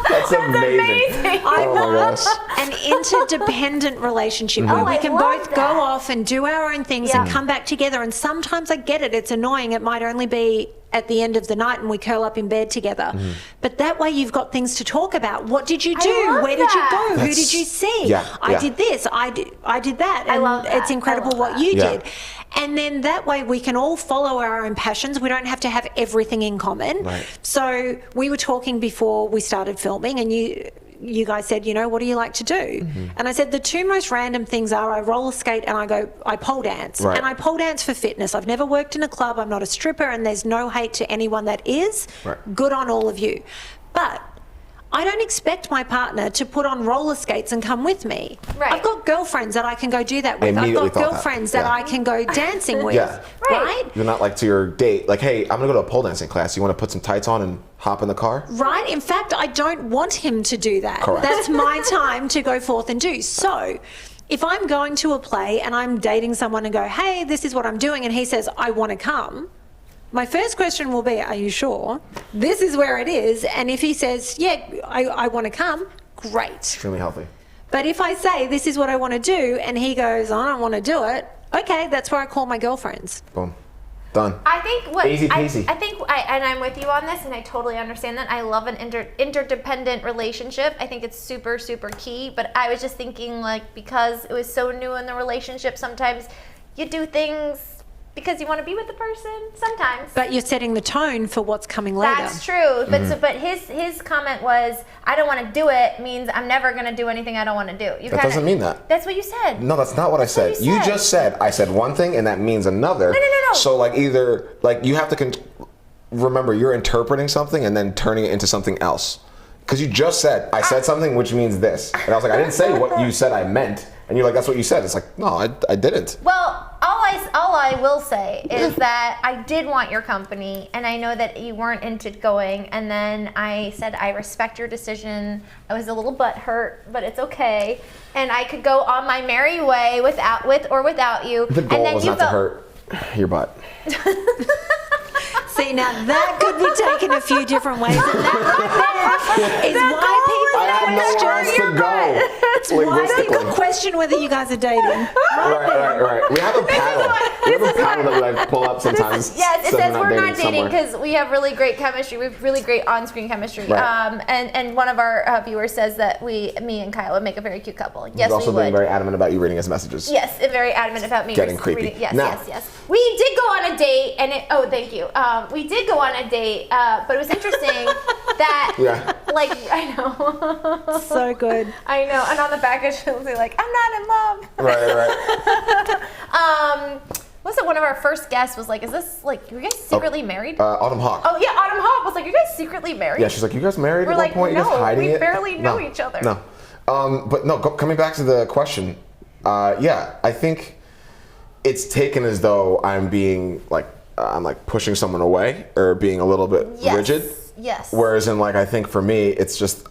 S1: That's amazing.
S6: I
S1: Oh my
S6: want
S1: gosh.
S6: an interdependent relationship where
S2: Oh,
S6: we
S2: I
S6: can
S2: love
S6: both
S2: that.
S6: go off and do our own things and
S2: Yeah.
S6: come back together. And sometimes I get it. It's annoying. It might only be at the end of the night and we curl up in bed together. But that way you've got things to talk about. What did you do?
S2: love
S6: Where did you
S2: that.
S6: go? Who
S1: That's-
S6: did you see?
S1: yeah,
S6: I
S1: yeah.
S6: did this. I did that.
S2: I
S6: And
S2: love that.
S6: it's incredible
S2: I love
S6: what
S2: that.
S6: you
S1: Yeah.
S6: did. And then that way we can all follow our own passions. We don't have to have everything in common.
S1: Right.
S6: So we were talking before we started filming, and you guys said, what do you like to do?
S1: Mm-hmm.
S6: And I said, the two most random things are I roller skate and I pole dance.
S1: Right.
S6: And I pole dance for fitness. I've never worked in a club. I'm not a stripper, and there's no hate to anyone that is.
S1: Right.
S6: Good on all of you. But I don't expect my partner to put on roller skates and come with me.
S2: Right.
S6: I've got girlfriends that I can go do that with. I've
S1: immediately
S6: got
S1: thought that.
S6: girlfriends that
S1: Yeah.
S6: I can go dancing with.
S1: Yeah.
S6: Right?
S1: You're not like to your date, like, hey, I'm gonna go to a pole dancing class. You want to put some tights on and hop in the car?
S6: Right? In fact, I don't want him to do that.
S1: Correct.
S6: That's my time to go forth and do. So, if I'm going to a play and I'm dating someone and go, hey, this is what I'm doing, and he says, I want to come, my first question will be, are you sure? This is where it is. And if he says, yeah, I want to come, great.
S1: Extremely healthy.
S6: But if I say, this is what I want to do, and he goes, I don't want to do it, okay, that's where I call my girlfriends.
S1: Boom. Done.
S2: I think what
S1: Easy peasy.
S2: I think and I'm with you on this, and I totally understand that. I love an interdependent relationship. I think it's super, super key. But I was just thinking, like, because it was so new in the relationship, sometimes you do things because you want to be with the person. Sometimes.
S6: But you're setting the tone for what's coming later.
S2: That's true. But
S1: Mm-hmm.
S2: but his comment was, I don't want to do it means I'm never going to do anything I don't want to do. You
S1: That doesn't mean that.
S2: That's what you said.
S1: No, that's not what I said.
S2: what you
S1: You
S2: said.
S1: just said I said one thing and that means another.
S2: No.
S1: So like either like you have to remember you're interpreting something and then turning it into something else. Because you just said I said something which means this, and I was like I didn't say what you said I meant, and you're like that's what you said. It's like no, I didn't.
S2: Well, all I will say is that I did want your company, and I know that you weren't into going. And then I said I respect your decision. I was a little butthurt, but it's okay. And I could go on my merry way with or without you.
S1: The goal
S2: and then
S1: was
S2: you
S1: not to
S2: felt-
S1: hurt your butt.
S6: See, now that could be taken a few different ways, and that right there is why people
S1: I have nowhere else to go.
S6: why people
S1: Linguistically.
S6: question whether you guys are dating.
S1: Right. We have a paddle. We have a paddle that we like pull up sometimes.
S2: Yes, it says we're not dating
S1: somewhere.
S2: because we have really great chemistry. We have really great on-screen chemistry.
S1: Right.
S2: And one of our viewers says that me and Kyle would make a very cute couple. Yes,
S1: He's also
S2: we would.
S1: being very adamant about you reading his messages.
S2: Yes, very adamant about me
S1: Getting creepy.
S2: reading. Yes,
S1: Now-
S2: yes. We did go on a date, and thank you. We did go on a date, but it was interesting that,
S1: Yeah.
S2: like, I know,
S6: So good.
S2: I know, and on the back it should say like, I'm not in love.
S1: Right.
S2: Was it one of our first guests was like, is this like, you guys secretly married?
S1: Autumn Hawk.
S2: Oh yeah, Autumn Hawk was like, you guys secretly married?
S1: Yeah, she's like, you guys married
S2: We're
S1: at
S2: like,
S1: one point? You guys
S2: no,
S1: hiding
S2: we
S1: it?
S2: barely know
S1: No.
S2: each other.
S1: No. But no, coming back to the question, yeah, I think it's taken as though I'm being like, I'm like pushing someone away or being a little bit
S2: Yes.
S1: rigid.
S2: Yes.
S1: Whereas in like, I think for me, it's just,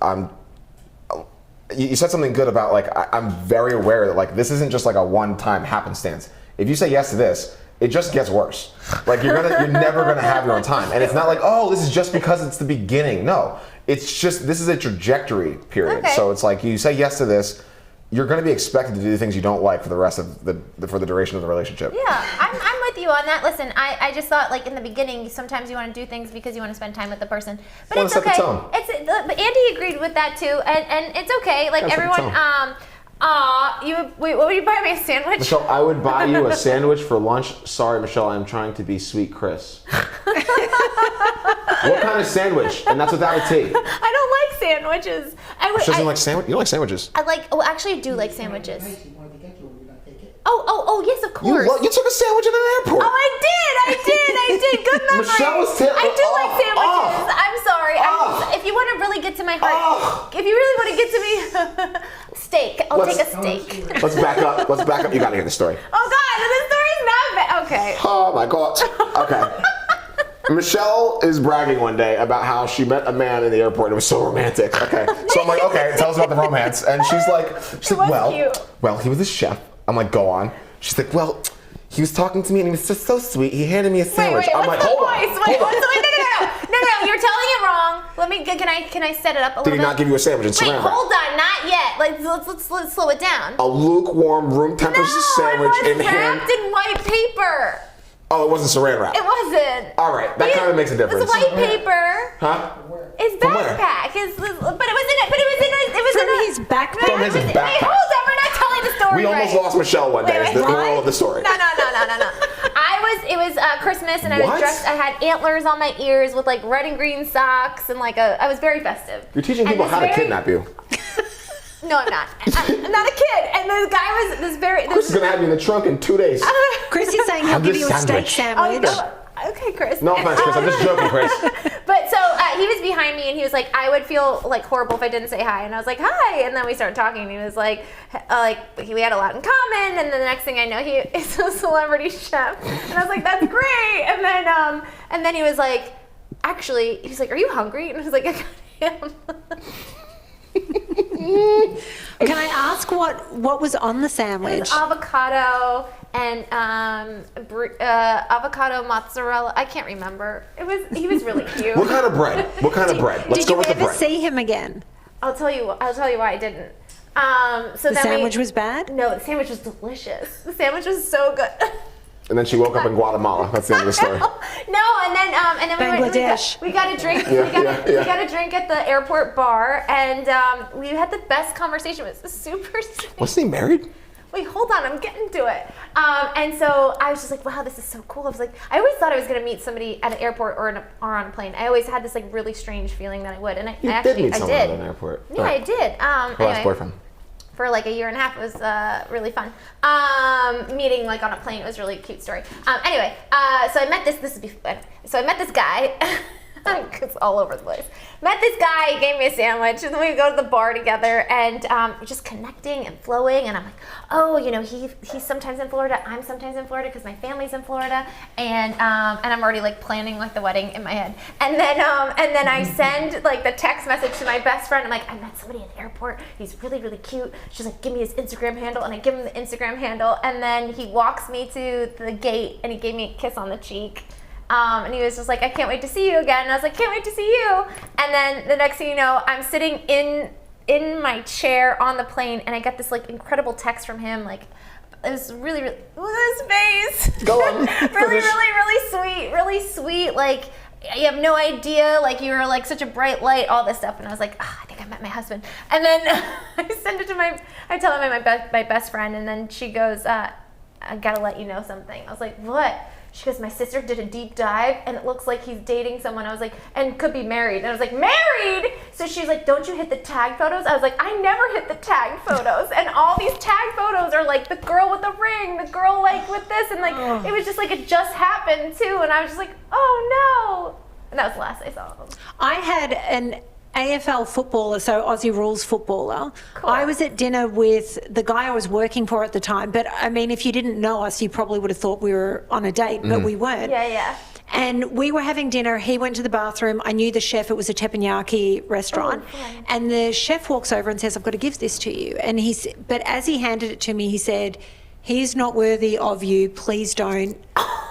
S1: you said something good about like, I'm very aware that like, this isn't just like a one-time happenstance. If you say yes to this, it just gets worse. Like you're never gonna have your own time. And it's not like, oh, this is just because it's the beginning. No, it's just, this is a trajectory period.
S2: Okay.
S1: So it's like, you say yes to this, you're gonna be expected to do the things you don't like for the rest of for the duration of the relationship.
S2: Yeah, I'm with you on that. Listen, I just thought like in the beginning, sometimes you want to do things because you want to spend time with the person, but
S1: Wanna
S2: it's
S1: set the
S2: okay.
S1: tone.
S2: But Andy agreed with that too, and it's okay. Like
S1: Gotta set the
S2: everyone,
S1: tone.
S2: what would you buy me a sandwich?
S1: Michelle, I would buy you a sandwich for lunch. Sorry, Michelle, I'm trying to be sweet Chris. What kind of sandwich? And that's without a T.
S2: I don't like sandwiches.
S1: She doesn't like sandwich. You don't like sandwiches.
S2: I like. Oh, actually, I do like sandwiches.
S3: Nice, you wanted to get to her, you're not take it.
S2: Oh, yes, of course.
S1: You took a sandwich in an airport.
S2: Oh, I did. Good memory.
S1: Michelle was
S2: I do like sandwiches. I'm sorry.
S1: Oh.
S2: If you want to really get to my heart, if you really want to get to me, steak. I'll take a steak.
S1: Let's back up. You gotta hear the story.
S2: Oh God, the story's not bad. Okay.
S1: Oh my God. Okay. Michelle is bragging one day about how she met a man in the airport and it was so romantic. Okay. So I'm like, okay, tell us about the romance. And she's like,
S2: was cute.
S1: He was a chef. I'm like, go on. She's like, well, he was talking to me and he was just so sweet. He handed me a sandwich.
S2: Wait,
S1: I'm like,
S2: what's the
S1: hold on.
S2: voice? Wait, no, you're telling it wrong. Let me, can I set it up a
S1: Did
S2: little
S1: he
S2: bit?
S1: not give you a sandwich in
S2: Wait,
S1: saran wrap?
S2: hold on, not yet. Like, let's slow it down.
S1: A lukewarm room temperature sandwich
S2: it
S1: in
S2: was
S1: hand.
S2: wrapped in white paper.
S1: Oh, it wasn't saran wrap.
S2: It wasn't.
S1: All right, that kind of makes a difference.
S2: It was white paper.
S1: Huh?
S2: His
S1: From where?
S2: backpack. It was in
S6: his backpack?
S1: From his
S2: Wait,
S1: backpack.
S2: hold on, we're not telling the story
S1: We almost
S2: right.
S1: lost Michelle one day.
S2: Wait,
S1: Is the
S2: what?
S1: moral of the story.
S2: No. It was Christmas, and I
S1: What?
S2: was dressed. I had antlers on my ears with like red and green socks, and like I was very festive.
S1: You're teaching
S2: And
S1: people
S2: this
S1: how to
S2: very-
S1: kidnap you.
S2: No, I'm not. I'm not a kid. And this guy was
S1: Chris is gonna have you in the trunk in 2 days.
S6: Chrissy's saying he'll
S1: Have
S6: give
S1: this
S6: you a steak
S1: sandwich.
S2: Oh,
S6: sandwich.
S2: Okay, Chris.
S1: No offense, Chris. I'm just joking, Chris.
S2: But so he was behind me and he was like, I would feel like horrible if I didn't say hi. And I was like, hi. And then we started talking and he was like we had a lot in common. And then the next thing I know, he is a celebrity chef. And I was like, that's great. And then he was like, actually, he's like, are you hungry? And I was like, I am.
S6: Can I ask what was on the
S2: It
S6: sandwich?
S2: was avocado and avocado mozzarella. I can't remember. He was really cute.
S1: What kind of bread? What kind of bread? Let's
S6: Did
S1: go
S6: you
S1: with the
S6: ever
S1: bread.
S6: see him again?
S2: I'll tell you why I didn't. So
S6: The
S2: then
S6: sandwich was bad?
S2: No, the sandwich was delicious. The sandwich was so good.
S1: And then she woke up in Guatemala. That's the end of the story.
S2: No, and then
S6: Bangladesh.
S2: we got a drink. We got a drink at the airport bar, and we had the best conversation. It was super sweet.
S1: Wasn't he married?
S2: Wait, hold on, I'm getting to it. And so I was just like, wow, this is so cool. I was like, I always thought I was gonna meet somebody at an airport or on a plane. I always had this like really strange feeling that I would, and I
S1: You
S2: actually
S1: did meet someone
S2: did.
S1: at an airport.
S2: Yeah, I did.
S1: Her last
S2: Anyway.
S1: boyfriend.
S2: For like a year and a half. It was really fun. Meeting like on a plane, it was a really cute story. Anyway, so I met so I met this guy. It's all over the place. Met this guy, he gave me a sandwich, and then we go to the bar together, and we're just connecting and flowing, and I'm like, oh, you know, he's sometimes in Florida, I'm sometimes in Florida because my family's in Florida, and I'm already like planning like the wedding in my head, and then I send like the text message to my best friend. I'm like, I met somebody at the airport, he's really, really cute. She's like, give me his Instagram handle, and I give him the Instagram handle, and then he walks me to the gate, and he gave me a kiss on the cheek. And he was just like, I can't wait to see you again. And I was like, can't wait to see you. And then the next thing you know, I'm sitting in my chair on the plane, and I get this like incredible text from him. Like, it was really, really, look at his face.
S1: Go on.
S2: really sweet. Like, you have no idea. Like, you were like such a bright light, all this stuff. And I was like, I think I met my husband. And then I send it to I tell him my best friend, and then she goes, I gotta let you know something. I was like, what? She goes, my sister did a deep dive, and it looks like he's dating someone. I was like, and could be married. And I was like, married? So she's like, don't you hit the tag photos? I was like, I never hit the tag photos. And all these tag photos are like the girl with the ring, the girl like with this. And like, it was just like, it just happened too. And I was just like, oh no. And that was the last I saw of him.
S6: I had an AFL footballer, so Aussie Rules footballer.
S2: Cool.
S6: I was at dinner with the guy I was working for at the time, but I mean, if you didn't know us, you probably would have thought we were on a date, but we weren't.
S2: Yeah.
S6: And we were having dinner. He went to the bathroom. I knew the chef. It was a teppanyaki restaurant.
S2: fun.
S6: And the chef walks over and says, I've got to give this to you. And but as he handed it to me, he said, he's not worthy of you. Please don't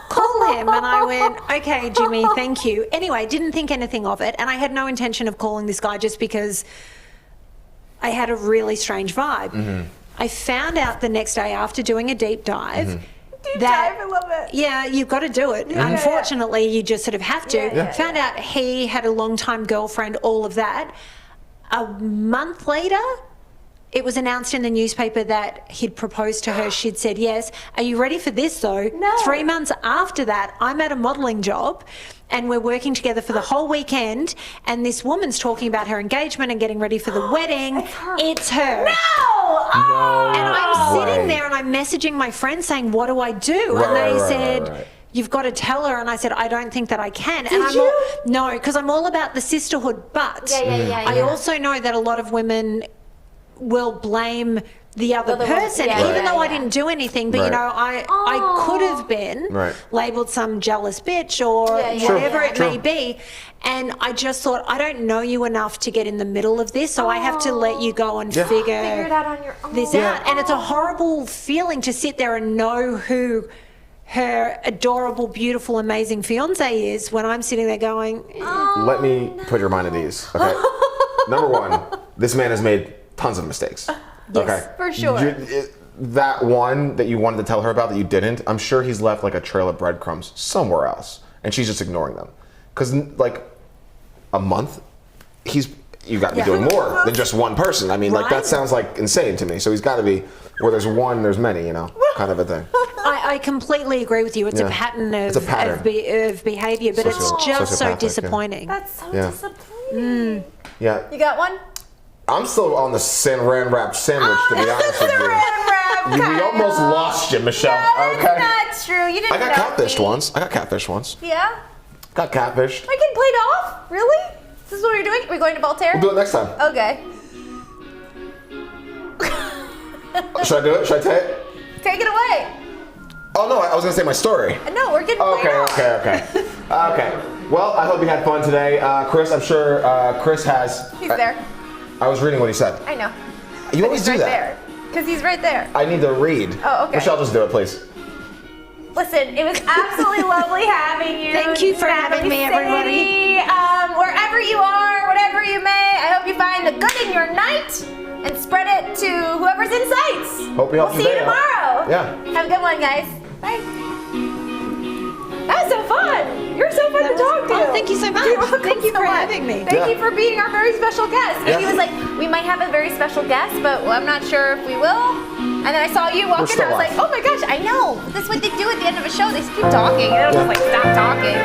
S6: call him. And I went, okay, Jimmy, thank you. Anyway, didn't think anything of it. And I had no intention of calling this guy just because I had a really strange vibe. I found out the next day after doing a deep dive
S2: I love it.
S6: yeah, you've got to do it. Unfortunately, you just sort of have to.
S2: Yeah.
S6: Found out he had a long-time girlfriend, all of that. A month later, it was announced in the newspaper that he'd proposed to her. She'd said yes. Are you ready for this, though?
S2: No.
S6: 3 months after that, I'm at a modelling job, and we're working together for the whole weekend, and this woman's talking about her engagement and getting ready for the wedding. It's her.
S2: No! Oh!
S6: And I'm
S1: way.
S6: sitting there and I'm messaging my friends saying, what do I do?
S1: Right,
S6: and they
S1: right,
S6: said,
S1: right.
S6: you've got to tell her. And I said, I don't think that I can.
S2: Did
S6: and I'm
S2: you?
S6: no, because I'm all about the sisterhood. But
S2: Yeah.
S6: I also know that a lot of women will blame the other
S2: The other one,
S6: person,
S2: yeah,
S6: even though I
S2: yeah.
S6: didn't do anything. But, you
S1: Right.
S6: know, I could have been
S1: Right.
S6: labelled some jealous bitch or
S2: Yeah, yeah,
S6: whatever
S2: yeah.
S6: it may be. And I just thought, I don't know you enough to get in the middle of this, so I have to let you go and
S1: Yeah.
S6: figure
S2: Figure it out on your own.
S6: this out. And it's a horrible feeling to sit there and know who her adorable, beautiful, amazing fiance is when I'm sitting there going,
S1: Let me put your mind at ease. Okay. Number one, this man has made tons of mistakes. Okay.
S2: for sure.
S1: That one that you wanted to tell her about that you didn't, I'm sure he's left like a trail of breadcrumbs somewhere else, and she's just ignoring them. Because like a month, you got to be doing more than just one person. I mean, like that
S6: Right.
S1: sounds like insane to me. So he's got to be where there's one, there's many, you know, kind of a thing.
S6: I completely agree with you. It's
S1: Yeah.
S6: a pattern of,
S1: It's a pattern.
S6: of behavior, but it's just so
S1: Sociopathic, yeah.
S6: disappointing.
S2: That's so
S1: Yeah.
S2: disappointing.
S1: Yeah.
S2: You got one?
S1: I'm still on the saran wrap sandwich, to be honest with you. We almost lost you, Michelle.
S2: That's
S1: Okay.
S2: not that's true. You didn't
S1: I got
S2: know
S1: catfished
S2: me.
S1: once. I got catfished once.
S2: Yeah?
S1: Got catfished.
S2: My kid played off? Really? Is this what we're doing? We're going to Voltaire?
S1: We'll do it next time.
S2: Okay.
S1: Should I do it? Should I tell it?
S2: Take it away.
S1: Oh no, I was gonna say my story.
S2: No, we're getting played off.
S1: Okay. Well, I hope you had fun today. Chris, I'm sure Chris has.
S2: He's there.
S1: I was reading what he said.
S2: I know.
S1: You always
S2: He's
S1: do
S2: right
S1: that.
S2: there. Because he's right there.
S1: I need to read.
S2: Oh, okay.
S1: Michelle, just do it, please.
S2: Listen, it was absolutely lovely having you.
S6: Thank you for having me, everybody.
S2: Wherever you are, whatever you may, I hope you find the good in your night and spread it to whoever's in sight.
S1: Hope you help
S2: We'll
S1: your
S2: see you
S1: day out.
S2: tomorrow.
S1: Yeah.
S2: Have a good one, guys. Bye. That was so fun. You're so fun to talk to.
S6: Oh, thank you so much.
S2: You're welcome
S6: Thank you
S2: so
S6: for
S2: much.
S6: having me.
S2: Thank
S1: Yeah.
S2: you for being our very special guest. And
S1: Yeah.
S2: he was like, we might have a very special guest, but I'm not sure if we will. And then I saw you walk in,
S1: still
S2: and I was
S1: live.
S2: like, oh my gosh, I know. This is what they do at the end of a show. They just keep talking. They don't just like stop talking.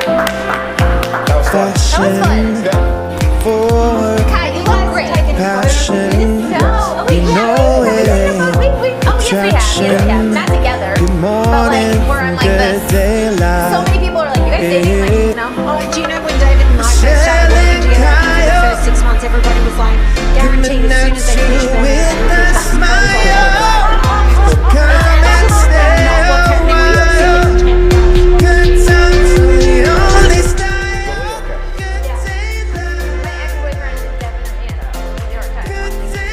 S1: That was fun.
S2: That was fun.
S1: Yeah.
S7: For
S2: Kai, you look great.
S7: passion,
S2: No, wait, wait. Oh, yes, we have. Yes, we have. Not together. But like, where I'm like
S7: the
S2: this. So
S7: daylight.
S2: many people are like, you guys dating? Like, no.
S6: Oh, do you know when David and I first started working together, I think for the first 6 months, everybody was like, guaranteed as soon as they finish work,
S7: with a smile. Come
S6: That's
S7: and
S6: just
S7: stay
S6: not what's
S7: a
S6: happening with your
S7: while.
S6: siblings.
S7: Good times are the only style.
S2: My ex-boyfriend is definitely in a New York Times watching this.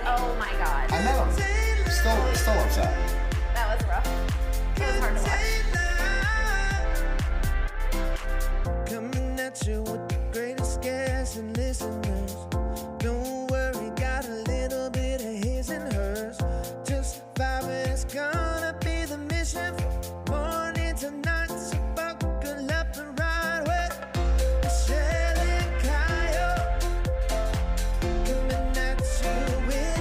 S2: Oh my god.
S1: I met him. Still upset.
S2: That was rough. It was hard to watch.
S7: Coming at you with the greatest gas and listening.